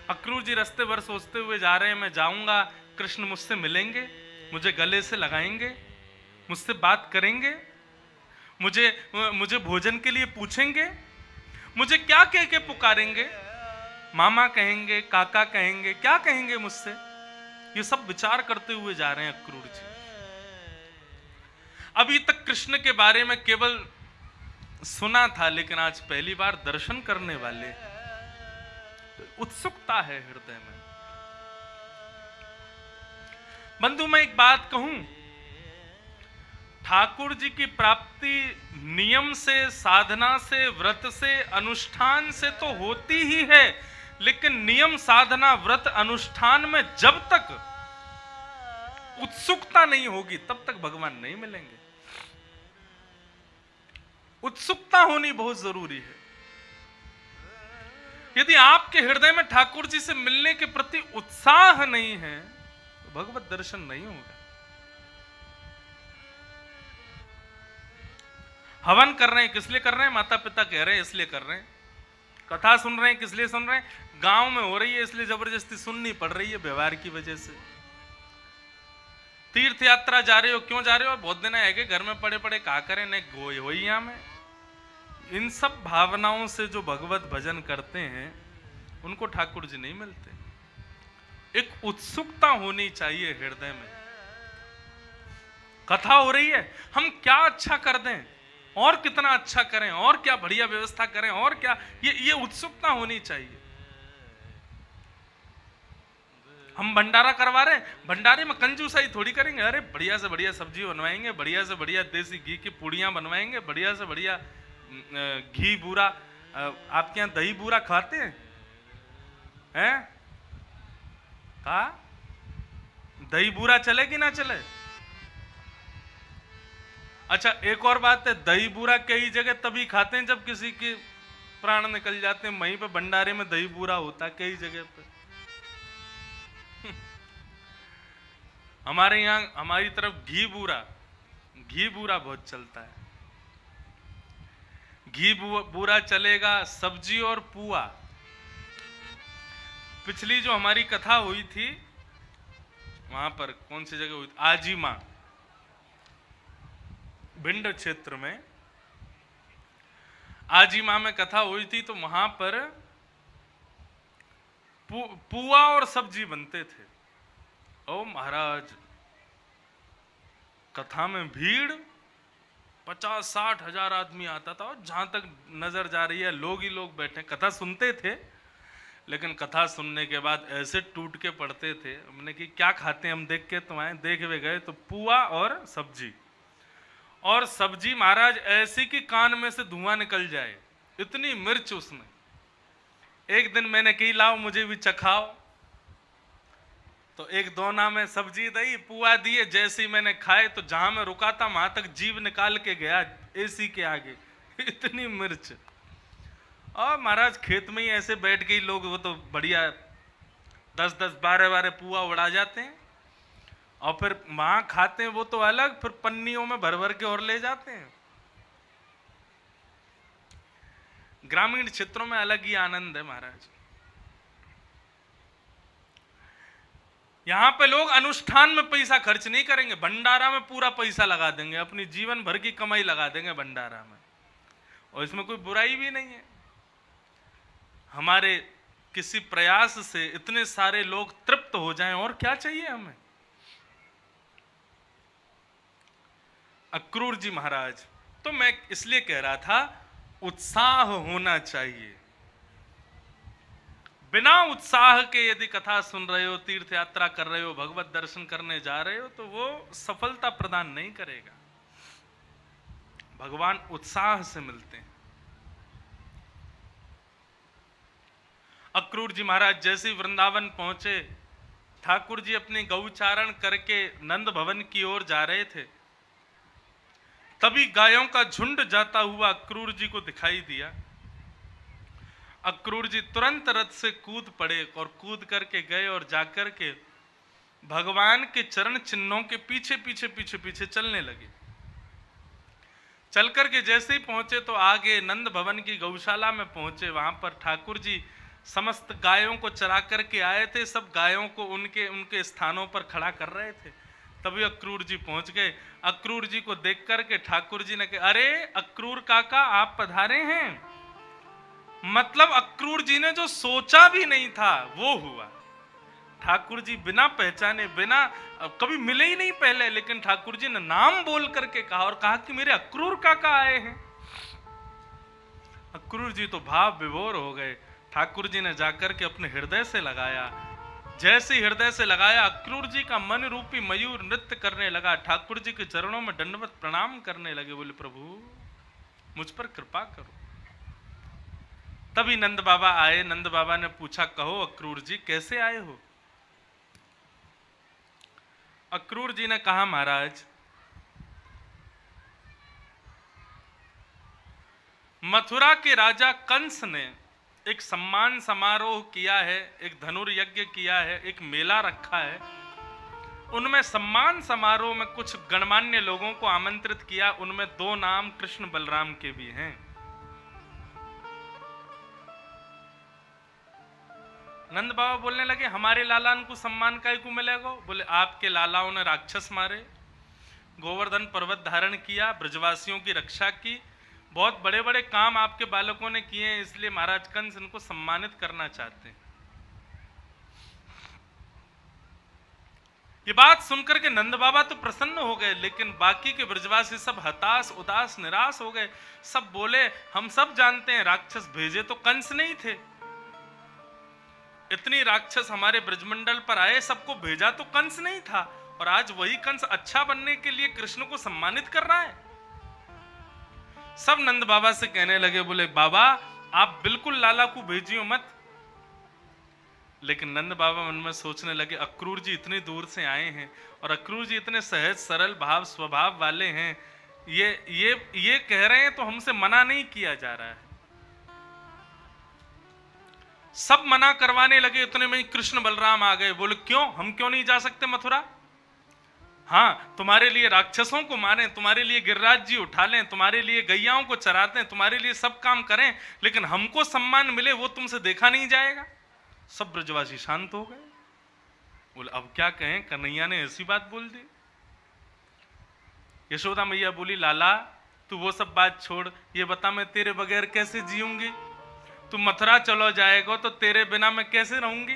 Speaker 1: अक्रूर जी रास्ते भर सोचते हुए जा रहे हैं, मैं जाऊंगा, कृष्ण मुझसे मिलेंगे, मुझे गले से लगाएंगे, मुझसे बात करेंगे, मुझे भोजन के लिए पूछेंगे, मुझे क्या कह के पुकारेंगे, मामा कहेंगे, काका कहेंगे, क्या कहेंगे मुझसे। ये सब विचार करते हुए जा रहे हैं अक्रूर जी। अभी तक कृष्ण के बारे में केवल सुना था, लेकिन आज पहली बार दर्शन करने वाले। उत्सुकता है हृदय में। बंधु मैं एक बात कहूं, ठाकुर जी की प्राप्ति नियम से, साधना से, व्रत से, अनुष्ठान से तो होती ही है, लेकिन नियम, साधना, व्रत, अनुष्ठान में जब तक उत्सुकता नहीं होगी तब तक भगवान नहीं मिलेंगे। उत्सुकता होनी बहुत जरूरी है। यदि आपके हृदय में ठाकुर जी से मिलने के प्रति उत्साह नहीं है तो भगवत दर्शन नहीं होगा। हवन कर रहे हैं, किस लिए कर रहे हैं? माता पिता कह रहे हैं इसलिए कर रहे हैं। कथा सुन रहे हैं, किस लिए सुन रहे हैं? गांव में हो रही है इसलिए जबरदस्ती सुननी पड़ रही है व्यवहार की वजह से। तीर्थ यात्रा जा रहे हो, क्यों जा रहे हो? बहुत दिन है कि घर में पड़े पड़े का करें, न गोई हो यहां में। इन सब भावनाओं से जो भगवत भजन करते हैं उनको ठाकुर जी नहीं मिलते। एक उत्सुकता होनी चाहिए हृदय में। कथा हो रही है, हम क्या अच्छा कर दें, और कितना अच्छा करें, और क्या बढ़िया व्यवस्था करें, और क्या, ये उत्सुकता होनी चाहिए। हम भंडारा करवा रहे हैं, भंडारे में कंजूसाई थोड़ी करेंगे। अरे बढ़िया से बढ़िया सब्जी बनवाएंगे, बढ़िया से बढ़िया देसी घी की पूड़ियां बनवाएंगे, बढ़िया से बढ़िया घी बूरा। आपके यहाँ दही बूरा खाते हैं? कहा दही बूरा चले कि ना चले? अच्छा, एक और बात है, दही बूरा कई जगह तभी खाते हैं जब किसी के प्राण निकल जाते हैं, वहीं पे भंडारे में दही बूरा होता है कई जगह पे। हमारे यहाँ, हमारी तरफ घी बूरा बहुत चलता है। घी बूरा चलेगा, सब्जी और पुआ। पिछली जो हमारी कथा हुई थी वहां पर, कौन सी जगह हुई थी? आजीमा, भिंड क्षेत्र में आजीमा में कथा हुई थी। तो वहां पर पुआ और सब्जी बनते थे। ओ महाराज, कथा में भीड़ 50-60 हजार आदमी आता था, और जहां तक नजर जा रही है लोग ही लोग बैठे कथा सुनते थे। लेकिन कथा सुनने के बाद ऐसे टूट के पड़ते थे। हमने कि क्या खाते हैं हम, देख के तो आए, देख वे गए तो पुआ और सब्जी। और सब्जी महाराज ऐसी कि कान में से धुआं निकल जाए, इतनी मिर्च उसमें। एक दिन मैंने कही लाओ मुझे भी चखाओ, तो एक दोना में सब्जी दी, पुआ दिए। जैसे ही मैंने खाए तो जहां मैं रुका था वहां तक जीभ निकाल के गया एसी के आगे, इतनी मिर्च। और महाराज खेत में ही ऐसे बैठ गई लोग, वो तो बढ़िया 10-10, 12-12 पुआ उड़ा जाते हैं, और फिर वहां खाते हैं वो तो अलग, फिर पन्नियों में भर भर के और ले जाते हैं। ग्रामीण क्षेत्रों में अलग ही आनंद है महाराज। यहां पे लोग अनुष्ठान में पैसा खर्च नहीं करेंगे, भंडारा में पूरा पैसा लगा देंगे, अपनी जीवन भर की कमाई लगा देंगे भंडारा में, और इसमें कोई बुराई भी नहीं है। हमारे किसी प्रयास से इतने सारे लोग तृप्त हो जाएं, और क्या चाहिए हमें। अक्रूर जी महाराज, तो मैं इसलिए कह रहा था उत्साह होना चाहिए। बिना उत्साह के यदि कथा सुन रहे हो, तीर्थ यात्रा कर रहे हो, भगवत दर्शन करने जा रहे हो, तो वो सफलता प्रदान नहीं करेगा। भगवान उत्साह से मिलते हैं। अक्रूर जी महाराज जैसे ही वृंदावन पहुंचे, ठाकुर जी अपनी गौचारण करके नंद भवन की ओर जा रहे थे, तभी गायों का झुंड जाता हुआ अक्रूर जी को दिखाई दिया। अक्रूर जी तुरंत रथ से कूद पड़े और कूद करके गए और जाकर के भगवान के चरण चिन्हों के पीछे पीछे पीछे पीछे चलने लगे। चल करके जैसे ही पहुंचे तो आगे नंद भवन की गौशाला में पहुंचे। वहां पर ठाकुर जी समस्त गायों को चरा करके आए थे, सब गायों को उनके उनके स्थानों पर खड़ा कर रहे थे। तभी अक्रूर जी पहुंच गए। अक्रूर जी को देख करके ठाकुर जी ने कहा, अरे अक्रूर काका आप पधारे हैं। मतलब अक्रूर जी ने जो सोचा भी नहीं था वो हुआ। ठाकुर जी बिना पहचाने, बिना कभी मिले ही नहीं पहले, लेकिन ठाकुर जी ने नाम बोल करके कहा और कहा कि मेरे अक्रूर काका आए हैं। अक्रूर जी तो भाव विभोर हो गए। ठाकुर जी ने जाकर के अपने हृदय से लगाया। जैसे हृदय से लगाया, अक्रूर जी का मन रूपी मयूर नृत्य करने लगा। ठाकुर जी के चरणों में दंडवत प्रणाम करने लगे, बोले प्रभु मुझ पर कृपा करो। तभी नंद बाबा आए। नंद बाबा ने पूछा, कहो अक्रूर जी कैसे आए हो। अक्रूर जी ने कहा, महाराज मथुरा के राजा कंस ने एक सम्मान समारोह किया है, एक धनुर्यज्ञ किया है, एक मेला रखा है। उनमें सम्मान समारोह में कुछ गणमान्य लोगों को आमंत्रित किया। उनमें 2 नाम कृष्ण बलराम के भी हैं। नंद बाबा बोलने लगे, हमारे लालान को सम्मान काय को मिलेगा। बोले आपके लालाओं ने राक्षस मारे, गोवर्धन पर्वत धारण किया, ब्रजवासियों की रक्षा की, बहुत बड़े बड़े काम आपके बालकों ने किए हैं, इसलिए महाराज कंस इनको सम्मानित करना चाहते हैं। ये बात सुनकर के नंद बाबा तो प्रसन्न हो गए, लेकिन बाकी के ब्रजवासी सब हताश, उदास, निराश हो गए। सब बोले, हम सब जानते हैं राक्षस भेजे तो कंस नहीं थे, इतनी राक्षस हमारे ब्रजमंडल पर आए, सबको भेजा तो कंस नहीं था, और आज वही कंस अच्छा बनने के लिए कृष्ण को सम्मानित कर रहा है। सब नंद बाबा से कहने लगे, बोले बाबा आप बिल्कुल लाला को भेजियो मत। लेकिन नंद बाबा मन में सोचने लगे, अक्रूर जी इतनी दूर से आए हैं और अक्रूर जी इतने सहज सरल भाव स्वभाव वाले हैं, ये कह रहे हैं तो हमसे मना नहीं किया जा रहा है। सब मना करवाने लगे, इतने में कृष्ण बलराम आ गए। बोले क्यों, हम क्यों नहीं जा सकते मथुरा? हाँ, तुम्हारे लिए राक्षसों को मारें, तुम्हारे लिए गिरिराज जी उठा लें, तुम्हारे लिए गैयाओं को चराते हैं, तुम्हारे लिए सब काम करें, लेकिन हमको सम्मान मिले वो तुमसे देखा नहीं जाएगा। सब ब्रजवासी शांत हो गए। बोले अब क्या कहें, कन्हैया ने ऐसी बात बोल दी। यशोदा मैया बोली, लाला तू वो सब बात छोड़, ये बता मैं तेरे बगैर कैसे जीऊंगी? तू मथुरा चलो जाएगा तो तेरे बिना मैं कैसे रहूंगी?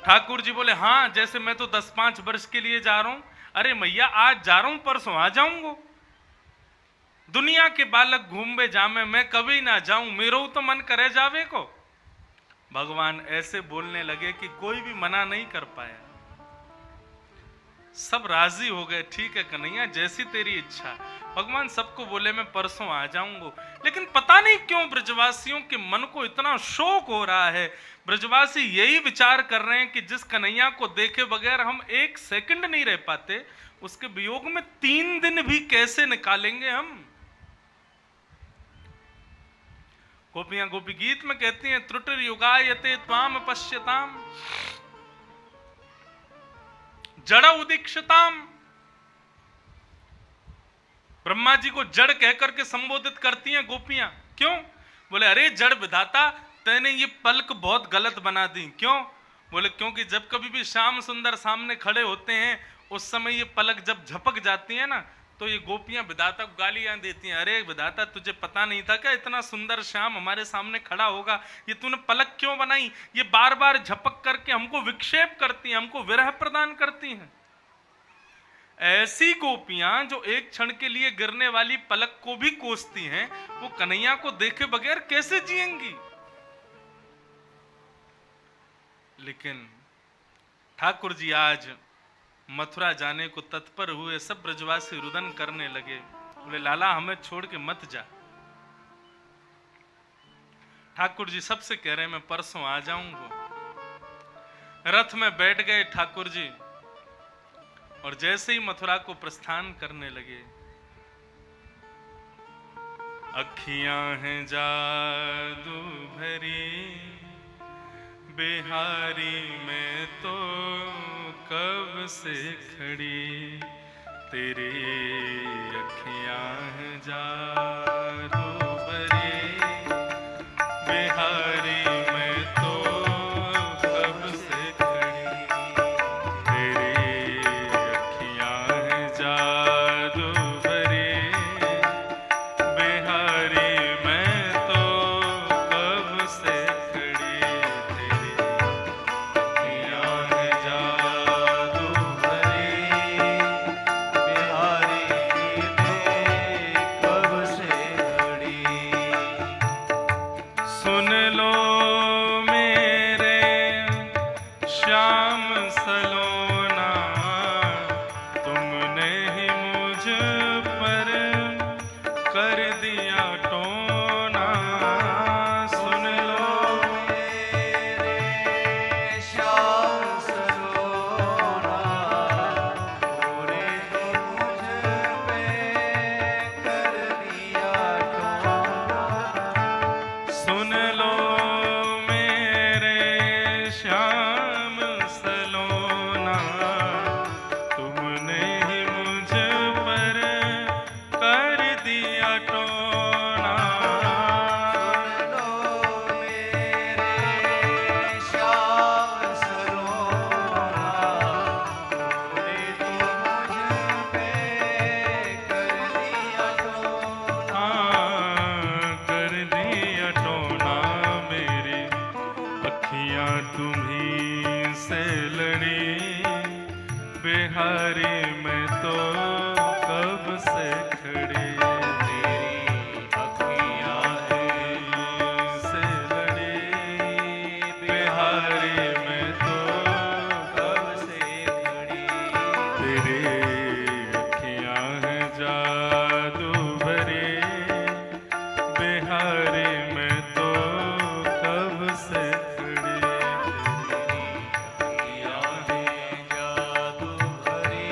Speaker 1: ठाकुर जी बोले, हाँ जैसे मैं तो 10-5 वर्ष के लिए जा रहा हूं। अरे मैया आज जा रहा हूं, परसों आ जाऊंगा। दुनिया के बालक घूमे जामे, मैं कभी ना जाऊं, मेरो तो मन करे जावे को। भगवान ऐसे बोलने लगे कि कोई भी मना नहीं कर पाया। सब राजी हो गए, ठीक है कन्हैया जैसी तेरी इच्छा। भगवान सबको बोले मैं परसों आ जाऊंगा। लेकिन पता नहीं क्यों ब्रजवासियों के मन को इतना शोक हो रहा है। ब्रजवासी यही विचार कर रहे हैं कि जिस कन्हैया को देखे बगैर हम एक सेकंड नहीं रह पाते, उसके वियोग में 3 दिन भी कैसे निकालेंगे हम। गोपियां गोपी गीत में कहती हैं, त्रुटिर युगायते त्वाम पश्यताम जड़ उदीक्षताम। ब्रह्मा जी को जड़ कहकर के संबोधित करती हैं गोपियां। क्यों? बोले अरे जड़ विधाता, तैने ये पलक बहुत गलत बना दी। क्यों? बोले क्योंकि जब कभी भी श्याम सुंदर सामने खड़े होते हैं, उस समय ये पलक जब झपक जाती है ना, तो ये गोपियां विधाता को गालियां देती हैं। अरे विधाता तुझे पता नहीं था क्या इतना सुंदर श्याम हमारे सामने खड़ा होगा, ये तूने पलक क्यों बनाई? ये बार बार झपक करके हमको विक्षेप करती हैं, हमको विरह प्रदान करती हैं। ऐसी गोपियां जो एक क्षण के लिए गिरने वाली पलक को भी कोसती हैं, वो कन्हैया को देखे बगैर कैसे जिएंगी? लेकिन ठाकुर जी आज मथुरा जाने को तत्पर हुए। सब ब्रजवासी रुदन करने लगे। बोले लाला हमें छोड़ के मत जा। ठाकुर जी सबसे कह रहे हैं मैं परसों आ जाऊंगा। रथ में बैठ गए ठाकुर जी, और जैसे ही मथुरा को प्रस्थान करने लगे, अखियां हैं जादू भरी बिहारी में तो कब से खड़ी, तेरी अखियां हैं जादू भरी बिहारी में तो कब से खड़ी, तेरी अखियां हैं जादू भरी बिहारी में तो कब से खड़ी, तेरी अखियां हैं जादू भरी बिहारी में कब से खड़ी। सुन लो मेरे श्याम सलोना, तुमने ही मुझ पर कर दिया टोना। सुन लो मेरे
Speaker 2: श्याम सलोना, तूने ही मुझ पे कर दिया टोना।
Speaker 1: सुन लो मेरे श्याम सलोना, तुमने ही मुझ पर कर दिया टोना।
Speaker 2: सुन लो मेरे श्याम सलोना, तूने ही मुझ पे कर दिया टोना।
Speaker 1: कर दिया टोना, मेरी अखियां तुम्ही से लड़ी। बिहारी मैं तो कब से खड़ी,
Speaker 2: तेरी अखियाँ
Speaker 1: से लड़ी। बिहारी मैं तो
Speaker 2: कब से खड़ी,
Speaker 1: तेरी अखियाँ हैं जादू भरी। बिहारी मैं तो कब से खड़ी,
Speaker 2: अखियाँ हैं जादू भरी।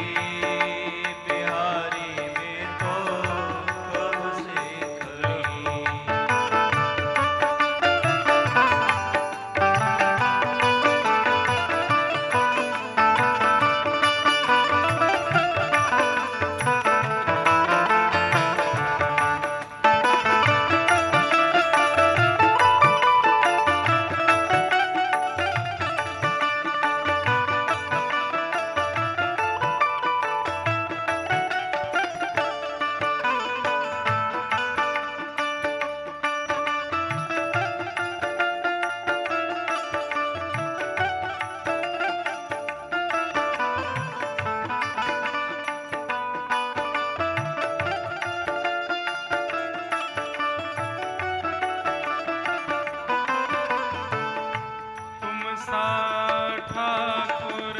Speaker 2: बिहारी में तो कब से खड़ी।
Speaker 1: तुम सा ठाकुर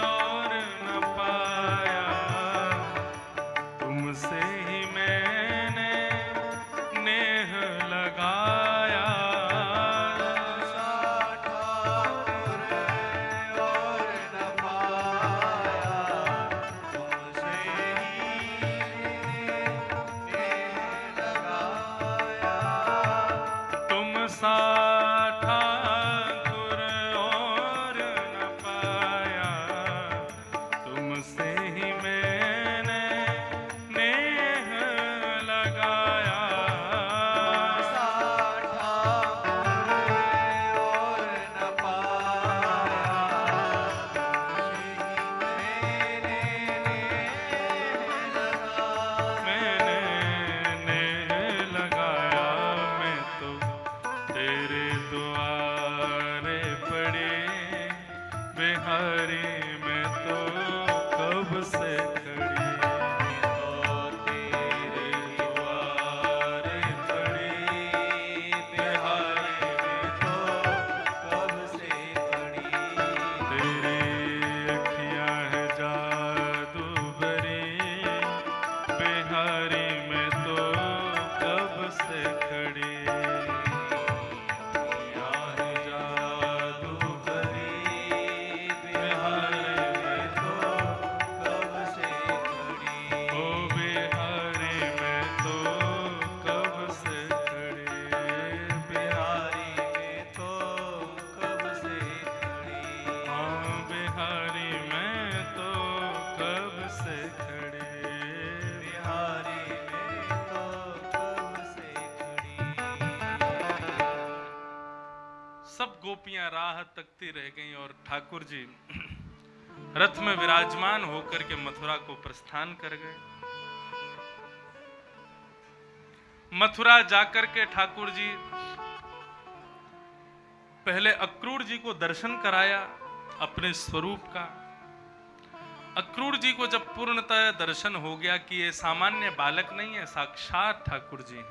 Speaker 1: और न पाया, तुमसे ही मैंने नेह लगाया।
Speaker 2: ठाकुर और न पाया, तुमसे ही नेह लगाया।
Speaker 1: तुम सा ठाकुर और न पाया, तुमसे ही मैंने नेह लगाया।
Speaker 2: ठाकुर और न पाया, मैंने
Speaker 1: मैंने लगाया। मैं तो तेरे द्वारे पड़े, बिहारी मैं तो कब से खड़ी।
Speaker 2: तो तेरे द्वारे पड़ी। बिहारी में तो कब से खड़ी।
Speaker 1: तेरी अखियाँ हैं जादू भरी। बिहारी मैं तो कब से खड़ी।
Speaker 2: अखियाँ हैं जादू भरी। बिहारी में तो कब से खड़ी।
Speaker 1: ओ बिहारी मैं तो कब से खड़ी।
Speaker 2: बिहारी में तो कब से खड़ी।
Speaker 1: हाँ बिहारी मैं तो कब से खड़ी।
Speaker 2: बिहारी में तो कब से खड़ी।
Speaker 1: सब गोपियां राह तकती रह गईं और ठाकुर जी रथ में विराजमान होकर के मथुरा को प्रस्थान कर गए। मथुरा जाकर के ठाकुर जी पहले अक्रूर जी को दर्शन कराया अपने स्वरूप का। अक्रूर जी को जब पूर्णतः दर्शन हो गया कि ये सामान्य बालक नहीं है, साक्षात ठाकुर जी हैं,